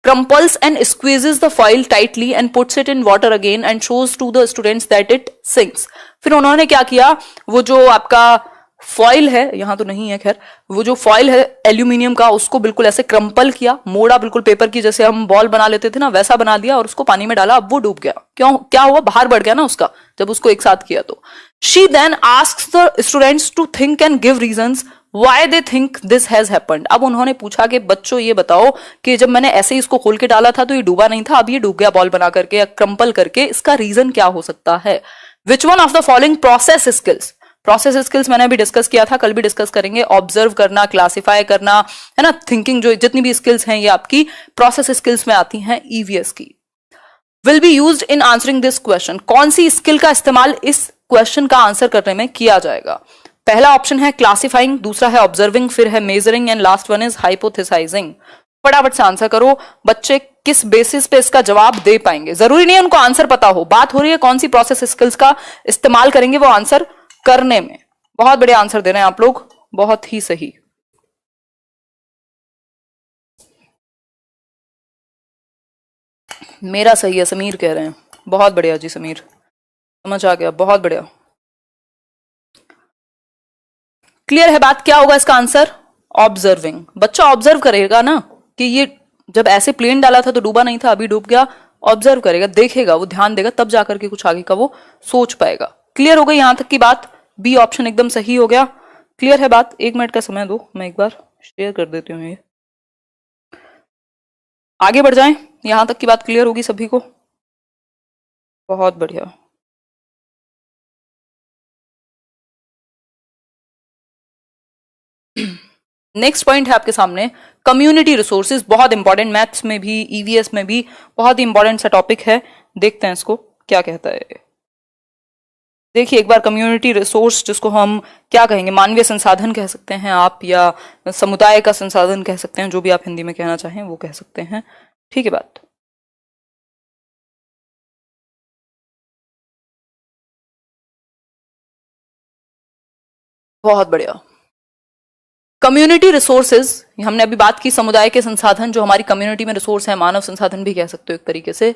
Speaker 1: crumples and squeezes the foil tightly and puts it in water again and shows to the students that it sinks। फिर उन्होंने क्या किया, वो जो आपका फॉइल है, यहां तो नहीं है खैर, वो जो फॉइल है एल्यूमिनियम का, उसको बिल्कुल ऐसे क्रम्पल किया, मोड़ा, बिल्कुल पेपर की जैसे हम बॉल बना लेते थे ना, वैसा बना दिया और उसको पानी में डाला। अब वो डूब गया। क्यों, क्या हुआ, बाहर बढ़ गया ना उसका, जब उसको एक साथ किया तो। She then asks the students to think and give reasons why they think this has happened. अब उन्होंने पूछा कि बच्चों ये बताओ कि जब मैंने ऐसे ही इसको खोल के डाला था तो ये डूबा नहीं था, अब ये डूब गया बॉल बना करके या क्रम्पल करके, इसका रीजन क्या हो सकता है। Which one of the following process skills, process skills मैंने अभी डिस्कस किया था, कल भी डिस्कस करेंगे। ऑब्जर्व करना, क्लासिफाई करना, है ना, थिंकिंग, जो जितनी भी स्किल्स हैं ये आपकी प्रोसेस स्किल्स में आती हैं ईवीएस की। Will be used in answering this question, कौन सी स्किल का इस्तेमाल इस क्वेश्चन का आंसर करने में किया जाएगा। पहला ऑप्शन है क्लासिफाइंग, दूसरा है ऑब्जर्विंग, फिर है measuring and last one is hypothesising. फटाफट से आंसर करो। बच्चे किस बेसिस पे इसका जवाब दे पाएंगे, जरूरी नहीं है उनको आंसर पता हो, बात हो रही है कौन सी प्रोसेस स्किल्स का इस्तेमाल करेंगे वो आंसर करने में। बहुत बढ़िया आंसर दे रहे हैं आप लोग, बहुत ही सही। मेरा सही है, समीर कह रहे हैं, बहुत बढ़िया जी समीर, समझ आ गया, बहुत बढ़िया। क्लियर है बात, क्या होगा इसका आंसर, ऑब्जर्विंग। बच्चा ऑब्जर्व करेगा ना कि ये जब ऐसे प्लेन डाला था तो डूबा नहीं था, अभी डूब गया, ऑब्जर्व करेगा, देखेगा, वो ध्यान देगा, तब जाकर के कुछ आगे का वो सोच पाएगा। क्लियर हो गई यहां तक की बात, बी ऑप्शन एकदम सही हो गया। क्लियर है बात, 1 मिनट का समय दो, मैं एक बार शेयर कर देती हूँ ये, आगे बढ़ जाएं। यहां तक की बात क्लियर होगी सभी को, बहुत बढ़िया। नेक्स्ट पॉइंट है आपके सामने कम्युनिटी रिसोर्सेज, बहुत इंपॉर्टेंट, मैथ्स में भी ईवीएस में भी बहुत ही इंपॉर्टेंट सा टॉपिक है। देखते हैं इसको क्या कहता है। देखिए एक बार, कम्युनिटी रिसोर्स जिसको हम क्या कहेंगे, मानवीय संसाधन कह सकते हैं आप, या समुदाय का संसाधन कह सकते हैं, जो भी आप हिंदी में कहना चाहें वो कह सकते हैं, ठीक है बात। बहुत बढ़िया। कम्युनिटी रिसोर्सेज, हमने अभी बात की समुदाय के संसाधन, जो हमारी कम्युनिटी में रिसोर्स है, मानव संसाधन भी कह सकते हो एक तरीके से।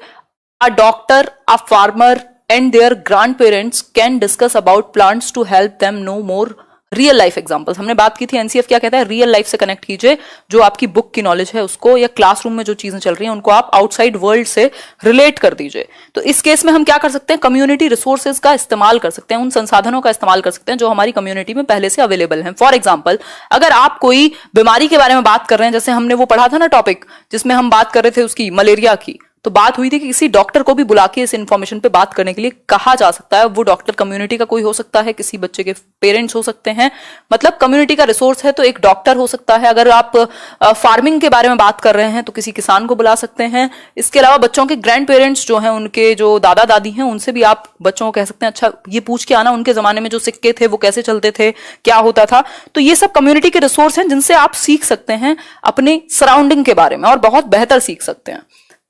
Speaker 1: A doctor, a farmer and their grand parents can discuss about plants to help them know more real life examples. हमने बात की थी, एनसीएफ क्या कहता है, रियल लाइफ से कनेक्ट कीजिए जो आपकी बुक की नॉलेज है उसको, या क्लासरूम में जो चीजें चल रही हैं उनको आप आउटसाइड वर्ल्ड से रिलेट कर दीजिए। तो इस केस में हम क्या कर सकते हैं, कम्युनिटी रिसोर्सेज का इस्तेमाल कर सकते हैं, उन संसाधनों का इस्तेमाल कर सकते हैं जो हमारी कम्युनिटी में पहले से अवेलेबल हैं। फॉर एग्जाम्पल, अगर आप कोई बीमारी के बारे में बात कर रहे हैं, जैसे हमने वो पढ़ा था ना टॉपिक जिसमें हम बात कर रहे थे उसकी, मलेरिया की, तो बात हुई थी कि किसी डॉक्टर को भी बुला के इस इंफॉर्मेशन पे बात करने के लिए कहा जा सकता है। वो डॉक्टर कम्युनिटी का कोई हो सकता है, किसी बच्चे के पेरेंट्स हो सकते हैं, मतलब कम्युनिटी का रिसोर्स है तो एक डॉक्टर हो सकता है। अगर आप फार्मिंग के बारे में बात कर रहे हैं तो किसी किसान को बुला सकते हैं। इसके अलावा बच्चों के ग्रैंड पेरेंट्स जो हैं, उनके जो दादा दादी हैं, उनसे भी आप बच्चों को कह सकते हैं अच्छा ये पूछ के आना उनके जमाने में जो सिक्के थे वो कैसे चलते थे, क्या होता था। तो ये सब कम्युनिटी के रिसोर्स हैं जिनसे आप सीख सकते हैं अपने सराउंडिंग के बारे में और बहुत बेहतर सीख सकते हैं।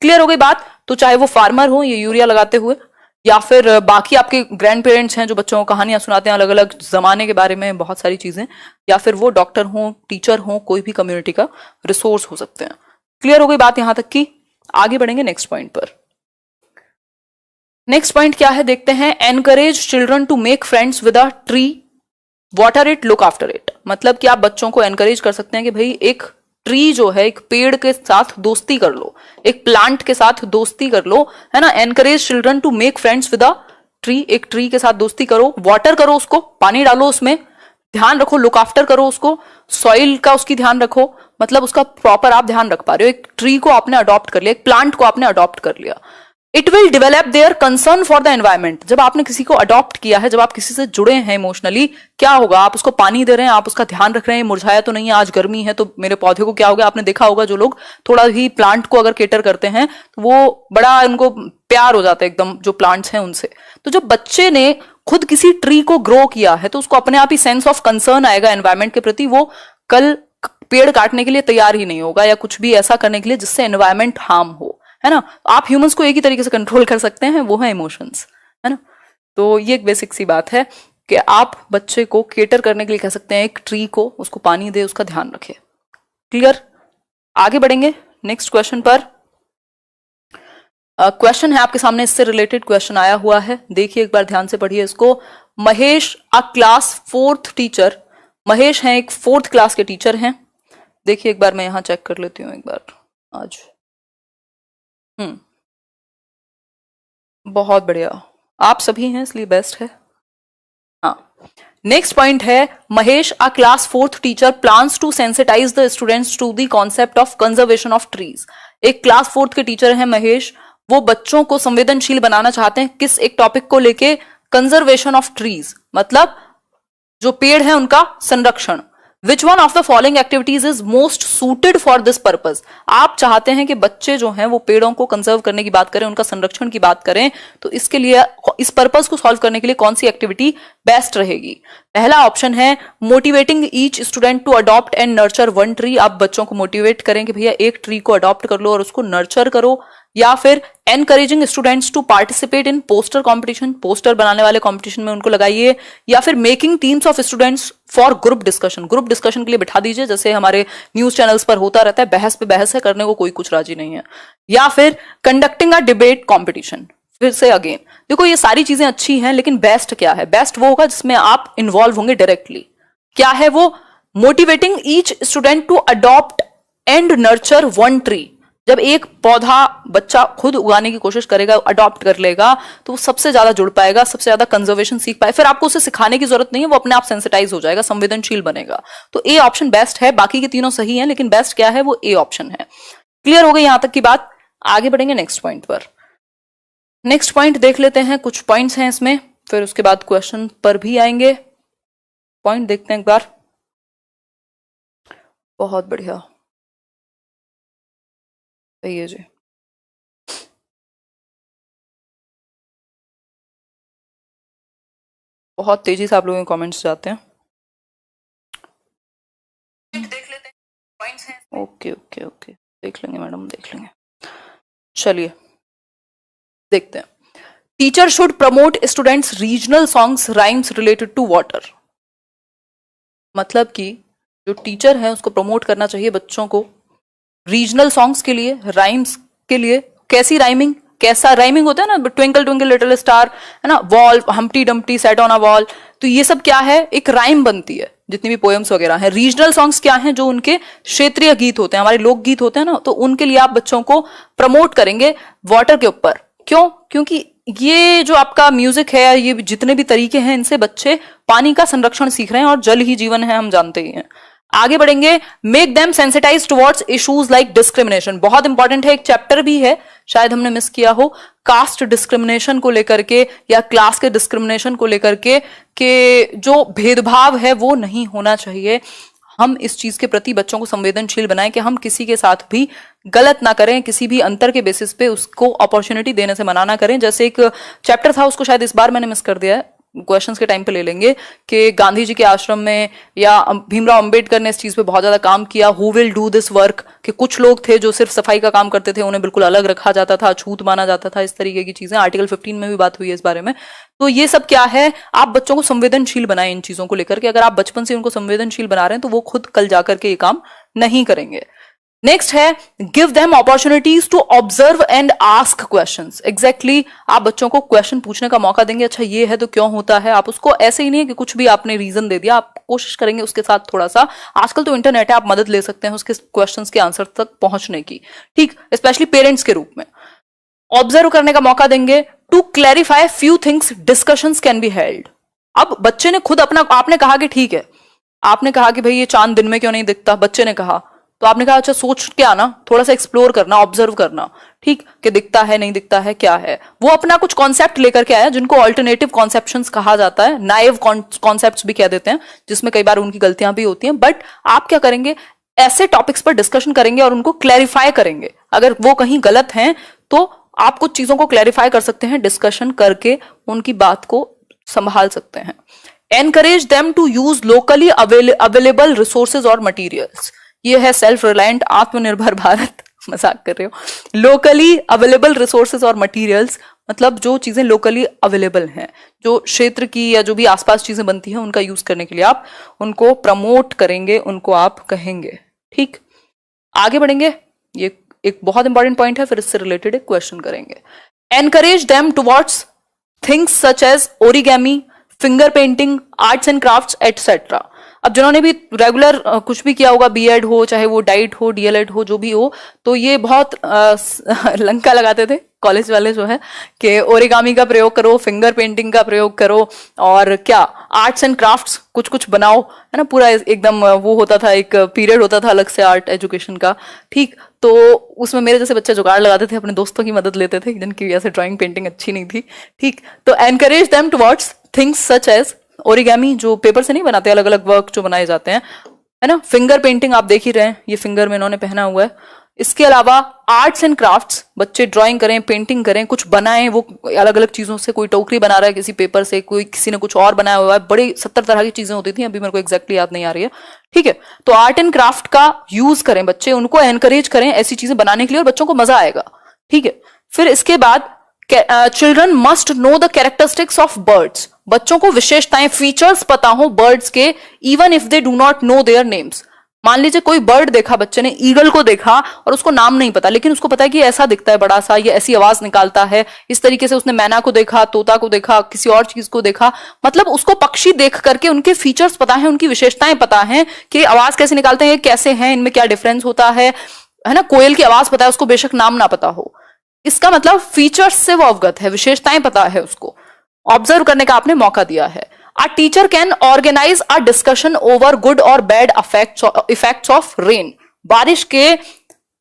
Speaker 1: क्लियर हो गई बात? तो चाहे वो फार्मर हो ये यूरिया लगाते हुए, या फिर बाकी आपके ग्रैंड पेरेंट्स हैं जो बच्चों को कहानियां सुनाते हैं अलग अलग जमाने के बारे में बहुत सारी चीजें, या फिर वो डॉक्टर हो, टीचर हो, कोई भी कम्युनिटी का रिसोर्स हो सकते हैं। क्लियर हो गई बात यहां तक की? आगे बढ़ेंगे नेक्स्ट पॉइंट पर। नेक्स्ट पॉइंट क्या है देखते हैं। Encourage children to make friends with a tree, water it, look after it. मतलब कि आप बच्चों को एनकरेज कर सकते हैं कि भाई एक ट्री जो है, एक पेड़ के साथ दोस्ती कर लो, एक प्लांट के साथ दोस्ती कर लो, है ना। Encourage children to make friends with a tree, एक ट्री के साथ दोस्ती करो, वाटर करो उसको, पानी डालो उसमें, ध्यान रखो, लुक आफ्टर करो उसको, सॉइल का उसकी ध्यान रखो, मतलब उसका प्रॉपर आप ध्यान रख पा रहे हो। एक ट्री को आपने अडॉप्ट कर लिया, एक प्लांट को आपने अडॉप्ट कर लिया। It will develop their concern for the environment. जब आपने किसी को अडॉप्ट किया है, जब आप किसी से जुड़े हैं इमोशनली, क्या होगा, आप उसको पानी दे रहे हैं, आप उसका ध्यान रख रहे हैं, मुरझाया तो नहीं है, आज गर्मी है तो मेरे पौधे को क्या हो गया। आपने देखा होगा जो लोग थोड़ा ही प्लांट को अगर केटर करते हैं तो वो बड़ा उनको प्यार हो जाता है एकदम जो प्लांट्स हैं उनसे। तो जब बच्चे ने खुद किसी ट्री को ग्रो किया है तो उसको अपने आप ही सेंस ऑफ कंसर्न आएगा एनवायरमेंट के प्रति। वो कल पेड़ काटने के लिए तैयार ही नहीं होगा या कुछ भी ऐसा करने के लिए जिससे एनवायरमेंट हार्म हो, है ना। आप ह्यूमंस को एक ही तरीके से कंट्रोल कर सकते हैं, वो है इमोशंस, है ना। तो ये एक बेसिक सी बात है कि आप बच्चे को केटर करने के लिए कह सकते हैं एक ट्री को, उसको पानी दे, उसका ध्यान रखे। क्लियर? आगे बढ़ेंगे नेक्स्ट क्वेश्चन पर। क्वेश्चन है आपके सामने, इससे रिलेटेड क्वेश्चन आया हुआ है, देखिए एक बार ध्यान से पढ़िए इसको। Mahesh a class 4th teacher, Mahesh हैं एक 4th क्लास के टीचर हैं। देखिए एक बार मैं यहां चेक कर लेती हूँ एक बार आज। बहुत बढ़िया, आप सभी हैं इसलिए बेस्ट है। हाँ, नेक्स्ट पॉइंट है Mahesh a class 4th teacher plans to sensitize the students to the concept of conservation of trees. एक क्लास 4th के टीचर हैं महेश, वो बच्चों को संवेदनशील बनाना चाहते हैं किस एक टॉपिक को लेके, कंजर्वेशन ऑफ ट्रीज, मतलब जो पेड़ है उनका संरक्षण। विच one of the following activities is most suited for this purpose. आप चाहते हैं कि बच्चे जो हैं वो पेड़ों को कंजर्व करने की बात करें, उनका संरक्षण की बात करें, तो इसके लिए इस पर्पज को सॉल्व करने के लिए कौन सी एक्टिविटी बेस्ट रहेगी। पहला ऑप्शन है motivating each student to adopt and nurture one tree. आप बच्चों को मोटिवेट करें कि भैया एक ट्री को अडॉप्ट कर लो और उसको नर्चर करो। या फिर encouraging students to participate in poster competition, poster बनाने वाले कंपटीशन में उनको लगाइए। या फिर making teams of students for group discussion, group discussion के लिए बिठा दीजिए, जैसे हमारे न्यूज चैनल्स पर होता रहता है, बहस पे बहस है, करने को कोई कुछ राजी नहीं है। या फिर कंडक्टिंग अ डिबेट कॉम्पिटिशन। फिर से अगेन देखो ये सारी चीजें अच्छी हैं, लेकिन बेस्ट क्या है? बेस्ट वो होगा जिसमें आप इन्वॉल्व होंगे डायरेक्टली। क्या है वो? Motivating each student to adopt and nurture one tree. जब एक पौधा बच्चा खुद उगाने की कोशिश करेगा, अडॉप्ट कर लेगा, तो वो सबसे ज्यादा जुड़ पाएगा, सबसे ज्यादा कंजर्वेशन सीख पाए। फिर आपको उसे सिखाने की जरूरत नहीं है, वो अपने आप सेंसिटाइज हो जाएगा, संवेदनशील बनेगा। तो ए ऑप्शन बेस्ट है, बाकी के तीनों सही हैं, लेकिन बेस्ट क्या है? वो ए ऑप्शन है। क्लियर हो गई यहां तक की बात? आगे बढ़ेंगे नेक्स्ट पॉइंट पर। नेक्स्ट पॉइंट देख लेते हैं, कुछ पॉइंट्स हैं इसमें, फिर उसके बाद क्वेश्चन पर भी आएंगे। पॉइंट देखते हैं एक बार। बहुत बढ़िया, सही है जी। बहुत तेजी से आप लोगों के कमेंट्स जाते हैं। देख लेते हैं पॉइंट्स हैं। ओके ओके ओके, देख लेंगे मैडम, देख लेंगे। चलिए देखते हैं। Teacher should promote students regional songs rhymes related to water. मतलब कि जो टीचर है उसको प्रमोट करना चाहिए बच्चों को रीजनल सॉन्ग्स के लिए, राइम्स के लिए। कैसी राइमिंग? कैसा राइमिंग होता है ना, ट्विंकल ट्विंकल लिटिल स्टार, है ना, wall, Humpty Dumpty sat on a wall. तो ये सब क्या है? एक राइम बनती है, जितनी भी पोएम्स वगैरह हैं। रीजनल सॉन्ग्स क्या हैं? जो उनके क्षेत्रीय गीत होते हैं, हमारे लोकगीत होते हैं ना, तो उनके लिए आप बच्चों को प्रमोट करेंगे वाटर के ऊपर। क्यों? क्योंकि ये जो आपका म्यूजिक है, ये जितने भी तरीके हैं, इनसे बच्चे पानी का संरक्षण सीख रहे हैं, और जल ही जीवन है, हम जानते ही हैं। आगे बढ़ेंगे, make them sensitize towards issues like discrimination, बहुत इंपॉर्टेंट है, एक चैप्टर भी है, शायद हमने मिस किया हो, कास्ट डिस्क्रिमिनेशन को लेकर के या क्लास के डिस्क्रिमिनेशन को लेकर के जो भेदभाव है वो नहीं होना चाहिए। हम इस चीज के प्रति बच्चों को संवेदनशील बनाएं कि हम किसी के साथ भी गलत ना करें, किसी भी अंतर के बेसिस पे उसको अपॉर्चुनिटी देने से मना ना करें। जैसे एक चैप्टर था, उसको शायद इस बार मैंने मिस कर दिया है, क्वेश्चंस के टाइम पे ले लेंगे, कि गांधी जी के आश्रम में या भीमराव अंबेडकर ने इस चीज पे बहुत ज्यादा काम किया, who will do this work, कि कुछ लोग थे जो सिर्फ सफाई का काम करते थे, उन्हें बिल्कुल अलग रखा जाता था, अछूत माना जाता था, इस तरीके की चीजें। आर्टिकल 15 में भी बात हुई है इस बारे में। तो ये सब क्या है, आप बच्चों को संवेदनशील बनाएं इन चीजों को लेकर के। अगर आप बचपन से उनको संवेदनशील बना रहे हैं तो वो खुद कल जाकर के ये काम नहीं करेंगे। नेक्स्ट है, give them opportunities to observe and ask questions. Exactly, आप बच्चों को क्वेश्चन पूछने का मौका देंगे, अच्छा ये है तो क्यों होता है। आप उसको ऐसे ही नहीं है कि कुछ भी आपने रीजन दे दिया, आप कोशिश करेंगे उसके साथ थोड़ा सा, आजकल तो इंटरनेट है, आप मदद ले सकते हैं उसके क्वेश्चंस के आंसर तक पहुंचने की, ठीक, स्पेशली पेरेंट्स के रूप में। ऑब्जर्व करने का मौका देंगे, to clarify few things, discussions can be held. अब बच्चे ने खुद अपना, आपने कहा कि ठीक है, आपने कहा कि भाई ये चांद दिन में क्यों नहीं दिखता, बच्चे ने कहा, तो आपने कहा अच्छा सोच के आना, थोड़ा सा एक्सप्लोर करना, ऑब्जर्व करना, ठीक, कि दिखता है नहीं दिखता है क्या है। वो अपना कुछ कॉन्सेप्ट लेकर के आया जिनको ऑल्टरनेटिव कॉन्सेप्शंस कहा जाता है, नाइव कॉन्सेप्ट्स भी कह देते हैं, जिसमें कई बार उनकी गलतियां भी होती हैं। बट आप क्या करेंगे, ऐसे टॉपिक्स पर डिस्कशन करेंगे और उनको क्लैरिफाई करेंगे। अगर वो कहीं गलत हैं तो आप कुछ चीजों को क्लैरिफाई कर सकते हैं, डिस्कशन करके उनकी बात को संभाल सकते हैं। Encourage them to use locally available resources और मटीरियल्स। ये है सेल्फ रिलायंट, आत्मनिर्भर भारत, मजाक कर रहे हो। लोकली अवेलेबल रिसोर्सेज और मटेरियल्स, मतलब जो चीजें लोकली अवेलेबल हैं, जो क्षेत्र की या जो भी आसपास चीजें बनती हैं उनका यूज करने के लिए आप उनको प्रमोट करेंगे, उनको आप कहेंगे, ठीक। आगे बढ़ेंगे, ये एक बहुत इंपॉर्टेंट पॉइंट है, फिर इससे रिलेटेड एक क्वेश्चन करेंगे। Encourage them towards things such as origami, finger painting, arts and crafts etcetera. अब जिन्होंने भी रेगुलर कुछ भी किया होगा, बीएड हो चाहे वो डाइट हो, डीएलएड हो, जो भी हो, तो ये बहुत लंका लगाते थे कॉलेज वाले जो है, कि ओरिगामी का प्रयोग करो, फिंगर पेंटिंग का प्रयोग करो, और क्या आर्ट्स एंड क्राफ्ट्स कुछ कुछ बनाओ, है ना। पूरा एकदम वो होता था, एक पीरियड होता था अलग से आर्ट एजुकेशन का, ठीक। तो उसमें मेरे जैसे बच्चे जुगाड़ लगाते थे, अपने दोस्तों की मदद लेते थे जिनकी ऐसे ड्राइंग पेंटिंग अच्छी नहीं थी, ठीक। तो encourage them towards things such as origami, जो पेपर से नहीं बनाते, अलग अलग वर्क जो बनाए जाते हैं, है ना। फिंगर पेंटिंग आप देख ही रहे हैं, ये फिंगर में इन्होंने पहना हुआ है। इसके अलावा आर्ट्स एंड क्राफ्ट्स, बच्चे ड्राइंग करें, पेंटिंग करें, कुछ बनाएं, वो अलग अलग चीजों से, कोई टोकरी बना रहा है किसी पेपर से, कोई किसी ने कुछ और बनाया हुआ है, बड़ी 70 तरह की चीजें होती थी, अभी मेरे को एग्जैक्टली याद नहीं आ रही है, ठीक है। तो आर्ट एंड क्राफ्ट का यूज करें बच्चे, उनको एनकरेज करें ऐसी चीजें बनाने के लिए, और बच्चों को मजा आएगा, ठीक है। फिर इसके बाद children must know the characteristics of birds. बच्चों को विशेषताएं, फीचर्स पता हो बर्ड्स के, even if they do not know their names. मान लीजिए कोई बर्ड देखा बच्चे ने, ईगल को देखा और उसको नाम नहीं पता, लेकिन उसको पता है कि ऐसा दिखता है बड़ा सा, ये ऐसी आवाज निकालता है, इस तरीके से उसने मैना को देखा, तोता को देखा, किसी और चीज को देखा, मतलब उसको पक्षी देख करके उनके फीचर्स पता है, उनकी विशेषताएं पता है कि आवाज कैसे निकालते हैं, ये कैसे हैं, इनमें क्या डिफरेंस होता है ना। कोयल की आवाज पता है उसको, बेशक नाम ना पता हो, इसका मतलब फीचर्स से वो अवगत है, विशेषताएं पता है उसको, ऑब्जर्व करने का आपने मौका दिया है। A teacher can organize a discussion over good or bad effects of rain. बारिश के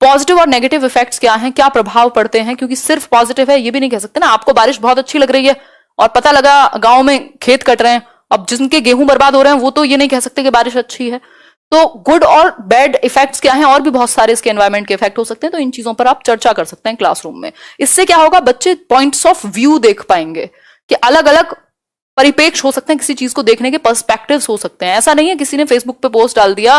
Speaker 1: पॉजिटिव और नेगेटिव इफेक्ट्स क्या हैं, क्या प्रभाव पड़ते हैं, क्योंकि सिर्फ पॉजिटिव है ये भी नहीं कह सकते ना। आपको बारिश बहुत अच्छी लग रही है और पता लगा गांव में खेत कट रहे हैं, अब जिनके गेहूं बर्बाद हो रहे हैं वो तो ये नहीं कह सकते कि बारिश अच्छी है। तो गुड और बैड इफेक्ट्स क्या हैं, और भी बहुत सारे इसके एनवायरमेंट के इफेक्ट हो सकते हैं, तो इन चीजों पर आप चर्चा कर सकते हैं क्लासरूम में। इससे क्या होगा, बच्चे पॉइंट्स ऑफ व्यू देख पाएंगे कि अलग अलग परिपेक्ष हो सकते हैं, किसी चीज को देखने के पर्सपेक्टिव्स हो सकते हैं। ऐसा नहीं है किसी ने फेसबुक पे पोस्ट डाल दिया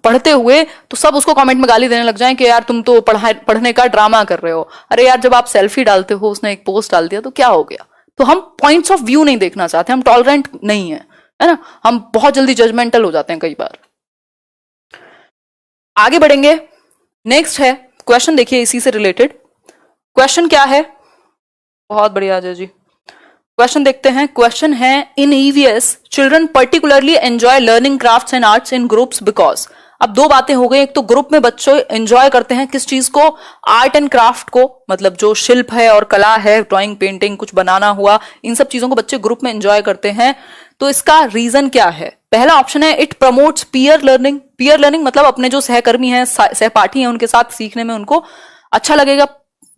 Speaker 1: पढ़ते हुए तो सब उसको कमेंट में गाली देने लग जाएं कि यार तुम तो पढ़ने का ड्रामा कर रहे हो। अरे यार, जब आप सेल्फी डालते हो, उसने एक पोस्ट डाल दिया तो क्या हो गया। तो हम पॉइंट्स ऑफ व्यू नहीं देखना चाहते, हम टॉलरेंट नहीं है ना, हम बहुत जल्दी जजमेंटल हो जाते हैं कई बार। आगे बढ़ेंगे, नेक्स्ट है क्वेश्चन, देखिए इसी से रिलेटेड क्वेश्चन क्या है। बहुत बढ़िया अजय जी, क्वेश्चन देखते हैं। क्वेश्चन है, in EVS children particularly enjoy learning crafts and arts in groups because. अब दो बातें हो गई, एक तो ग्रुप में बच्चे एंजॉय करते हैं किस चीज को, आर्ट एंड क्राफ्ट को, मतलब जो शिल्प है और कला है, ड्राइंग पेंटिंग कुछ बनाना हुआ, इन सब चीजों को बच्चे ग्रुप में एंजॉय करते हैं। तो इसका रीजन क्या है। पहला ऑप्शन है, it promotes peer learning, peer learning मतलब अपने जो सहकर्मी हैं, सहपाठी हैं, उनके साथ सीखने में उनको अच्छा लगेगा।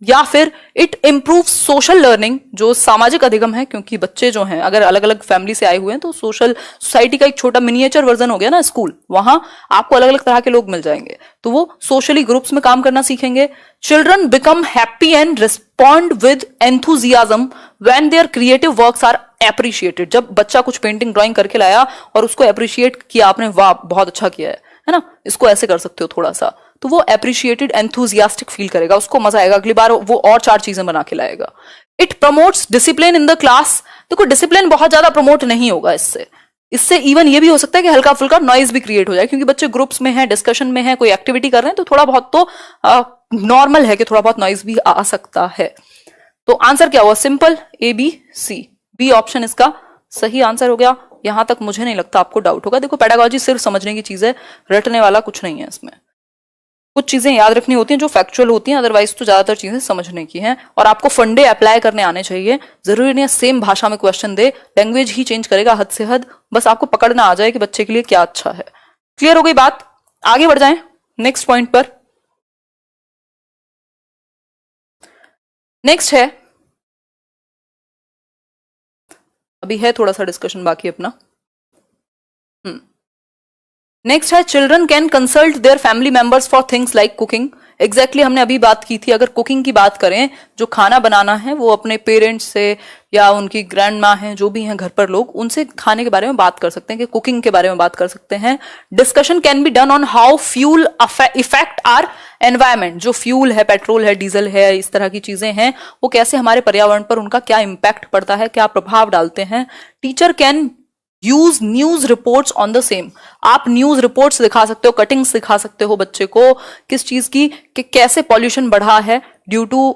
Speaker 1: या फिर इट इम्प्रूव सोशल लर्निंग, जो सामाजिक अधिगम है, क्योंकि बच्चे जो हैं अगर अलग अलग फैमिली से आए हुए हैं तो सोशल सोसाइटी का एक छोटा मिनिएचर वर्जन हो गया ना स्कूल, वहां आपको अलग अलग तरह के लोग मिल जाएंगे, तो वो सोशली ग्रुप्स में काम करना सीखेंगे। Children become happy and respond with enthusiasm when their creative works are appreciated. जब बच्चा कुछ पेंटिंग ड्राइंग करके लाया और उसको एप्रिशिएट किया आपने, वाह बहुत अच्छा किया है ना, इसको ऐसे कर सकते हो थोड़ा सा, तो वो एप्रिशिएटेड एंथुजियास्टिक फील करेगा, उसको मजा आएगा, अगली बार वो और 4 चीजें बना के लाएगा। It promotes discipline in the class. देखो डिसिप्लिन बहुत ज्यादा प्रमोट नहीं होगा इससे, इससे इवन ये भी हो सकता है कि हल्का फुल्का नॉइज भी क्रिएट हो जाए, क्योंकि बच्चे ग्रुप्स में हैं, डिस्कशन में हैं, कोई एक्टिविटी कर रहे हैं, तो थोड़ा बहुत तो नॉर्मल है कि थोड़ा बहुत नॉइज भी आ सकता है। तो आंसर क्या हुआ? सिंपल ABC, बी ऑप्शन इसका सही आंसर हो गया। यहां तक मुझे नहीं लगता आपको डाउट होगा। देखो पेडागोजी सिर्फ समझने की चीज है, रटने वाला कुछ नहीं है इसमें। कुछ चीजें याद रखनी होती हैं जो फैक्चुअल होती हैं, अदरवाइज तो ज्यादातर चीजें समझने की हैं। और आपको फंडे अप्लाई करने आने चाहिए, जरूरी नहीं है सेम भाषा में क्वेश्चन दे, लैंग्वेज ही चेंज करेगा हद से हद, बस आपको पकड़ना आ जाए कि बच्चे के लिए क्या अच्छा है। क्लियर हो गई बात? आगे बढ़ जाएं नेक्स्ट पॉइंट पर। नेक्स्ट है, अभी है थोड़ा सा डिस्कशन बाकी अपना। नेक्स्ट है children can consult their family members for things like cooking. Exactly हमने अभी बात की थी, अगर कुकिंग की बात करें, जो खाना बनाना है, वो अपने पेरेंट्स से या उनकी ग्रैंड माँ हैं, जो भी हैं घर पर लोग, उनसे खाने के बारे में बात कर सकते हैं, कि कुकिंग के बारे में बात कर सकते हैं। Discussion can be done on how fuel affect our environment. जो फ्यूल है, पेट्रोल है, डीजल है, इस तरह की चीजें हैं, वो कैसे हमारे पर्यावरण पर उनका क्या इंपैक्ट पड़ता है, क्या प्रभाव डालते हैं। Teacher can use news reports on the same. आप न्यूज रिपोर्ट्स दिखा सकते हो, कटिंग्स दिखा सकते हो बच्चे को किस चीज की, कि कैसे पॉल्यूशन बढ़ा है ड्यू टू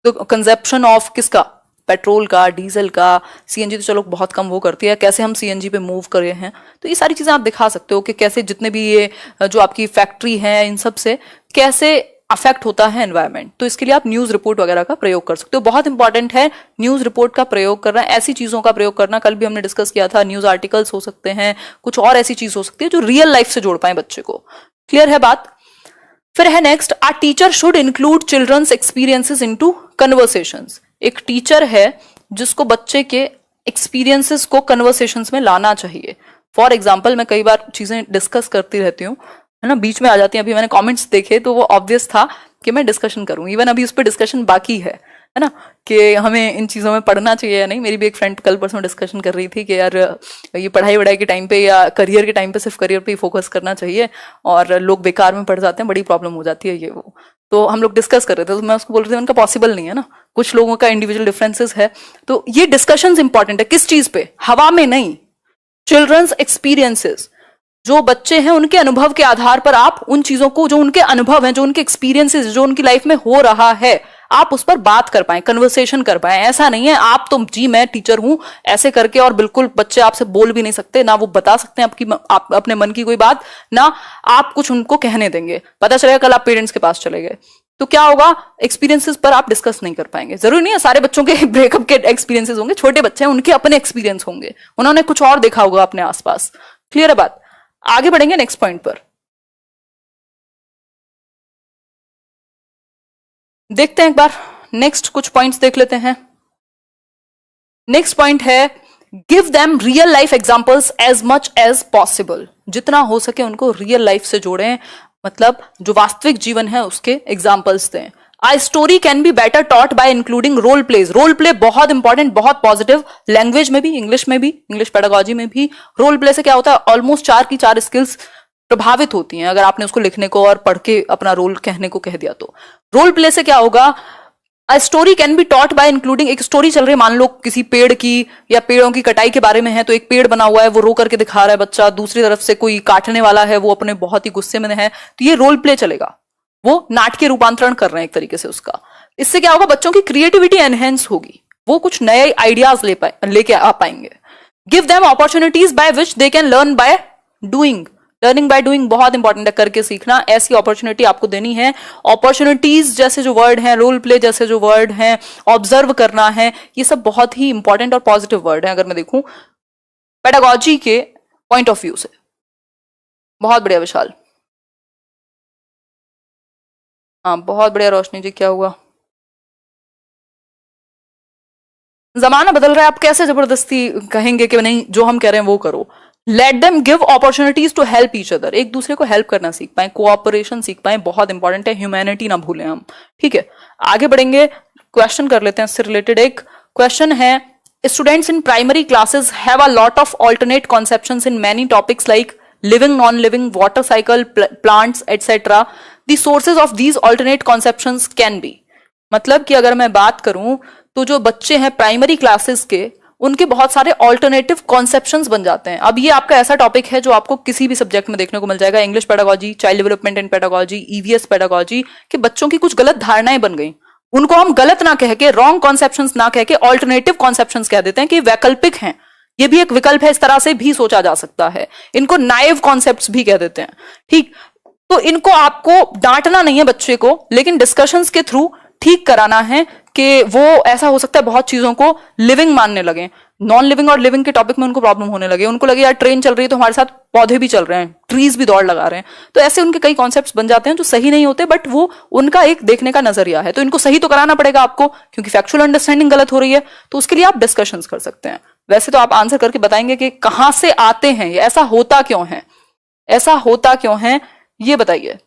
Speaker 1: कंजप्शन ऑफ किसका, पेट्रोल का, डीजल का। सीएनजी तो चलो बहुत कम वो करती है, कैसे हम सीएनजी पे मूव कर रहे हैं, तो ये सारी चीजें आप दिखा सकते हो कि कैसे जितने भी ये जो आपकी फैक्ट्री है, इन सब से कैसे अफेक्ट होता है एनवायरमेंट। तो इसके लिए आप न्यूज रिपोर्ट वगैरह का प्रयोग कर सकते हो। बहुत इंपॉर्टेंट है न्यूज रिपोर्ट का प्रयोग करना, ऐसी चीजों का प्रयोग करना, कल भी हमने डिस्कस किया था, न्यूज आर्टिकल्स हो सकते हैं, कुछ और ऐसी चीज हो सकती है जो रियल लाइफ से जोड़ पाए बच्चे को। क्लियर है बात? फिर है next, a teacher should include children's experiences into conversations. एक टीचर है जिसको बच्चे के एक्सपीरियंसेस को कन्वर्सेशंस में लाना चाहिए। फॉर एग्जाम्पल, मैं कई बार चीजें डिस्कस करती रहती हूँ, है ना, बीच में आ जाती है। अभी मैंने कमेंट्स देखे तो वो ऑब्वियस था कि मैं डिस्कशन करूं, इवन अभी उस पर डिस्कशन बाकी है ना, कि हमें इन चीजों में पढ़ना चाहिए या नहीं। मेरी भी एक फ्रेंड कल परसों डिस्कशन कर रही थी कि यार ये पढ़ाई वढ़ाई के टाइम पे या करियर के टाइम पे सिर्फ करियर पे ही फोकस करना चाहिए, और लोग बेकार में पढ़ जाते हैं, बड़ी प्रॉब्लम हो जाती है ये वो। तो हम लोग डिस्कस कर रहे थे, तो मैं उसको बोल रही थी उनका पॉसिबल नहीं है ना, कुछ लोगों का इंडिविजुअल डिफरेंसेस है। तो ये डिस्कशन इंपॉर्टेंट है, किस चीज पे? हवा में नहीं, चिल्ड्रंस एक्सपीरियंसेस। जो बच्चे हैं उनके अनुभव के आधार पर आप उन चीजों को, जो उनके अनुभव हैं, जो उनके एक्सपीरियंसेस, जो उनकी लाइफ में हो रहा है, आप उस पर बात कर पाए, कन्वर्सेशन कर पाए। ऐसा नहीं है आप तो जी मैं टीचर हूं ऐसे करके, और बिल्कुल बच्चे आपसे बोल भी नहीं सकते, ना वो बता सकते हैं आप अपने मन की कोई बात, ना आप कुछ उनको कहने देंगे। पता चलेगा कल आप पेरेंट्स के पास चले गए तो क्या होगा, एक्सपीरियंसेस पर आप डिस्कस नहीं कर पाएंगे। जरूरी नहीं है सारे बच्चों के ब्रेकअप के एक्सपीरियंसेस होंगे, छोटे बच्चे हैं उनके अपने एक्सपीरियंस होंगे, उन्होंने कुछ और देखा होगा अपने आसपास। क्लियर है बात? आगे बढ़ेंगे नेक्स्ट पॉइंट पर। देखते हैं एक बार नेक्स्ट कुछ पॉइंट्स देख लेते हैं। नेक्स्ट पॉइंट है, give them real life examples as much as possible. जितना हो सके उनको रियल लाइफ से जोड़ें, मतलब जो वास्तविक जीवन है उसके एग्जांपल्स दें। A story can be better taught by including role plays. Role play बहुत इंपॉर्टेंट, बहुत पॉजिटिव, लैंग्वेज में भी, इंग्लिश में भी, इंग्लिश पेडागोजी में भी। रोल प्ले से क्या होता है, ऑलमोस्ट 4 की 4 स्किल्स प्रभावित होती हैं अगर आपने उसको लिखने को और पढ़ के अपना रोल कहने को कह दिया तो। रोल प्ले से क्या होगा, a story can be taught by including, एक स्टोरी चल रही है, मान लो किसी पेड़ की या पेड़ों की कटाई के बारे में है, तो एक पेड़ बना हुआ है, वो रो करके दिखा रहा है बच्चा, दूसरी तरफ से कोई काटने वाला है, वो अपने बहुत ही गुस्से में है, तो ये रोल प्ले चलेगा, वो नाटकीय रूपांतरण कर रहे हैं एक तरीके से उसका। इससे क्या होगा, बच्चों की क्रिएटिविटी एनहेंस होगी, वो कुछ नए आइडियाज लेके आ पाएंगे। Give them opportunities by which they can learn by doing. Learning by doing बहुत इंपॉर्टेंट है, करके सीखना, ऐसी अपॉर्चुनिटी आपको देनी है। अपॉर्चुनिटीज जैसे जो वर्ड है, रोल प्ले जैसे जो वर्ड है, ऑब्जर्व करना है, ये सब बहुत ही इंपॉर्टेंट और पॉजिटिव वर्ड है अगर मैं देखूं पेडागोजी के पॉइंट ऑफ व्यू से। बहुत बढ़िया विशाल, हाँ बहुत बढ़िया रोशनी जी, क्या हुआ? जमाना बदल रहा है, आप कैसे जबरदस्ती कहेंगे कि नहीं जो हम कह रहे हैं वो करो? Let them give opportunities to help each other, एक दूसरे को हेल्प करना सीख पाए, कोऑपरेशन सीख पाए, बहुत इंपॉर्टेंट है, ह्यूमैनिटी ना भूलें हम। ठीक है, आगे बढ़ेंगे, क्वेश्चन कर लेते हैं इससे रिलेटेड। एक क्वेश्चन है, students in primary classes have a lot of alternate conceptions in many topics like living, non living, water cycle, plants etcetera. The sources of these alternate conceptions can be. मतलब कि अगर मैं बात करूं तो जो बच्चे हैं प्राइमरी क्लासेस के, उनके बहुत सारे ऑल्टरनेटिव कॉन्सेप्शंस बन जाते हैं। अब ये आपका ऐसा टॉपिक है जो आपको किसी भी सब्जेक्ट में देखने को मिल जाएगा, English pedagogy, child development and pedagogy, EVS pedagogy, कि बच्चों की कुछ गलत धारणाएं बन गई, उनको हम गलत ना कह के, रॉन्ग कॉन्सेप्शंस ना कह के ऑल्टरनेटिव कॉन्सेप्शंस कह देते हैं कि वैकल्पिक हैं, ये भी एक विकल्प है, इस तरह से भी सोचा जा सकता है। इनको नाइव कॉन्सेप्ट्स भी कह देते हैं। ठीक, तो इनको आपको डांटना नहीं है बच्चे को, लेकिन डिस्कशंस के थ्रू ठीक कराना है कि वो ऐसा हो सकता है बहुत चीजों को लिविंग मानने लगे, नॉन लिविंग और लिविंग के टॉपिक में उनको प्रॉब्लम होने लगे, उनको लगे यार ट्रेन चल रही है तो हमारे साथ पौधे भी चल रहे हैं, ट्रीज भी दौड़ लगा रहे हैं। तो ऐसे उनके कई कॉन्सेप्ट्स बन जाते हैं जो सही नहीं होते, बट वो उनका एक देखने का नजरिया है। तो इनको सही तो कराना पड़ेगा आपको, क्योंकि फैक्चुअल अंडरस्टैंडिंग गलत हो रही है। तो उसके लिए आप डिस्कशंस कर सकते हैं। वैसे तो आप आंसर करके बताएंगे कि कहां से आते हैं ये, ऐसा होता क्यों है, ऐसा होता क्यों है, ये बताइए,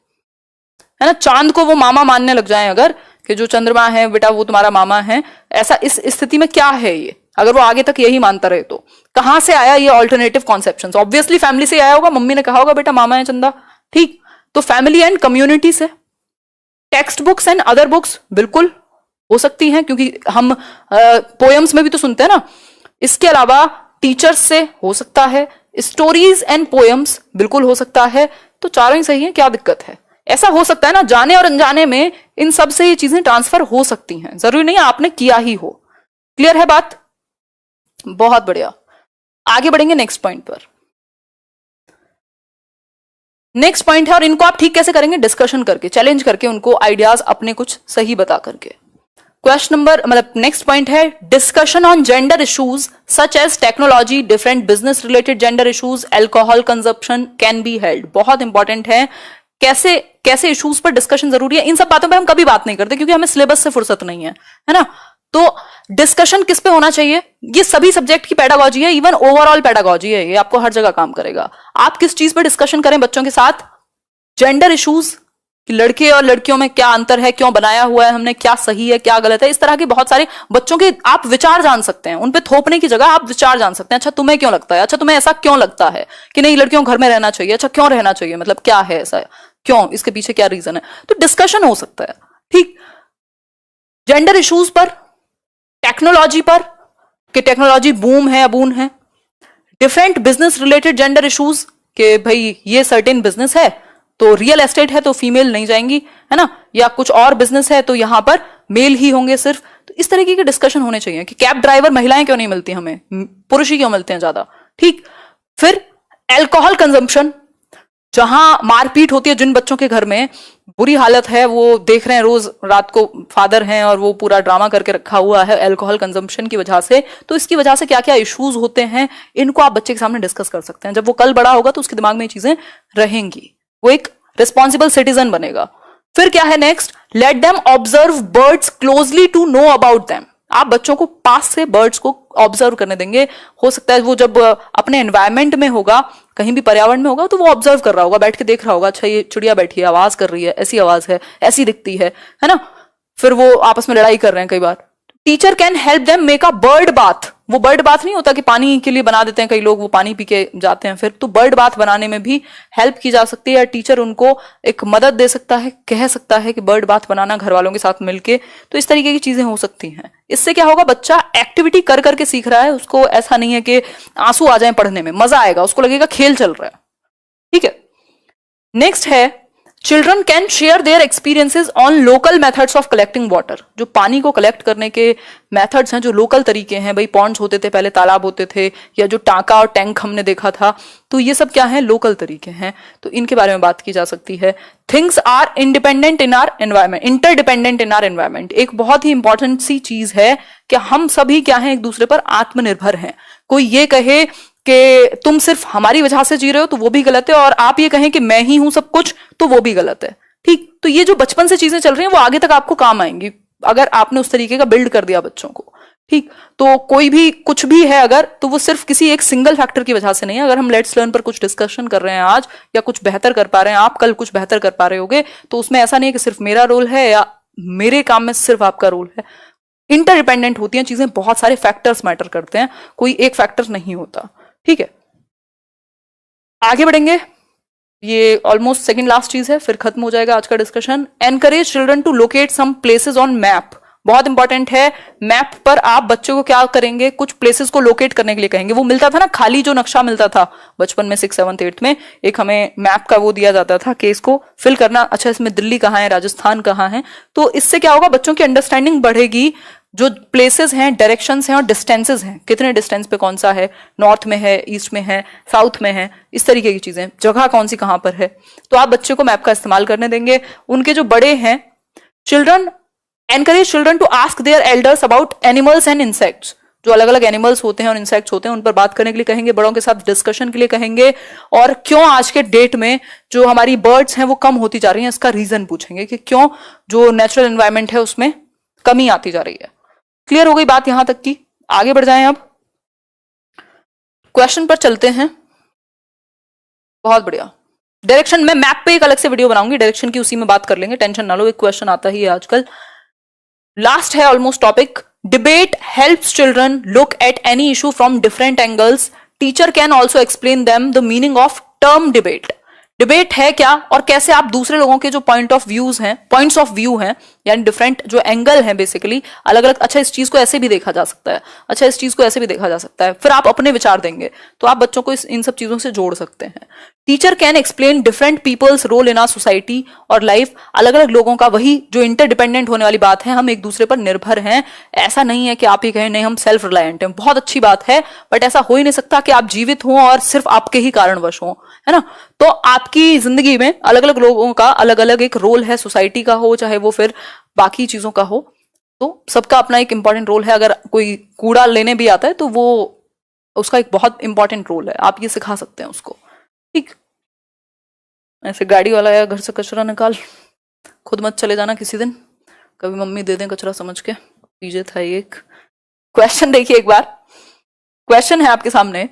Speaker 1: है ना। चांद को वो मामा मानने लग जाएं अगर, कि जो चंद्रमा है बेटा वो तुम्हारा मामा है, ऐसा इस स्थिति में क्या है ये, अगर वो आगे तक यही मानता रहे तो कहां से आया ये ऑल्टरनेटिव कॉन्सेप्शन? ऑब्वियसली फैमिली से आया होगा, मम्मी ने कहा होगा बेटा मामा है चंदा। ठीक, तो फैमिली एंड कम्युनिटी से। Text books and other books बिल्कुल हो सकती हैं, क्योंकि हम पोएम्स में भी तो सुनते हैं ना। इसके अलावा टीचर्स से हो सकता है, स्टोरीज एंड पोएम्स बिल्कुल हो सकता है। तो चारों ही सही है, क्या दिक्कत है? ऐसा हो सकता है ना, जाने और अनजाने में इन सब से ये चीजें ट्रांसफर हो सकती हैं, जरूरी नहीं है आपने किया ही हो। क्लियर है बात? बहुत बढ़िया, आगे बढ़ेंगे नेक्स्ट पॉइंट पर। नेक्स्ट पॉइंट है, और इनको आप ठीक कैसे करेंगे? डिस्कशन करके, चैलेंज करके, उनको आइडियाज अपने कुछ सही बता करके। क्वेश्चन नंबर, मतलब नेक्स्ट पॉइंट है, discussion on gender issues such as technology, different business related gender issues, alcohol consumption can be held. बहुत इंपॉर्टेंट है, कैसे कैसे इश्यूज पर डिस्कशन जरूरी है। इन सब बातों पर हम कभी बात नहीं करते क्योंकि हमें सिलेबस से फुर्सत नहीं है ना। तो डिस्कशन किस पे होना चाहिए? ये सभी सब्जेक्ट की पेडागोजी है, इवन ओवरऑल पेडागोजी है, ये आपको हर जगह काम करेगा। आप किस चीज पर डिस्कशन करें बच्चों के साथ? जेंडर इश्यूज, कि लड़के और लड़कियों में क्या अंतर है, क्यों बनाया हुआ है हमने, क्या सही है क्या गलत है, इस तरह के बहुत सारे बच्चों के आप विचार जान सकते हैं। उन पे थोपने की जगह आप विचार जान सकते हैं। अच्छा तुम्हें क्यों लगता है, अच्छा तुम्हें ऐसा क्यों लगता है कि नहीं लड़कियों घर में रहना चाहिए, अच्छा क्यों रहना चाहिए, मतलब क्या है ऐसा, क्यों, इसके पीछे क्या रीजन है? तो डिस्कशन हो सकता है। ठीक, जेंडर इश्यूज पर, टेक्नोलॉजी पर, कि टेक्नोलॉजी बूम है अबून है, different business related gender issues, कि भाई ये सर्टेन बिजनेस है तो रियल एस्टेट है तो फीमेल नहीं जाएंगी, है ना, या कुछ और बिजनेस है तो यहां पर मेल ही होंगे सिर्फ। तो इस तरीके के डिस्कशन होने चाहिए कि कैब ड्राइवर महिलाएं क्यों नहीं मिलती हमें, पुरुष ही क्यों मिलते हैं ज्यादा। ठीक, फिर एल्कोहल कंजम्पशन, जहां मारपीट होती है, जिन बच्चों के घर में बुरी हालत है, वो देख रहे हैं रोज रात को फादर हैं और वो पूरा ड्रामा करके रखा हुआ है एल्कोहल कंजम्पशन की वजह से। तो इसकी वजह से क्या क्या इश्यूज होते हैं, इनको आप बच्चे के सामने डिस्कस कर सकते हैं। जब वो कल बड़ा होगा तो उसके दिमाग में ये चीजें रहेंगी, वो एक रिस्पॉन्सिबल सिटीजन बनेगा। फिर क्या है next, let them observe birds closely to know about them. आप बच्चों को पास से बर्ड्स को ऑब्जर्व करने देंगे। हो सकता है वो जब अपने एनवायरमेंट में होगा, कहीं भी पर्यावरण में होगा, तो वो ऑब्जर्व कर रहा होगा, बैठ के देख रहा होगा, अच्छा ये चिड़िया बैठी है, आवाज कर रही है, ऐसी आवाज है, ऐसी दिखती है ना। फिर वो आपस में लड़ाई कर रहे हैं कई बार। Teacher can help them make a bird bath. वो बर्ड बाथ नहीं होता कि पानी के लिए बना देते हैं कई लोग, वो पानी पी के जाते हैं फिर, तो बर्ड बाथ बनाने में भी हेल्प की जा सकती है, या टीचर उनको एक मदद दे सकता है, कह सकता है कि बर्ड बाथ बनाना घर वालों के साथ मिलके। तो इस तरीके की चीजें हो सकती हैं। इससे क्या होगा, बच्चा एक्टिविटी कर करके सीख रहा है, उसको ऐसा नहीं है कि आंसू आ जाए पढ़ने में, मजा आएगा, उसको लगेगा खेल चल रहा है। ठीक है, नेक्स्ट है, children can share their experiences on local methods of collecting water. जो पानी को कलेक्ट करने के मेथड्स हैं, जो लोकल तरीके हैं, भाई पॉन्ड्स होते थे पहले, तालाब होते थे, या जो टांका और टैंक हमने देखा था, तो ये सब क्या है, लोकल तरीके हैं, तो इनके बारे में बात की जा सकती है। Things are independent in our environment, interdependent in our environment. एक बहुत ही इंपॉर्टेंट सी चीज है कि हम सभी क्या हैं, एक दूसरे पर आत्मनिर्भर हैं। कोई ये कहे कि तुम सिर्फ हमारी वजह से जी रहे हो तो वो भी गलत है, और आप ये कहें कि मैं ही हूं सब कुछ तो वो भी गलत है। ठीक, तो तो ये जो बचपन से चीजें चल रही हैं वो आगे तक आपको काम आएंगी अगर आपने उस तरीके का बिल्ड कर दिया बच्चों को। ठीक, तो कोई भी कुछ भी है अगर, तो वो सिर्फ किसी एक सिंगल फैक्टर की वजह से नहीं है। अगर हम लेट्स लर्न पर कुछ डिस्कशन कर रहे हैं आज, या कुछ बेहतर कर पा रहे हैं आप, कल कुछ बेहतर कर पा रहे होगे, तो उसमें ऐसा नहीं है कि सिर्फ मेरा रोल है या मेरे काम में सिर्फ आपका रोल है। इंटरडिपेंडेंट होती हैं चीजें, बहुत सारे फैक्टर्स मैटर करते हैं, कोई एक फैक्टर नहीं होता। ठीक है, आगे बढ़ेंगे। ये ऑलमोस्ट सेकंड लास्ट चीज है, फिर खत्म हो जाएगा आज का discussion. Encourage children to locate some places on map. बहुत इंपॉर्टेंट है, मैप पर आप बच्चों को क्या करेंगे, कुछ प्लेसेस को लोकेट करने के लिए कहेंगे। वो मिलता था ना खाली जो नक्शा मिलता था बचपन में 6th 7th 8th में, एक हमें मैप का वो दिया जाता था कि इसको फिल करना, अच्छा इसमें दिल्ली कहाँ है, राजस्थान कहाँ है। तो इससे क्या होगा, बच्चों की अंडरस्टैंडिंग बढ़ेगी, जो प्लेसेस हैं, डायरेक्शंस हैं और डिस्टेंसेस हैं, कितने डिस्टेंस पे कौन सा है, नॉर्थ में है, ईस्ट में है, साउथ में है, इस तरीके की चीजें, जगह कौन सी कहां पर है। तो आप बच्चे को मैप का इस्तेमाल करने देंगे। उनके जो बड़े हैं, children encourage children to ask their elders about animals and insects. जो अलग अलग एनिमल्स होते हैं और इंसेक्ट्स होते हैं उन पर बात करने के लिए कहेंगे, बड़ों के साथ डिस्कशन के लिए कहेंगे, और क्यों आज के डेट में जो हमारी बर्ड्स हैं वो कम होती जा रही हैं, इसका रीजन पूछेंगे कि क्यों जो नेचुरल एनवायरमेंट है उसमें कमी आती जा रही है। क्लियर हो गई बात यहां तक की? आगे बढ़ जाएं, अब क्वेश्चन पर चलते हैं। बहुत बढ़िया। डायरेक्शन में मैप पे एक अलग से वीडियो बनाऊंगी, डायरेक्शन की उसी में बात कर लेंगे, टेंशन ना लो, एक क्वेश्चन आता ही है आजकल। लास्ट है almost topic, debate helps children look at any issue from different angles, teacher can also explain them the meaning of term debate. Debate है क्या और कैसे आप दूसरे लोगों के जो पॉइंट्स ऑफ व्यू हैं, यानी डिफरेंट जो एंगल है बेसिकली अलग अलग, अच्छा इस चीज को ऐसे भी देखा जा सकता है, अच्छा इस चीज को ऐसे भी देखा जा सकता है, फिर आप अपने विचार देंगे, तो आप बच्चों को इन सब चीजों से जोड़ सकते हैं। Teacher can explain different people's role in our society और लाइफ, अलग अलग लोगों का, वही जो इंटरडिपेंडेंट होने वाली बात है, हम एक दूसरे पर निर्भर हैं। ऐसा नहीं है कि आप ही कहें नहीं हम सेल्फ रिलायंट हैं, बहुत अच्छी बात है, बट ऐसा हो ही नहीं सकता कि आप जीवित हों और सिर्फ आपके ही कारणवश हों, है ना। तो आपकी जिंदगी में अलग अलग लोगों का अलग अलग एक रोल है, सोसाइटी का हो चाहे वो फिर बाकी चीजों का हो, तो सबका अपना एक इंपॉर्टेंट रोल है। अगर कोई कूड़ा लेने भी आता है तो वो उसका एक बहुत इंपॉर्टेंट रोल है, आप ये सिखा सकते हैं उसको। ठीक, ऐसे गाड़ी वाला आया घर से कचरा निकाल, खुद मत चले जाना किसी दिन, कभी मम्मी दे दें कचरा समझ के, पीछे था एक क्वेश्चन। देखिए एक बार क्वेश्चन है आपके सामने,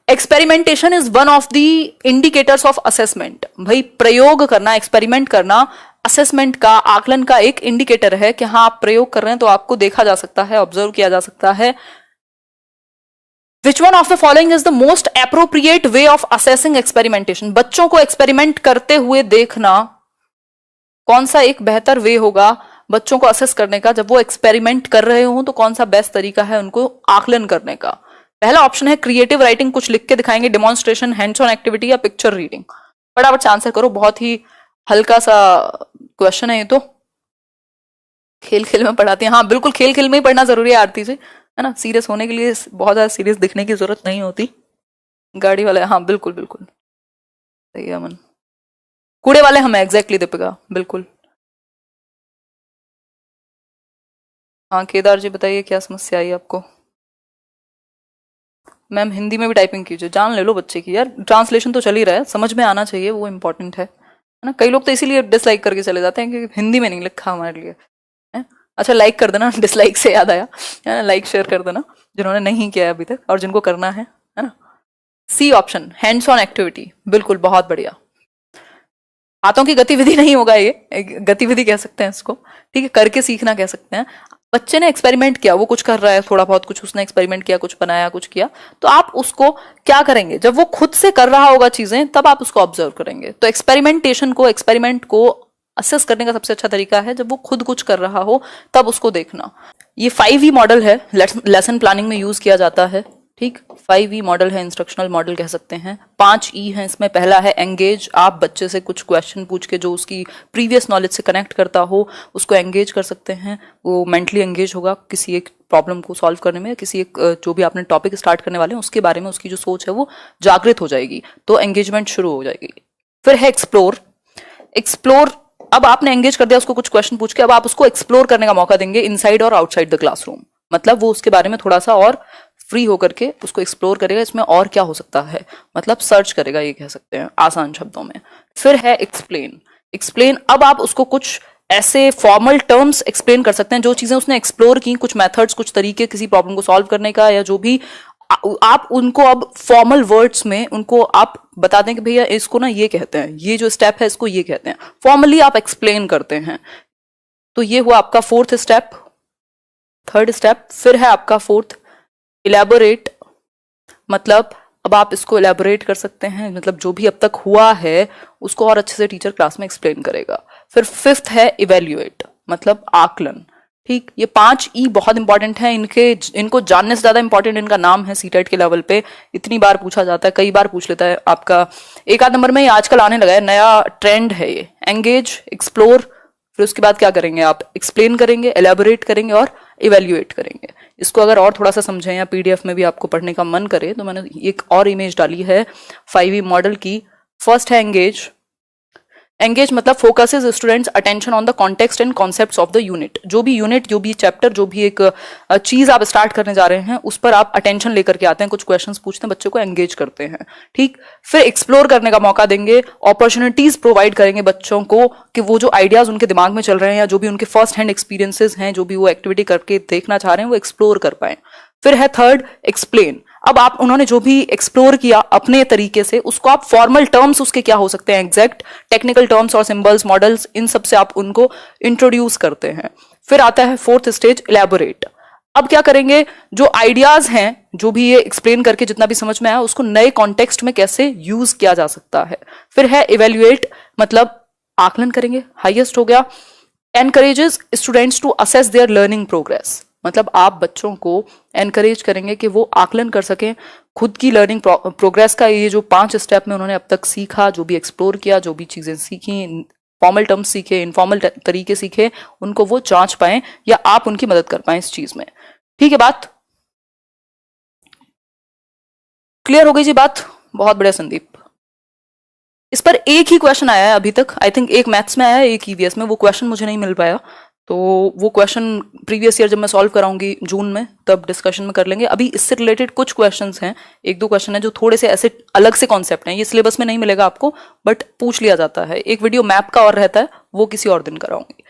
Speaker 1: experimentation is one of the indicators of assessment. भाई प्रयोग करना, एक्सपेरिमेंट करना असेसमेंट का, आकलन का एक इंडिकेटर है कि हाँ आप प्रयोग कर रहे हैं, तो आपको देखा जा सकता है, ऑब्जर्व किया जा सकता है। Which one of the following is the most appropriate way of assessing experimentation? बच्चों को एक्सपेरिमेंट करते हुए देखना कौन सा एक बेहतर वे होगा बच्चों को असेस करने का, जब वो एक्सपेरिमेंट कर रहे हो तो कौन सा बेस्ट तरीका है उनको आकलन करने का। पहला ऑप्शन है क्रिएटिव राइटिंग, कुछ लिख के दिखाएंगे, डेमोन्स्ट्रेशन, हैंड्स ऑन एक्टिविटी या पिक्चर रीडिंग। फटाफट आंसर करो, बहुत ही हल्का सा क्वेश्चन है ये तो, खेल खेल में पढ़ाते हैं। हाँ बिल्कुल, खेल खेल में ही पढ़ना जरूरी है आरती से, है ना, सीरियस होने के लिए बहुत ज्यादा सीरियस दिखने की जरूरत नहीं होती। गाड़ी वाले, हाँ बिल्कुल बिल्कुल सही है अमन। कूड़े वाले हमें एग्जैक्टली दीपिका, बिल्कुल। हाँ केदार जी बताइए क्या समस्या आई आपको। मैम हिंदी में भी टाइपिंग कीजिए, जान ले लो बच्चे की यार, ट्रांसलेशन तो चल ही रहा है, समझ में आना चाहिए, वो इंपॉर्टेंट है ना। कई लोग तो इसीलिए डिसलाइक करके चले जाते हैं कि हिंदी में नहीं लिखा हमारे लिए। अच्छा लाइक कर देना, डिसलाइक से याद आया, है ना, लाइक शेयर कर देना जिन्होंने नहीं किया अभी तक और जिनको करना है ना। C option, hands on activity, बिल्कुल बहुत बढ़िया। हाथों की गतिविधि नहीं होगा ये, गतिविधि कह सकते हैं इसको, ठीक है, करके सीखना कह सकते हैं। बच्चे ने एक्सपेरिमेंट किया, वो कुछ कर रहा है, थोड़ा बहुत कुछ उसने एक्सपेरिमेंट किया, कुछ बनाया, कुछ किया, तो आप उसको क्या करेंगे, जब वो खुद से कर रहा होगा चीजें तब आप उसको ऑब्जर्व करेंगे। तो एक्सपेरिमेंट को असेस करने का सबसे अच्छा तरीका है जब वो खुद कुछ कर रहा हो तब उसको देखना। ये 5E मॉडल है, लेसन प्लानिंग में यूज किया जाता है, ठीक। 5E मॉडल है, इंस्ट्रक्शनल मॉडल कह सकते हैं। 5E है इसमें। पहला है एंगेज, आप बच्चे से कुछ क्वेश्चन पूछ के जो उसकी प्रीवियस नॉलेज से कनेक्ट करता हो उसको एंगेज कर सकते हैं, वो मेंटली एंगेज होगा किसी एक प्रॉब्लम को सॉल्व करने में, किसी एक जो भी आपने टॉपिक स्टार्ट करने वाले हैं उसके बारे में उसकी जो सोच है वो जागृत हो जाएगी, तो एंगेजमेंट शुरू हो जाएगी। फिर है एक्सप्लोर, अब आपने एंगेज कर दिया उसको कुछ क्वेश्चन पूछ के, अब आप उसको एक्सप्लोर करने का मौका देंगे इनसाइड और आउटसाइड द क्लासरूम, मतलब वो उसके बारे में थोड़ा सा और फ्री होकर के उसको एक्सप्लोर करेगा, इसमें और क्या हो सकता है, मतलब सर्च करेगा, ये कह सकते हैं आसान शब्दों में। फिर है एक्सप्लेन। एक्सप्लेन, अब आप उसको कुछ ऐसे फॉर्मल टर्म्स एक्सप्लेन कर सकते हैं जो चीजें उसने एक्सप्लोर की, कुछ मेथड्स, कुछ तरीके किसी प्रॉब्लम को सॉल्व करने का, या जो भी आप उनको अब फॉर्मल वर्ड्स में उनको आप बता दें कि भैया इसको ना ये कहते हैं, ये जो स्टेप है इसको ये कहते हैं, फॉर्मली आप एक्सप्लेन करते हैं। तो ये हुआ आपका फोर्थ स्टेप। थर्ड स्टेप फिर है आपका फोर्थ, इलेबोरेट, मतलब अब आप इसको इलेबोरेट कर सकते हैं, मतलब जो भी अब तक हुआ है उसको और अच्छे से टीचर क्लास में एक्सप्लेन करेगा। फिर फिफ्थ है इवेल्युएट, मतलब आकलन। ठीक, ये 5 ई बहुत इंपॉर्टेंट है, इनको जानने से ज्यादा इंपॉर्टेंट इनका नाम है सीटेट के लेवल पे। इतनी बार पूछा जाता है, कई बार पूछ लेता है आपका एक आध नंबर में, ये आजकल आने लगा है, नया ट्रेंड है ये। एंगेज, एक्सप्लोर, फिर उसके बाद क्या करेंगे आप, एक्सप्लेन करेंगे, एलेबोरेट करेंगे और इवेल्युएट करेंगे। इसको अगर और थोड़ा सा समझें या पीडीएफ में भी आपको पढ़ने का मन करे तो मैंने एक और इमेज डाली है 5E मॉडल की। फर्स्ट है एंगेज। एंगेज मतलब focuses students attention on the context and concepts of the unit. जो भी यूनिट, जो भी चैप्टर, जो भी एक चीज आप स्टार्ट करने जा रहे हैं उस पर आप अटेंशन लेकर के आते हैं, कुछ क्वेश्चंस पूछते हैं, बच्चों को एंगेज करते हैं। ठीक, फिर एक्सप्लोर करने का मौका देंगे, अपॉर्चुनिटीज प्रोवाइड करेंगे बच्चों को कि वो जो आइडियाज उनके दिमाग में चल रहे हैं या जो भी उनके फर्स्ट हैंड एक्सपीरियंसेस हैं, जो भी वो एक्टिविटी करके देखना चाह रहे हैं वो एक्सप्लोर कर पाए। फिर है थर्ड, एक्सप्लेन। अब आप उन्होंने जो भी एक्सप्लोर किया अपने तरीके से उसको आप फॉर्मल टर्म्स उसके क्या हो सकते हैं, एग्जैक्ट टेक्निकल टर्म्स और सिंबल्स, मॉडल्स, इन सब से आप उनको इंट्रोड्यूस करते हैं। फिर आता है फोर्थ स्टेज, इलेबोरेट। अब क्या करेंगे, जो आइडियाज हैं, जो भी ये एक्सप्लेन करके जितना भी समझ में आया उसको नए कॉन्टेक्स्ट में कैसे यूज किया जा सकता है। फिर है इवेल्युएट, मतलब आकलन करेंगे, हाईएस्ट हो गया। Encourages students to assess their learning progress, मतलब आप बच्चों को एनकरेज करेंगे कि वो आकलन कर सकें खुद की लर्निंग प्रोग्रेस का। ये जो 5 स्टेप में उन्होंने अब तक सीखा, जो भी एक्सप्लोर किया, जो भी चीजें सीखी, फॉर्मल टर्म्स सीखे, इनफॉर्मल तरीके सीखे, उनको वो जांच पाएं या आप उनकी मदद कर पाएं इस चीज में। ठीक है, बात क्लियर हो गई जी? बात बहुत बढ़िया संदीप। इस पर एक ही क्वेश्चन आया है अभी तक, आई थिंक एक मैथ्स में आया है, एक ईवीएस में। वो क्वेश्चन मुझे नहीं मिल पाया, तो वो क्वेश्चन प्रीवियस ईयर जब मैं सॉल्व कराऊंगी जून में तब डिस्कशन में कर लेंगे। अभी इससे रिलेटेड कुछ क्वेश्चंस हैं, एक दो क्वेश्चन है जो थोड़े से ऐसे अलग से कॉन्सेप्ट हैं, ये सिलेबस में नहीं मिलेगा आपको बट पूछ लिया जाता है। एक वीडियो मैप का और रहता है, वो किसी और दिन कराऊंगी।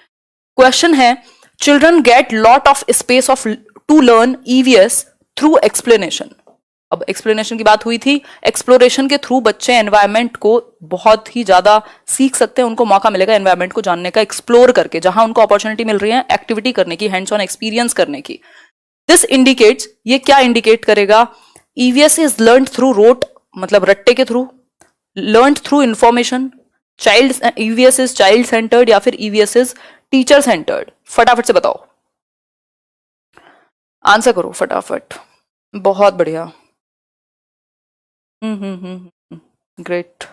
Speaker 1: क्वेश्चन है, children get lot of space of to learn EVS through explanation. अब एक्सप्लेनेशन की बात हुई थी, एक्सप्लोरेशन के थ्रू बच्चे एनवायरनमेंट को बहुत ही ज्यादा सीख सकते हैं, उनको मौका मिलेगा एनवायरनमेंट को जानने का, एक्सप्लोर करके, जहां उनको अपॉर्चुनिटी मिल रही है एक्टिविटी करने की, हैंड्स ऑन एक्सपीरियंस करने की। दिस इंडिकेट्स, ये क्या इंडिकेट करेगा, EVS is learn through rote, मतलब रट्टे के through, learn through information, child, EVS is child centred या फिर ईवीएस इज टीचर सेंटर्ड। फटाफट से बताओ, आंसर करो फटाफट। बहुत बढ़िया, great.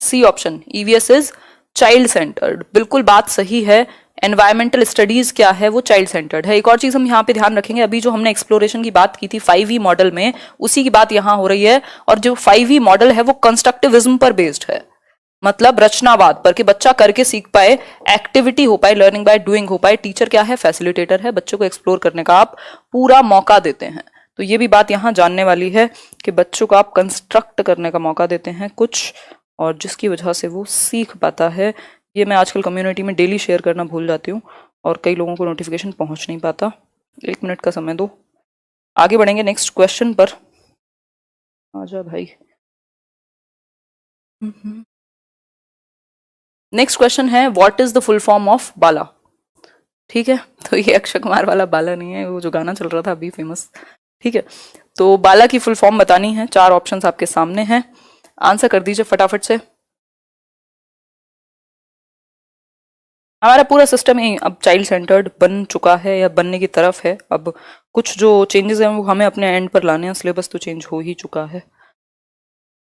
Speaker 1: C option, EVS is child centred, बिल्कुल बात सही है। एनवायरमेंटल स्टडीज क्या है, वो चाइल्ड सेंटर्ड है। एक और चीज हम यहाँ पे ध्यान रखेंगे, अभी जो हमने एक्सप्लोरेशन की बात की थी 5E मॉडल में, उसी की बात यहाँ हो रही है। और जो 5E मॉडल है वो कंस्ट्रक्टिविज्म पर बेस्ड है, मतलब रचनावाद पर, कि बच्चा करके सीख पाए, एक्टिविटी हो पाए, लर्निंग बाय डूइंग हो पाए। टीचर क्या है, फैसिलिटेटर है, बच्चों को एक्सप्लोर करने का आप पूरा मौका देते हैं। तो ये भी बात यहाँ जानने वाली है कि बच्चों को आप कंस्ट्रक्ट करने का मौका देते हैं कुछ, और जिसकी वजह से वो सीख पाता है। ये मैं आजकल कम्युनिटी में डेली शेयर करना भूल जाती हूँ और कई लोगों को नोटिफिकेशन पहुंच नहीं पाता। 1 मिनट का समय दो, आगे बढ़ेंगे नेक्स्ट क्वेश्चन पर। आजा भाई। नेक्स्ट क्वेश्चन है, what is the full form of BaLA. ठीक है, तो ये अक्षय कुमार वाला बाला नहीं है, वो जो गाना चल रहा था अभी फेमस। ठीक है, तो बाला की फुल फॉर्म बतानी है। 4 ऑप्शंस आपके सामने हैं, आंसर कर दीजिए फटाफट से। हमारा पूरा सिस्टम ही अब चाइल्ड सेंटर्ड बन चुका है या बनने की तरफ है। अब कुछ जो चेंजेस हैं वो हमें अपने एंड पर लाने हैं, सिलेबस तो चेंज हो ही चुका है।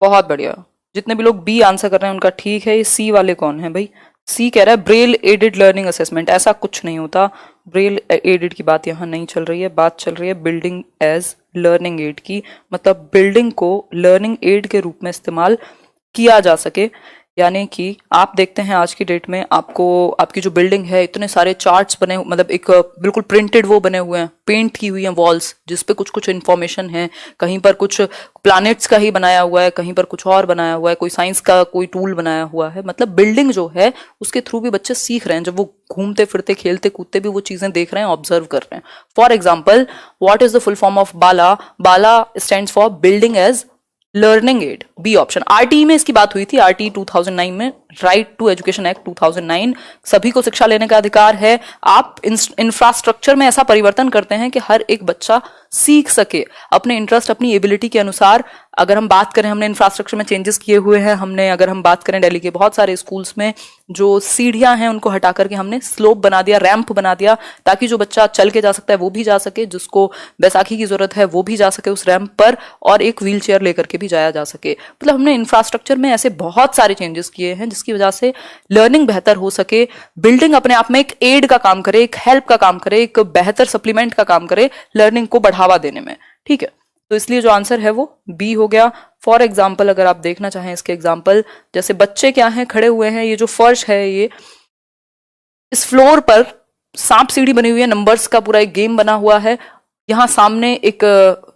Speaker 1: बहुत बढ़िया, जितने भी लोग बी आंसर कर रहे हैं उनका ठीक है। ये सी वाले कौन है भाई? सी कह रहा है ब्रेल एडेड लर्निंग असेसमेंट। ऐसा कुछ नहीं होता, ब्रेल एडेड की बात यहाँ नहीं चल रही है, बात चल रही है बिल्डिंग एज लर्निंग एड की, मतलब बिल्डिंग को लर्निंग एड के रूप में इस्तेमाल किया जा सके। यानी कि आप देखते हैं आज की डेट में आपको आपकी जो बिल्डिंग है इतने सारे चार्ट्स बने, मतलब एक बिल्कुल प्रिंटेड वो बने हुए हैं, पेंट की हुई हैं वॉल्स जिस पे कुछ कुछ इन्फॉर्मेशन है, कहीं पर कुछ प्लैनेट्स का ही बनाया हुआ है, कहीं पर कुछ और बनाया हुआ है, कोई साइंस का कोई टूल बनाया हुआ है। मतलब बिल्डिंग जो है उसके थ्रू भी बच्चे सीख रहे हैं, जब वो घूमते फिरते खेलते कूदते भी वो चीजें देख रहे हैं, ऑब्जर्व कर रहे हैं। For example, what is the full form of BaLA? BaLA stands for building as learning aid, B option. RTE में इसकी बात हुई थी, आरटीई 2009 में, राइट टू एजुकेशन एक्ट 2009, सभी को शिक्षा लेने का अधिकार है। आप इंफ्रास्ट्रक्चर में ऐसा परिवर्तन करते हैं कि हर एक बच्चा सीख सके अपने इंटरेस्ट अपनी एबिलिटी के अनुसार। अगर हम बात करें, हमने इंफ्रास्ट्रक्चर में चेंजेस किए हुए हैं, हमने अगर हम बात करें दिल्ली के बहुत सारे स्कूल्स में जो सीढ़ियां हैं उनको हटा करके हमने स्लोप बना दिया, रैंप बना दिया, ताकि जो बच्चा चल के जा सकता है वो भी जा सके, जिसको बैसाखी की जरूरत है वो भी जा सके उस रैंप पर, और एक व्हील चेयर लेकर के भी जाया जा सके। मतलब हमने इंफ्रास्ट्रक्चर में ऐसे बहुत सारे चेंजेस किए हैं जिसकी वजह से लर्निंग बेहतर हो सके, बिल्डिंग अपने आप में एक एड का काम करे, एक हेल्प का काम करे, एक बेहतर सप्लीमेंट का काम करे लर्निंग को बढ़ावा देने में। ठीक है, तो इसलिए जो आंसर है वो बी हो गया। फॉर एग्जाम्पल अगर आप देखना चाहें इसके एग्जाम्पल, जैसे बच्चे क्या हैं, खड़े हुए हैं, ये जो फर्श है, ये इस फ्लोर पर सांप सीढ़ी बनी हुई है, नंबर्स का पूरा एक गेम बना हुआ है। यहाँ सामने एक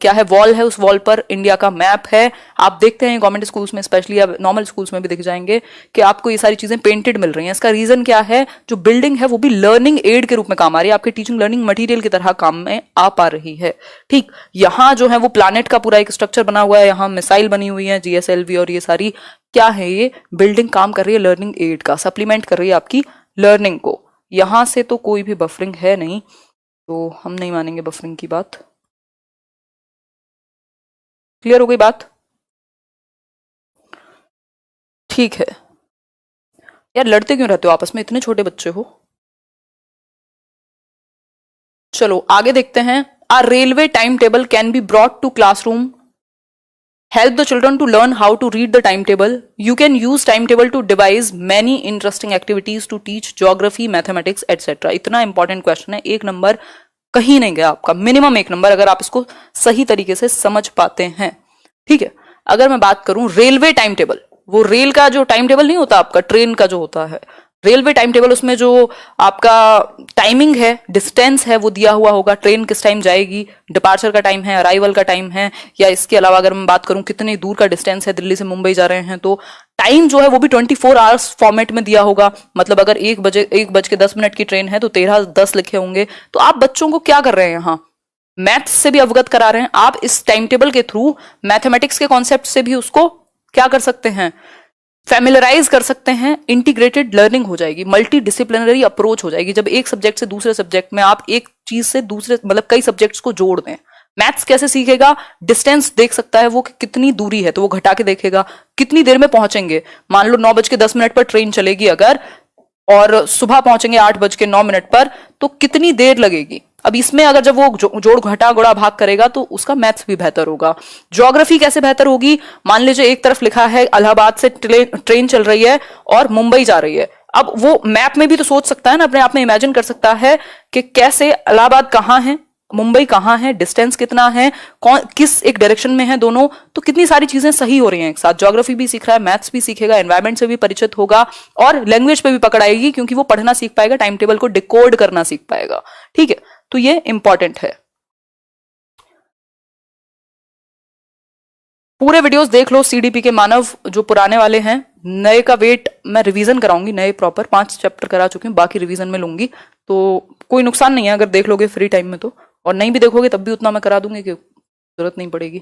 Speaker 1: क्या है, वॉल है, उस वॉल पर इंडिया का मैप है। आप देखते हैं गवर्नमेंट स्कूल्स में स्पेशली, या नॉर्मल स्कूल्स में भी दिख जाएंगे कि आपको ये सारी चीजें पेंटेड मिल रही हैं। इसका रीजन क्या है? जो बिल्डिंग है वो भी लर्निंग एड के रूप में काम आ रही है, आपके टीचिंग लर्निंग मटेरियल की तरह काम में आ पा रही है। ठीक, यहाँ जो है वो प्लानट का पूरा एक स्ट्रक्चर बना हुआ है, यहाँ मिसाइल बनी हुई है, जीएसएलवी, और ये सारी क्या है, ये बिल्डिंग काम कर रही है लर्निंग एड का, सप्लीमेंट कर रही है आपकी लर्निंग को। यहां से तो कोई भी बफरिंग है नहीं, तो हम नहीं मानेंगे बफरिंग की बात। क्लियर हो गई बात? ठीक है यार, लड़ते क्यों रहते हो आपस में, इतने छोटे बच्चे हो। चलो आगे देखते हैं। A railway time table can be brought to classroom, help the children to learn how to read the timetable. You can use timetable to devise many interesting activities to teach geography, mathematics, etc. इतना important question है, एक number कहीं नहीं गया आपका, minimum एक number अगर आप इसको सही तरीके से समझ पाते हैं। ठीक है, अगर मैं बात करूं रेलवे टाइम टेबल, वो रेल का जो टाइम टेबल नहीं होता आपका, ट्रेन का जो होता है रेलवे टाइम टेबल, उसमें जो आपका टाइमिंग है, डिस्टेंस है, वो दिया हुआ होगा, ट्रेन किस टाइम जाएगी, डिपार्चर का टाइम है, अराइवल का टाइम है, या इसके अलावा अगर मैं बात करूं कितनी दूर का डिस्टेंस है, दिल्ली से मुंबई जा रहे हैं तो टाइम जो है वो भी 24 आवर्स फॉर्मेट में दिया होगा। मतलब अगर 1 बज के 10 मिनट की ट्रेन है तो 13:10 लिखे होंगे। तो आप बच्चों को क्या कर रहे हैं, यहाँ मैथ्स से भी अवगत करा रहे हैं, आप इस टाइम टेबल के थ्रू मैथमेटिक्स के कॉन्सेप्ट से भी उसको क्या कर सकते हैं, फैमिलराइज कर सकते हैं। इंटीग्रेटेड लर्निंग हो जाएगी, मल्टी डिसिप्लिनरी अप्रोच हो जाएगी, जब एक सब्जेक्ट से दूसरे सब्जेक्ट में आप एक चीज से दूसरे, मतलब कई सब्जेक्ट्स को जोड़ दें। मैथ्स कैसे सीखेगा, डिस्टेंस देख सकता है वो कि कितनी दूरी है तो वो घटा के देखेगा, कितनी देर में पहुंचेंगे, मान लो 9:10 पर ट्रेन चलेगी अगर, और सुबह पहुंचेंगे 8:09 पर, तो कितनी देर लगेगी। अब इसमें अगर जब वो जोड़ घटा गुणा भाग करेगा तो उसका मैथ्स भी बेहतर होगा। ज्योग्राफी कैसे बेहतर होगी, मान लीजिए एक तरफ लिखा है इलाहाबाद से ट्रेन चल रही है और मुंबई जा रही है, अब वो मैप में भी तो सोच सकता है ना, अपने आप में इमेजिन कर सकता है कि कैसे इलाहाबाद कहाँ है, मुंबई कहाँ है, डिस्टेंस कितना है, कौन किस एक डायरेक्शन में है दोनों, तो कितनी सारी चीजें सही हो रही हैं एक साथ। ज्योग्राफी भी सीख रहा है, मैथ्स भी सीखेगा, एनवायरमेंट से भी परिचित होगा, और लैंग्वेज पे भी पकड़ आएगी क्योंकि वो पढ़ना सीख पाएगा, टाइम टेबल को डिकोड करना सीख पाएगा। ठीक है, तो ये इंपॉर्टेंट है। पूरे वीडियोस देख लो, सीडीपी के मानव जो पुराने वाले हैं, नए का वेट मैं रिवीजन कराऊंगी, नए प्रॉपर 5 चैप्टर करा चुकी हूँ, बाकी रिवीजन में लूंगी, तो कोई नुकसान नहीं है अगर देख लोगे फ्री टाइम में तो, और नहीं भी देखोगे तब भी उतना मैं करा दूंगी कि जरूरत नहीं पड़ेगी।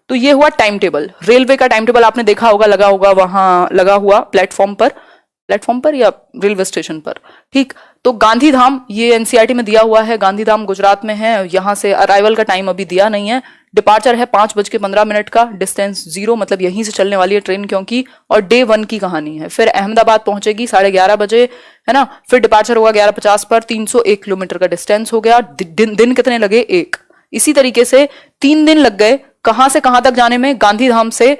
Speaker 1: तो ये हुआ टाइम टेबल, रेलवे का टाइम टेबल आपने देखा होगा, लगा होगा वहां, लगा हुआ प्लेटफॉर्म पर या रेलवे स्टेशन पर। ठीक, तो गांधीधाम ये एनसीईआरटी में दिया हुआ है, गांधीधाम गुजरात में है, यहां से अराइवल का टाइम अभी दिया नहीं है, डिपार्चर है 5:15 का, डिस्टेंस 0, मतलब यहीं से चलने वाली है ट्रेन क्योंकि, और डे 1 की कहानी है। फिर अहमदाबाद पहुंचेगी 11:30 बजे, है ना, फिर डिपार्चर होगा 11:50 पर, 301 किलोमीटर का डिस्टेंस हो गया। दिन कितने लगे, 1। इसी तरीके से 3 दिन लग गए कहां से कहां तक जाने में, गांधीधाम से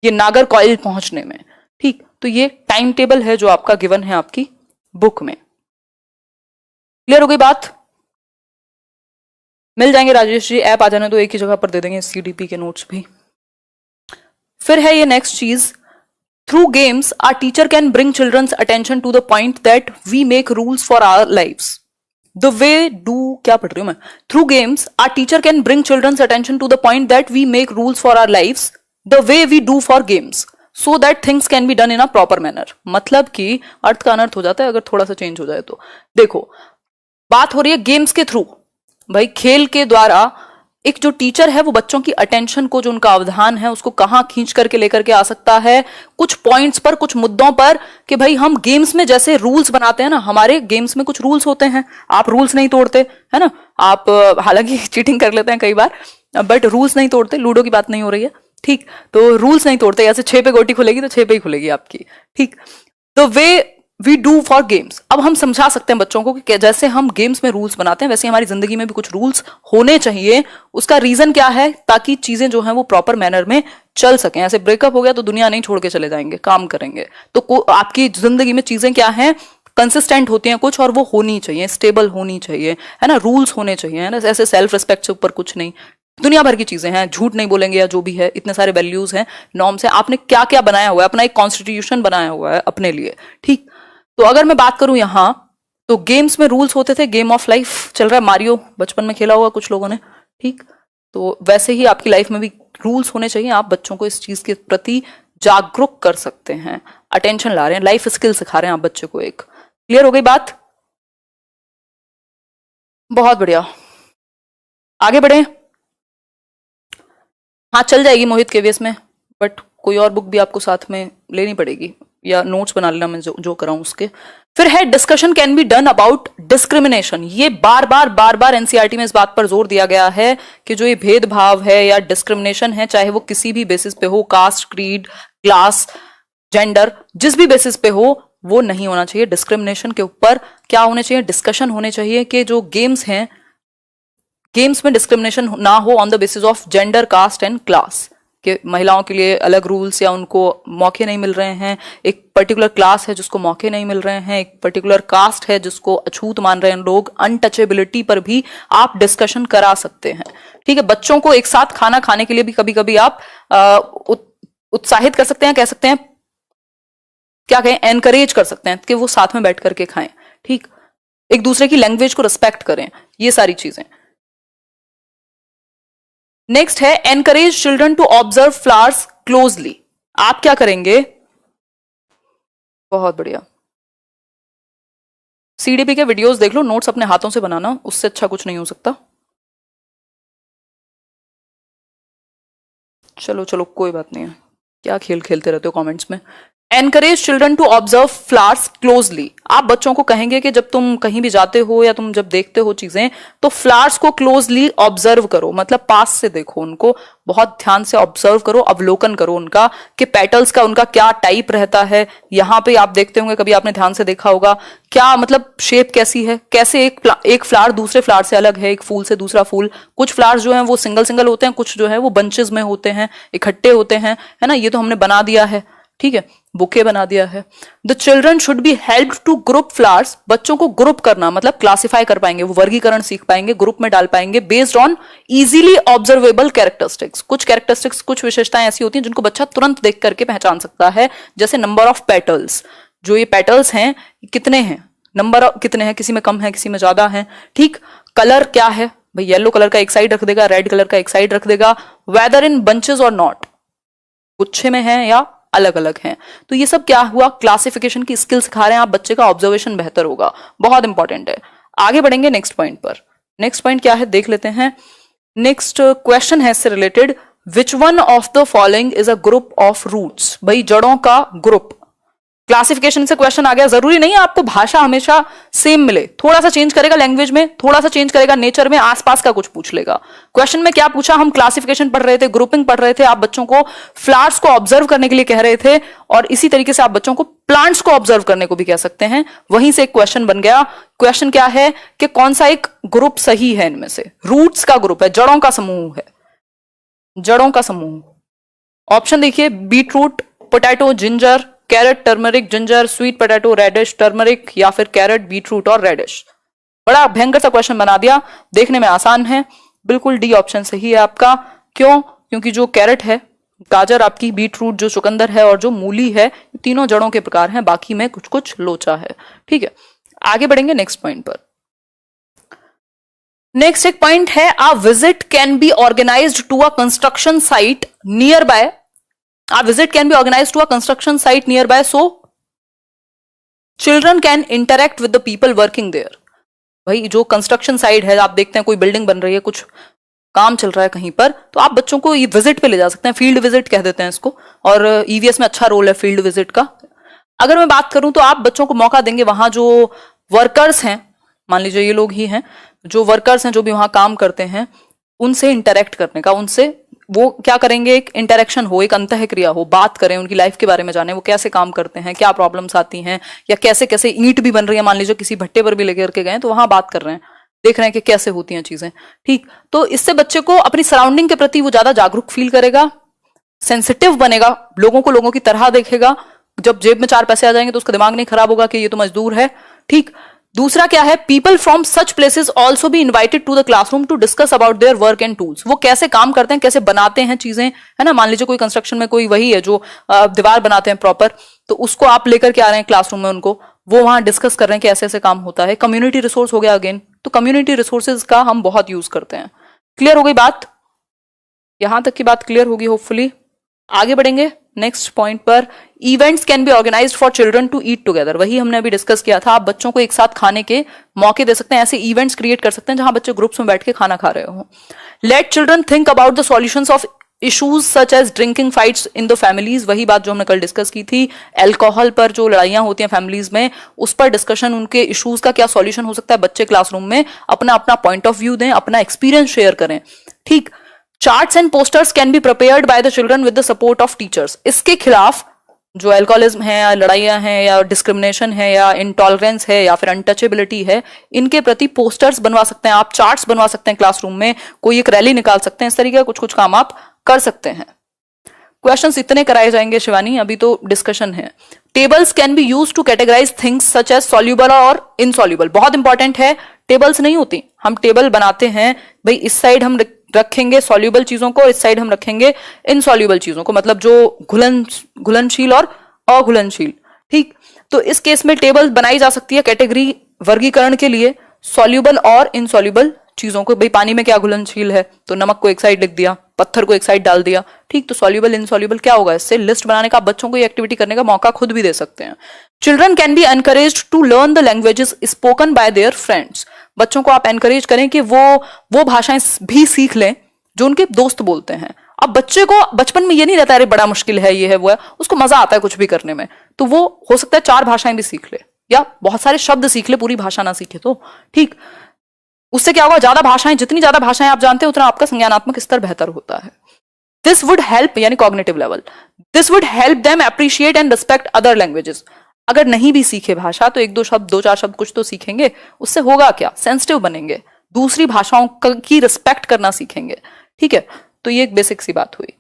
Speaker 1: ये नागरकोइल पहुंचने में। ठीक, तो ये टाइम टेबल है जो आपका गिवन है आपकी बुक में। क्लियर हो गई बात? मिल जाएंगे राजेश जी, ऐप आ जाने तो एक ही जगह पर दे देंगे सीडीपी के नोट्स भी। फिर है ये नेक्स्ट चीज, through games our teacher can bring children's attention to the point that we make rules for our lives. The way do क्या पढ़ रही हूं मैं? Through games our teacher can bring children's attention to the point that we make rules for our lives the way we do for games so that things can be done in a proper manner. मतलब कि अर्थ का अनर्थ हो जाता है अगर थोड़ा सा चेंज हो जाए तो। देखो, बात हो रही है गेम्स के थ्रू, भाई खेल के द्वारा एक जो टीचर है वो बच्चों की अटेंशन को, जो उनका अवधान है उसको कहां खींच करके लेकर के आ सकता है, कुछ पॉइंट्स पर, कुछ मुद्दों पर, कि भाई हम गेम्स में जैसे रूल्स बनाते हैं ना, हमारे गेम्स में कुछ रूल्स होते हैं, आप रूल्स नहीं तोड़ते है ना, आप हालांकि चीटिंग कर लेते हैं कई बार, बट रूल्स नहीं तोड़ते। लूडो की बात नहीं हो रही है, ठीक? तो रूल्स नहीं तोड़ते, ऐसे 6 पे गोटी खुलेगी तो 6 पे ही खुलेगी आपकी, ठीक? तो way we do for games. अब हम समझा सकते हैं बच्चों को कि जैसे हम गेम्स में रूल्स बनाते हैं वैसे हमारी जिंदगी में भी कुछ रूल्स होने चाहिए। उसका रीजन क्या है? ताकि चीजें जो हैं वो प्रॉपर मैनर में चल सकें। ऐसे ब्रेकअप हो गया तो दुनिया नहीं छोड़ के चले जाएंगे, काम करेंगे। तो आपकी जिंदगी में चीजें क्या हैं? कंसिस्टेंट होती हैं कुछ, और वो होनी चाहिए, स्टेबल होनी चाहिए, है ना, रूल्स होने चाहिए, है ना। ऐसे सेल्फ रिस्पेक्ट से ऊपर कुछ नहीं, दुनिया भर की चीजें हैं, झूठ नहीं बोलेंगे या जो भी है, इतने सारे वैल्यूज हैं, नॉर्म्स हैं। आपने क्या क्या बनाया हुआ है, अपना एक कॉन्स्टिट्यूशन बनाया हुआ है अपने लिए, ठीक? तो अगर मैं बात करूं यहां, तो गेम्स में रूल्स होते थे, गेम ऑफ लाइफ चल रहा है, मारियो बचपन में खेला होगा कुछ लोगों ने, ठीक? तो वैसे ही आपकी लाइफ में भी रूल्स होने चाहिए। आप बच्चों को इस चीज के प्रति जागरूक कर सकते हैं, अटेंशन ला रहे हैं, लाइफ स्किल सिखा रहे हैं आप बच्चे को एक। क्लियर हो गई बात? बहुत बढ़िया, आगे बढ़े। हाँ, चल जाएगी मोहित केवीएस में, बट कोई और बुक भी आपको साथ में लेनी पड़ेगी या नोट्स बना लेना, मैं जो कराऊं उसके। फिर है discussion can be done about discrimination. ये बार बार एनसीईआरटी में इस बात पर जोर दिया गया है कि जो ये भेदभाव है या डिस्क्रिमिनेशन है, चाहे वो किसी भी बेसिस पे हो, कास्ट, क्रीड, क्लास, जेंडर, जिस भी बेसिस पे हो, वो नहीं होना चाहिए। डिस्क्रिमिनेशन के ऊपर क्या होने चाहिए? डिस्कशन होने चाहिए कि जो गेम्स हैं, गेम्स में डिस्क्रिमिनेशन ना हो on the basis of gender, caste and class, कि महिलाओं के लिए अलग रूल्स या उनको मौके नहीं मिल रहे हैं, एक पर्टिकुलर क्लास है जिसको मौके नहीं मिल रहे हैं, एक पर्टिकुलर कास्ट है जिसको अछूत मान रहे हैं लोग। अनटचेबिलिटी पर भी आप डिस्कशन करा सकते हैं, ठीक है? बच्चों को एक साथ खाना खाने के लिए भी कभी कभी आप उत्साहित कर सकते हैं, कह सकते हैं, क्या कहें, एनकरेज कर सकते हैं कि वो साथ में बैठ करके खाएं, ठीक? एक दूसरे की लैंग्वेज को रिस्पेक्ट करें, ये सारी चीजें। नेक्स्ट है encourage children to observe flowers closely. आप क्या करेंगे? बहुत बढ़िया, सीडीपी के वीडियोस देख लो, नोट्स अपने हाथों से बनाना, उससे अच्छा कुछ नहीं हो सकता। चलो चलो, कोई बात नहीं है, क्या खेल खेलते रहते हो कमेंट्स में। Encourage children to observe flowers closely. आप बच्चों को कहेंगे कि जब तुम कहीं भी जाते हो या तुम जब देखते हो चीजें, तो फ्लावर्स को क्लोजली ऑब्जर्व करो, मतलब पास से देखो उनको, बहुत ध्यान से ऑब्जर्व करो, अवलोकन करो उनका, कि पेटल्स का उनका क्या टाइप रहता है। यहाँ पे आप देखते होंगे, कभी आपने ध्यान से देखा होगा, क्या मतलब शेप कैसी है, कैसे एक फ्लावर दूसरे फ्लावर से अलग है, एक फूल से दूसरा फूल। कुछ फ्लावर्स जो हैं वो सिंगल सिंगल होते हैं, कुछ जो है वो बंचेस में होते हैं, इकट्ठे होते हैं, है ना। ये तो हमने बना दिया है, ठीक है, बुके बना दिया है। The children should be help to group flowers. बच्चों को ग्रुप करना मतलब क्लासिफाई कर पाएंगे, वो वर्गीकरण सीख पाएंगे, ग्रुप में डाल पाएंगे, based on easily observable characteristics. कुछ कैरेक्टरिस्टिक्स, कुछ विशेषताएं ऐसी होती हैं जिनको बच्चा तुरंत देख करके पहचान सकता है, जैसे नंबर ऑफ पेटल्स। जो ये पेटल्स हैं कितने हैं, नंबर कितने हैं, किसी में कम है, किसी में ज्यादा है, ठीक। कलर क्या है, भाई येलो कलर का एक साइड रख देगा, रेड कलर का एक साइड रख देगा। वेदर इन बंचेस और नॉट, गुच्छे में है या अलग अलग हैं। तो ये सब क्या हुआ, क्लासिफिकेशन की स्किल सिखा रहे हैं आप बच्चे का, ऑब्जर्वेशन बेहतर होगा, बहुत इंपॉर्टेंट है। आगे बढ़ेंगे नेक्स्ट पॉइंट पर। नेक्स्ट पॉइंट क्या है देख लेते हैं। नेक्स्ट क्वेश्चन है इससे related, which one of the following is a group of roots. भाई जड़ों का ग्रुप, क्लासिफिकेशन से क्वेश्चन आ गया। जरूरी नहीं है आपको भाषा हमेशा सेम मिले, थोड़ा सा चेंज करेगा लैंग्वेज में, थोड़ा सा चेंज करेगा नेचर में, आसपास का कुछ पूछ लेगा। क्वेश्चन में क्या पूछा, हम क्लासिफिकेशन पढ़ रहे थे, ग्रुपिंग पढ़ रहे थे, आप बच्चों को फ्लावर्स को ऑब्जर्व करने के लिए कह रहे थे, और इसी तरीके से आप बच्चों को प्लांट्स को ऑब्जर्व करने को भी कह सकते हैं। वहीं से एक क्वेश्चन बन गया। क्वेश्चन क्या है कि कौन सा एक ग्रुप सही है इनमें से। रूट्स का ग्रुप है, जड़ों का समूह है, जड़ों का समूह। ऑप्शन देखिए, beetroot, potato, ginger, carrot, turmeric, ginger, sweet potato, radish, turmeric, या फिर कैरेट, बीटरूट और रेडिश। बड़ा भयंकर सा क्वेश्चन बना दिया, देखने में आसान है, बिल्कुल डी ऑप्शन सही है आपका। क्यों? क्योंकि जो कैरेट है गाजर आपकी, बीट रूट जो चुकंदर है और जो मूली है, तीनों जड़ों के प्रकार हैं, बाकी में कुछ कुछ लोचा है। ठीक है, आगे बढ़ेंगे नेक्स्ट पॉइंट पर। नेक्स्ट एक पॉइंट है, a visit can be organised to a construction site nearby, a visit can be organised to a construction site nearby so children can interact with the people working there. भाई जो construction site है, आप देखते हैं कोई building बन रही है, कुछ काम चल रहा है कहीं पर, तो आप बच्चों को ये विजिट पे ले जा सकते हैं, फील्ड विजिट कह देते हैं इसको, और ईवीएस में अच्छा रोल है फील्ड विजिट का। अगर मैं बात करूं तो आप बच्चों को मौका देंगे, वहां जो वर्कर्स हैं, मान लीजिए ये लोग ही हैं, जो वर्कर्स हैं जो भी वहां काम करते हैं, उनसे इंटरेक्ट करने का, उनसे वो क्या करेंगे, एक इंटरेक्शन हो, एक अंतः क्रिया हो, बात करें, उनकी लाइफ के बारे में जाने, वो कैसे काम करते हैं, क्या प्रॉब्लम्स आती हैं, या कैसे कैसे ईंट भी बन रही है, मान लीजिए किसी भट्टे पर भी लेकर के गए तो वहां बात कर रहे हैं, देख रहे हैं कि कैसे होती हैं चीजें। ठीक, तो इससे बच्चे को अपनी सराउंडिंग के प्रति वो ज्यादा जागरूक फील करेगा, सेंसिटिव बनेगा, लोगों को लोगों की तरह देखेगा। जब जेब में 4 पैसे आ जाएंगे तो उसका दिमाग नहीं खराब होगा कि ये तो मजदूर है। ठीक, दूसरा क्या है, people from such places also be invited to the classroom to discuss about their work and tools. वो कैसे काम करते हैं, कैसे बनाते हैं चीजें, है ना। मान लीजिए कोई कंस्ट्रक्शन में कोई वही है जो दीवार बनाते हैं प्रॉपर, तो उसको आप लेकर के आ रहे हैं क्लासरूम में, उनको वो वहां डिस्कस कर रहे हैं कि ऐसे ऐसे काम होता है। कम्युनिटी रिसोर्स हो गया अगेन, तो कम्युनिटी रिसोर्सेज का हम बहुत यूज करते हैं। क्लियर हो गई बात, यहां तक की बात क्लियर होगी होपफुली। आगे बढ़ेंगे नेक्स्ट पॉइंट पर, events can be organised for children to eat together. वही हमने अभी डिस्कस किया था, आप बच्चों को एक साथ खाने के मौके दे सकते हैं, ऐसे इवेंट्स क्रिएट कर सकते हैं जहां बच्चे ग्रुप्स में बैठ के खाना खा रहे हो। Let children think about the solutions of issues such as drinking fights in the families. वही बात जो हमने कल डिस्कस की थी, अल्कोहल पर जो लड़ाइयां होती हैं फैमिलीज में, उस पर डिस्कशन, उनके इश्यूज का क्या सॉल्यूशन हो सकता है, बच्चे क्लासरूम में अपना अपना पॉइंट ऑफ व्यू दें, अपना एक्सपीरियंस शेयर करें। ठीक, charts and posters can be prepared by the children with the support of teachers. इसके खिलाफ जो अल्कोहलिज्म है या लड़ाइयां हैं या डिस्क्रिमिनेशन है या इंटॉलरेंस है या फिर अनटचेबिलिटी है, इनके प्रति पोस्टर्स बनवा सकते हैं आप, चार्ट्स बनवा सकते हैं क्लासरूम में, कोई एक रैली निकाल सकते हैं, इस तरीके का कुछ कुछ काम आप कर सकते हैं। क्वेश्चंस इतने कराए जाएंगे शिवानी, अभी तो डिस्कशन है। Tables can be used to categorise things such as soluble और इनसॉल्यूबल। बहुत इंपॉर्टेंट है, टेबल्स नहीं होती, हम टेबल बनाते हैं भाई, इस साइड हम रखेंगे सॉल्यूबल चीजों को, इस साइड हम रखेंगे इनसॉल्यूबल चीजों को, मतलब जो घुलनशील और अघुलनशील। ठीक, तो इस केस में टेबल बनाई जा सकती है कैटेगरी वर्गीकरण के लिए, सॉल्यूबल और इनसॉल्यूबल चीजों को। भाई पानी में क्या घुलनशील है, तो नमक को एक साइड लिख दिया, पत्थर को एक साइड डाल दिया। ठीक, तो सॉल्यूबल इनसॉल्यूबल क्या होगा, इससे लिस्ट बनाने का, बच्चों को ये एक्टिविटी करने का मौका खुद भी दे सकते हैं। Children can be encouraged to learn the languages spoken by their friends. बच्चों को आप एनकरेज करें कि वो भाषाएं भी सीख लें जो उनके दोस्त बोलते हैं। अब बच्चे को बचपन में ये नहीं रहता अरे बड़ा मुश्किल है, ये है वो है, उसको मजा आता है कुछ भी करने में, तो वो हो सकता है 4 भाषाएं भी सीख ले या बहुत सारे शब्द सीख ले, पूरी भाषा ना सीखे तो। ठीक, उससे क्या होगा, ज्यादा भाषाएं, जितनी ज्यादा भाषाएं आप जानते हैं उतना आपका संज्ञानात्मक स्तर बेहतर होता है। दिस वुड हेल्प, यानी cognitive level, this would help them appreciate and respect other languages. अगर नहीं भी सीखे भाषा तो 1-2 शब्द, 2-4 शब्द कुछ तो सीखेंगे, उससे होगा क्या, सेंसिटिव बनेंगे, दूसरी भाषाओं की रिस्पेक्ट करना सीखेंगे। ठीक है, तो ये एक बेसिक सी बात हुई।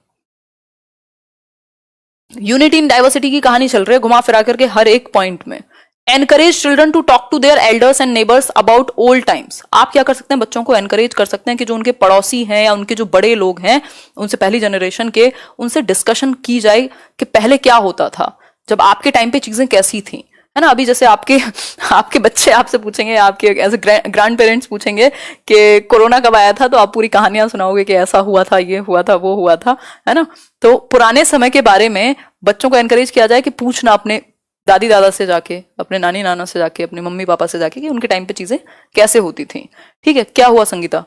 Speaker 1: यूनिटी इन डाइवर्सिटी की कहानी चल रही है घुमा फिरा करके हर एक पॉइंट में। Encourage children to talk to their elders and neighbours about old times. आप क्या कर सकते हैं, बच्चों को एनकरेज कर सकते हैं कि जो उनके पड़ोसी हैं या उनके जो बड़े लोग हैं, उनसे पहली जनरेशन के, उनसे डिस्कशन की जाए कि पहले क्या होता था, जब आपके टाइम पे चीजें कैसी थी, है ना। अभी जैसे आपके बच्चे आपसे पूछेंगे, आपके एज ए ग्रैंड पेरेंट्स पूछेंगे कि कोरोना कब आया था, तो आप पूरी कहानियां सुनाओगे कि ऐसा हुआ था, ये हुआ था, वो हुआ था, है ना। तो पुराने समय के बारे में बच्चों को एनकरेज किया जाए कि पूछना अपने दादी दादा से जाके, अपने नानी नाना से जाके, अपने मम्मी पापा से जाके कि उनके टाइम पे चीजें कैसे होती थी। ठीक है, क्या हुआ Sangeeta.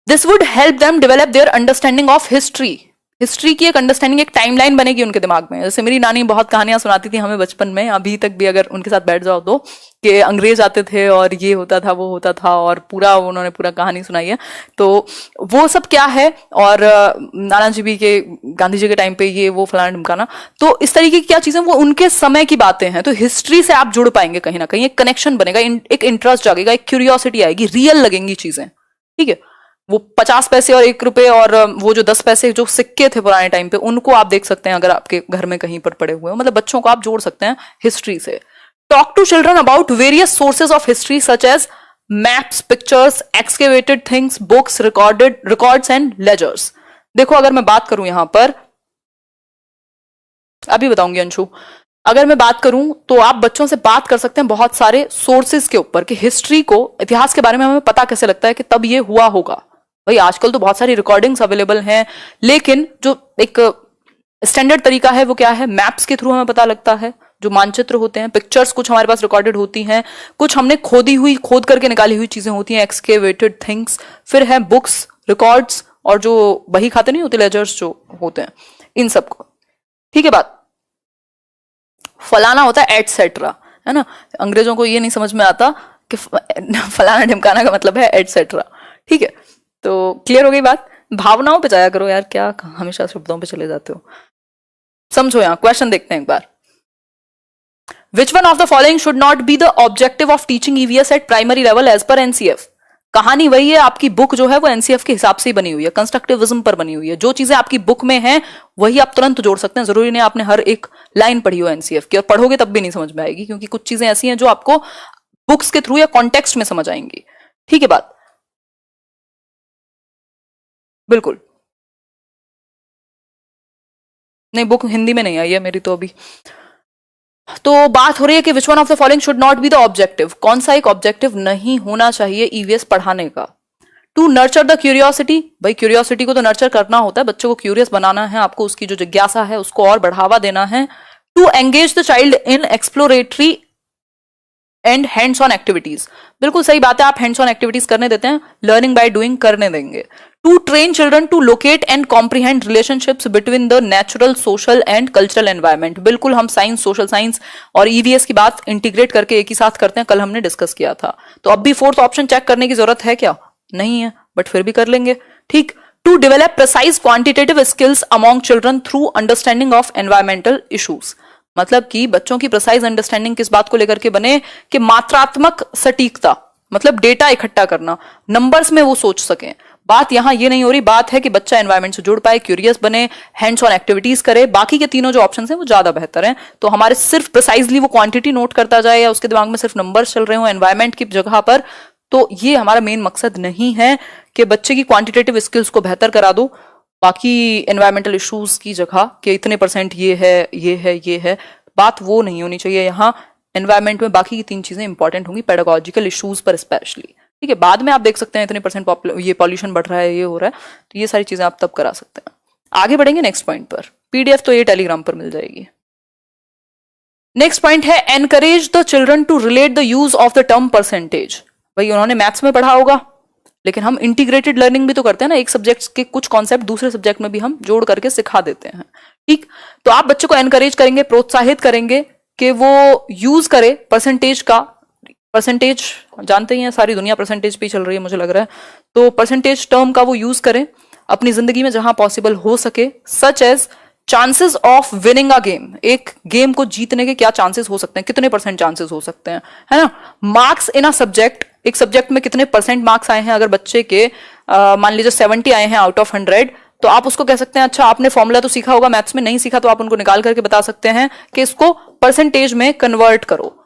Speaker 1: This would help them develop their understanding of history. History की एक अंडरस्टैंडिंग, एक टाइमलाइन बनेगी उनके दिमाग में। जैसे मेरी नानी बहुत कहानियां सुनाती थी हमें बचपन में, अभी तक भी अगर उनके साथ बैठ जाओ तो, कि अंग्रेज आते थे और ये होता था, वो होता था, और पूरा उन्होंने पूरा कहानी सुनाई है। तो वो सब क्या है, और नाना जी भी के, गांधी जी के टाइम पे ये वो फलाना ढिमकाना, तो इस तरीके की क्या चीजें वो उनके समय की बातें हैं। तो हिस्ट्री से आप जुड़ पाएंगे कहीं ना कहीं, एक कनेक्शन बनेगा, एक इंटरेस्ट जागेगा, एक क्यूरियोसिटी आएगी, रियल लगेंगी चीजें। ठीक है, वो 50 पैसे और 1 रुपए और वो जो 10 पैसे जो सिक्के थे पुराने टाइम पे, उनको आप देख सकते हैं अगर आपके घर में कहीं पर पड़े हुए हो। मतलब बच्चों को आप जोड़ सकते हैं हिस्ट्री से। Talk to children about various sources of history such as maps, pictures, excavated things, books, records and ledgers. देखो अगर मैं बात करूं यहां पर अभी बताऊंगी अंशु। अगर मैं बात करूं तो आप बच्चों से बात कर सकते हैं बहुत सारे सोर्सेज के ऊपर कि हिस्ट्री को, इतिहास के बारे में हमें पता कैसे लगता है कि तब ये हुआ होगा। भाई आजकल तो बहुत सारी रिकॉर्डिंग्स अवेलेबल हैं, लेकिन जो एक स्टैंडर्ड तरीका है वो क्या है, मैप्स के थ्रू हमें पता लगता है, जो मानचित्र होते हैं, पिक्चर्स कुछ हमारे पास रिकॉर्डेड होती हैं, कुछ हमने खोद करके निकाली हुई चीजें होती हैं, एक्सकेवेटेड थिंग्स, फिर है बुक्स, रिकॉर्ड्स, और जो बही खाते नहीं होते, लेजर्स जो होते हैं, इन सबको। ठीक है बात। फलाना होता है एटसेट्रा, है ना। अंग्रेजों को ये नहीं समझ में आता कि फलाना ढिमकाना का मतलब है एटसेट्रा। ठीक है, तो क्लियर हो गई बात। भावनाओं पे जाया करो यार, क्या हमेशा शब्दों पे चले जाते हो। समझो, यहां क्वेश्चन देखते हैं एक बार। Which one of the following should not be the objective of teaching EVS at primary level as per NCF. कहानी वही है, आपकी बुक जो है वो एनसीएफ के हिसाब से ही बनी हुई है, कंस्ट्रक्टिविज्म पर बनी हुई है। जो चीजें आपकी बुक में हैं वही आप तुरंत जोड़ सकते हैं, जरूरी नहीं आपने हर एक लाइन पढ़ी हो एनसीएफ की, और पढ़ोगे तब भी नहीं समझ में आएगी, क्योंकि कुछ चीजें ऐसी हैं जो आपको बुक्स के थ्रू या कॉन्टेक्स्ट में समझ आएंगी। ठीक है बात, बिल्कुल। नहीं, बुक हिंदी में नहीं आई है मेरी तो अभी। तो बात हो रही है कि विच one of the following should not be the objective. कौन सा एक ऑब्जेक्टिव नहीं होना चाहिए ईवीएस पढ़ाने का। टू नर्चर द क्यूरियोसिटी, भाई क्यूरियोसिटी को तो नर्चर करना होता है, बच्चों को क्यूरियस बनाना है, आपको उसकी जो जिज्ञासा है उसको और बढ़ावा देना है। To engage the child in exploratory and hands on activities, बिल्कुल सही बात है, आप हैंड्स ऑन एक्टिविटीज करने देते हैं, लर्निंग बाय डूइंग करने देंगे। To train children to locate and comprehend relationships between the natural, social and cultural environment, बिल्कुल हम साइंस, सोशल साइंस और ईवीएस की बात इंटीग्रेट करके एक ही साथ करते हैं, कल हमने डिस्कस किया था। तो अब भी फोर्थ ऑप्शन चेक करने की जरूरत है क्या, नहीं है, बट फिर भी कर लेंगे। ठीक। To develop precise quantitative skills among children through understanding of environmental issues, मतलब कि बच्चों की प्रिसाइज अंडरस्टैंडिंग किस बात को लेकर के बने कि मात्रात्मक सटीकता, मतलब डेटा इकट्ठा करना, नंबर्स में वो सोच सकें। बात यहां ये नहीं हो रही, बात है कि बच्चा एनवायरमेंट से जुड़ पाए, क्यूरियस बने, हैंड्स ऑन एक्टिविटीज करे। बाकी के तीनों जो ऑप्शंस हैं वो ज्यादा बेहतर हैं। तो हमारे सिर्फ प्रिसाइजली वो क्वांटिटी नोट करता जाए या उसके दिमाग में सिर्फ नंबर्स चल रहे हो एनवायरमेंट की जगह पर, तो ये हमारा मेन मकसद नहीं है कि बच्चे की क्वांटिटेटिव स्किल्स को बेहतर करा दो, बाकी एनवायरमेंटल इश्यूज की जगह कि इतने % ये है, ये है, ये है, बात वो नहीं होनी चाहिए। यहाँ एनवायरमेंट में बाकी की 3 चीजें इंपॉर्टेंट होंगी, पेडागोजिकल इश्यूज पर स्पेशली। ठीक है, बाद में आप देख सकते हैं इतने % ये पॉल्यूशन बढ़ रहा है, ये हो रहा है, तो ये सारी चीजें आप तब करा सकते हैं। आगे बढ़ेंगे नेक्स्ट पॉइंट पर। पीडीएफ तो ये टेलीग्राम पर मिल जाएगी। नेक्स्ट पॉइंट है encourage the children to relate the use of the term percentage. भाई उन्होंने मैथ्स में पढ़ा होगा, लेकिन हम इंटीग्रेटेड लर्निंग भी तो करते हैं ना, एक सब्जेक्ट के कुछ कॉन्सेप्ट दूसरे सब्जेक्ट में भी हम जोड़ करके सिखा देते हैं। ठीक, तो आप बच्चों को एनकरेज करेंगे, प्रोत्साहित करेंगे कि वो यूज करे परसेंटेज का। परसेंटेज जानते ही हैं, सारी दुनिया परसेंटेज पे चल रही है मुझे लग रहा है, तो परसेंटेज टर्म का वो यूज करें अपनी जिंदगी में जहां पॉसिबल हो सके। Such as chances of winning a game, एक गेम को जीतने के क्या चांसेस हो सकते हैं, कितने % चांसेस हो सकते हैं, है ना। मार्क्स इन अ सब्जेक्ट, एक सब्जेक्ट में कितने % मार्क्स आए हैं, अगर बच्चे के मान लीजिए 70 आए हैं आउट ऑफ 100, तो आप उसको कह सकते हैं अच्छा आपने फॉर्मूला तो सीखा होगा, मैथ्स में नहीं सीखा, तो आप उनको निकाल करके बता सकते हैं कि इसको परसेंटेज में कन्वर्ट करो।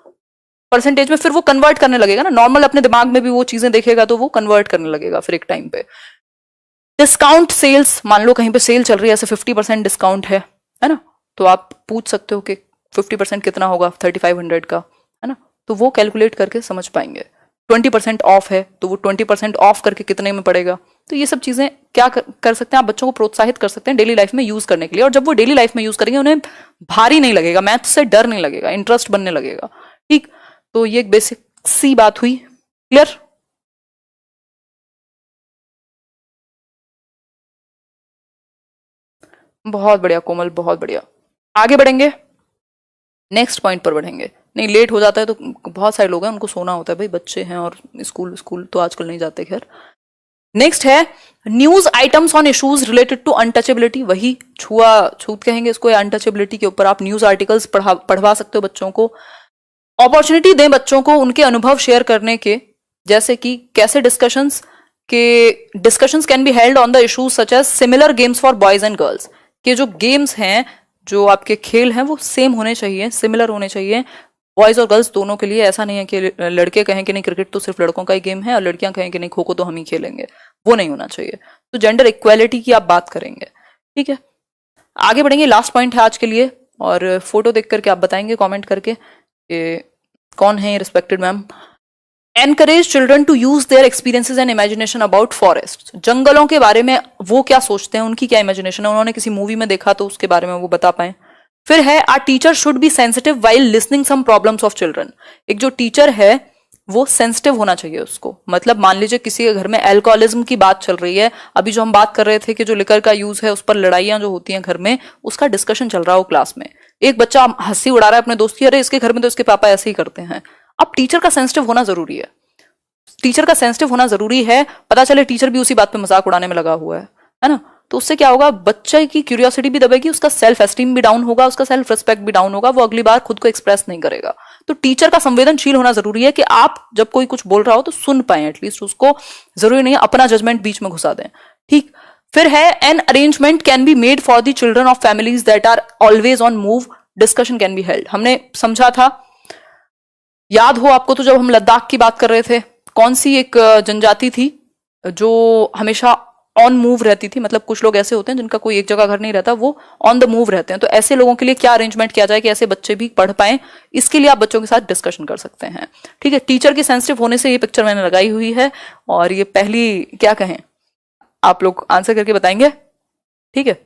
Speaker 1: परसेंटेज में फिर वो कन्वर्ट करने लगेगा ना, नॉर्मल अपने दिमाग में भी वो चीजें देखेगा तो वो कन्वर्ट करने लगेगा फिर एक टाइम पे। डिस्काउंट सेल्स, मान लो कहीं पे सेल चल रही है, ऐसे 50% डिस्काउंट है ना, तो आप पूछ सकते हो कि 50% कितना होगा 3500 का, है ना, तो वो कैलकुलेट करके समझ पाएंगे। 20% ऑफ है तो वो 20% ऑफ करके कितने में पड़ेगा। तो ये सब चीजें क्या कर सकते हैं, आप बच्चों को प्रोत्साहित कर सकते हैं डेली लाइफ में यूज करने के लिए, और जब वो डेली लाइफ में यूज करेंगे उन्हें भारी नहीं लगेगा, मैथ्स से डर नहीं लगेगा, इंटरेस्ट बनने लगेगा। ठीक, तो ये एक बेसिक सी बात हुई, क्लियर। बहुत बढ़िया कोमल, बहुत बढ़िया। आगे बढ़ेंगे, नेक्स्ट पॉइंट पर बढ़ेंगे। नहीं लेट हो जाता है तो बहुत सारे लोग हैं उनको सोना होता है, भाई बच्चे हैं और स्कूल तो आजकल नहीं जाते। खैर, नेक्स्ट है news items on issues related to untouchability, वही छूत कहेंगे इसको, या अनटचेबिलिटी के ऊपर आप न्यूज आर्टिकल्स पढ़वा सकते हो बच्चों को। अपॉर्चुनिटी दें बच्चों को उनके अनुभव शेयर करने के, जैसे कि कैसे discussions can be held on the issues such as similar games for boys and girls, के जो गेम्स हैं, जो आपके खेल हैं वो सेम होने चाहिए, सिमिलर होने चाहिए बॉयज और गर्ल्स दोनों के लिए। ऐसा नहीं है कि लड़के कहें कि नहीं क्रिकेट तो सिर्फ लड़कों का ही गेम है और लड़कियां कहें कि नहीं खो खो तो हम ही खेलेंगे, वो नहीं होना चाहिए। तो जेंडर इक्वालिटी की आप बात करेंगे, ठीक है। आगे बढ़ेंगे, लास्ट पॉइंट है आज के लिए, और फोटो देख करके आप बताएंगे कमेंट करके कि कौन है ये respected ma'am. Encourage children to use their experiences and imagination about forest. जंगलों के बारे में वो क्या सोचते हैं, उनकी क्या इमेजिनेशन है, उन्होंने किसी मूवी में देखा तो उसके बारे में वो बता पाए। फिर है our teacher should be sensitive while listening some problems of children. एक जो टीचर है वो सेंसिटिव होना चाहिए उसको, मतलब मान लीजिए किसी के घर में अल्कोहलिज्म की बात चल रही है, अभी जो हम बात कर रहे थे कि जो लिकर का यूज है उस पर लड़ाइयां जो होती हैं घर में, उसका डिस्कशन चल रहा हो क्लास में, एक बच्चा हंसी उड़ा रहा है अपने दोस्त की, अरे इसके घर में तो इसके पापा ऐसे ही करते हैं। अब टीचर का सेंसिटिव होना जरूरी है, टीचर का सेंसिटिव होना जरूरी है। पता चले टीचर भी उसी बात पे मजाक उड़ाने में लगा हुआ है ना, तो उससे क्या होगा, बच्चे की क्यूरियोसिटी भी दबेगी, उसका सेल्फ एस्टीम भी डाउन होगा, उसका सेल्फ रिस्पेक्ट भी डाउन होगा, वो अगली बार खुद को एक्सप्रेस नहीं करेगा। तो टीचर का संवेदनशील होना जरूरी है कि आप जब कोई कुछ बोल रहा हो तो सुन पाए एटलीस्ट उसको, जरूरी नहीं है अपना जजमेंट बीच में घुसा दें। ठीक। फिर है an arrangement can be made for the children of families that are always on move, discussion can be held. हमने समझा था, याद हो आपको तो जब हम लद्दाख की बात कर रहे थे, कौन सी एक जनजाति थी जो हमेशा ऑन मूव रहती थी, मतलब कुछ लोग ऐसे होते हैं जिनका कोई एक जगह घर नहीं रहता, वो ऑन द मूव रहते हैं। तो ऐसे लोगों के लिए क्या अरेंजमेंट किया जाए कि ऐसे बच्चे भी पढ़ पाए, इसके लिए आप बच्चों के साथ डिस्कशन कर सकते हैं। ठीक है, टीचर की सेंसिटिव होने से ये पिक्चर मैंने लगाई हुई है, और ये पहली क्या कहें, आप लोग आंसर करके बताएंगे। ठीक है।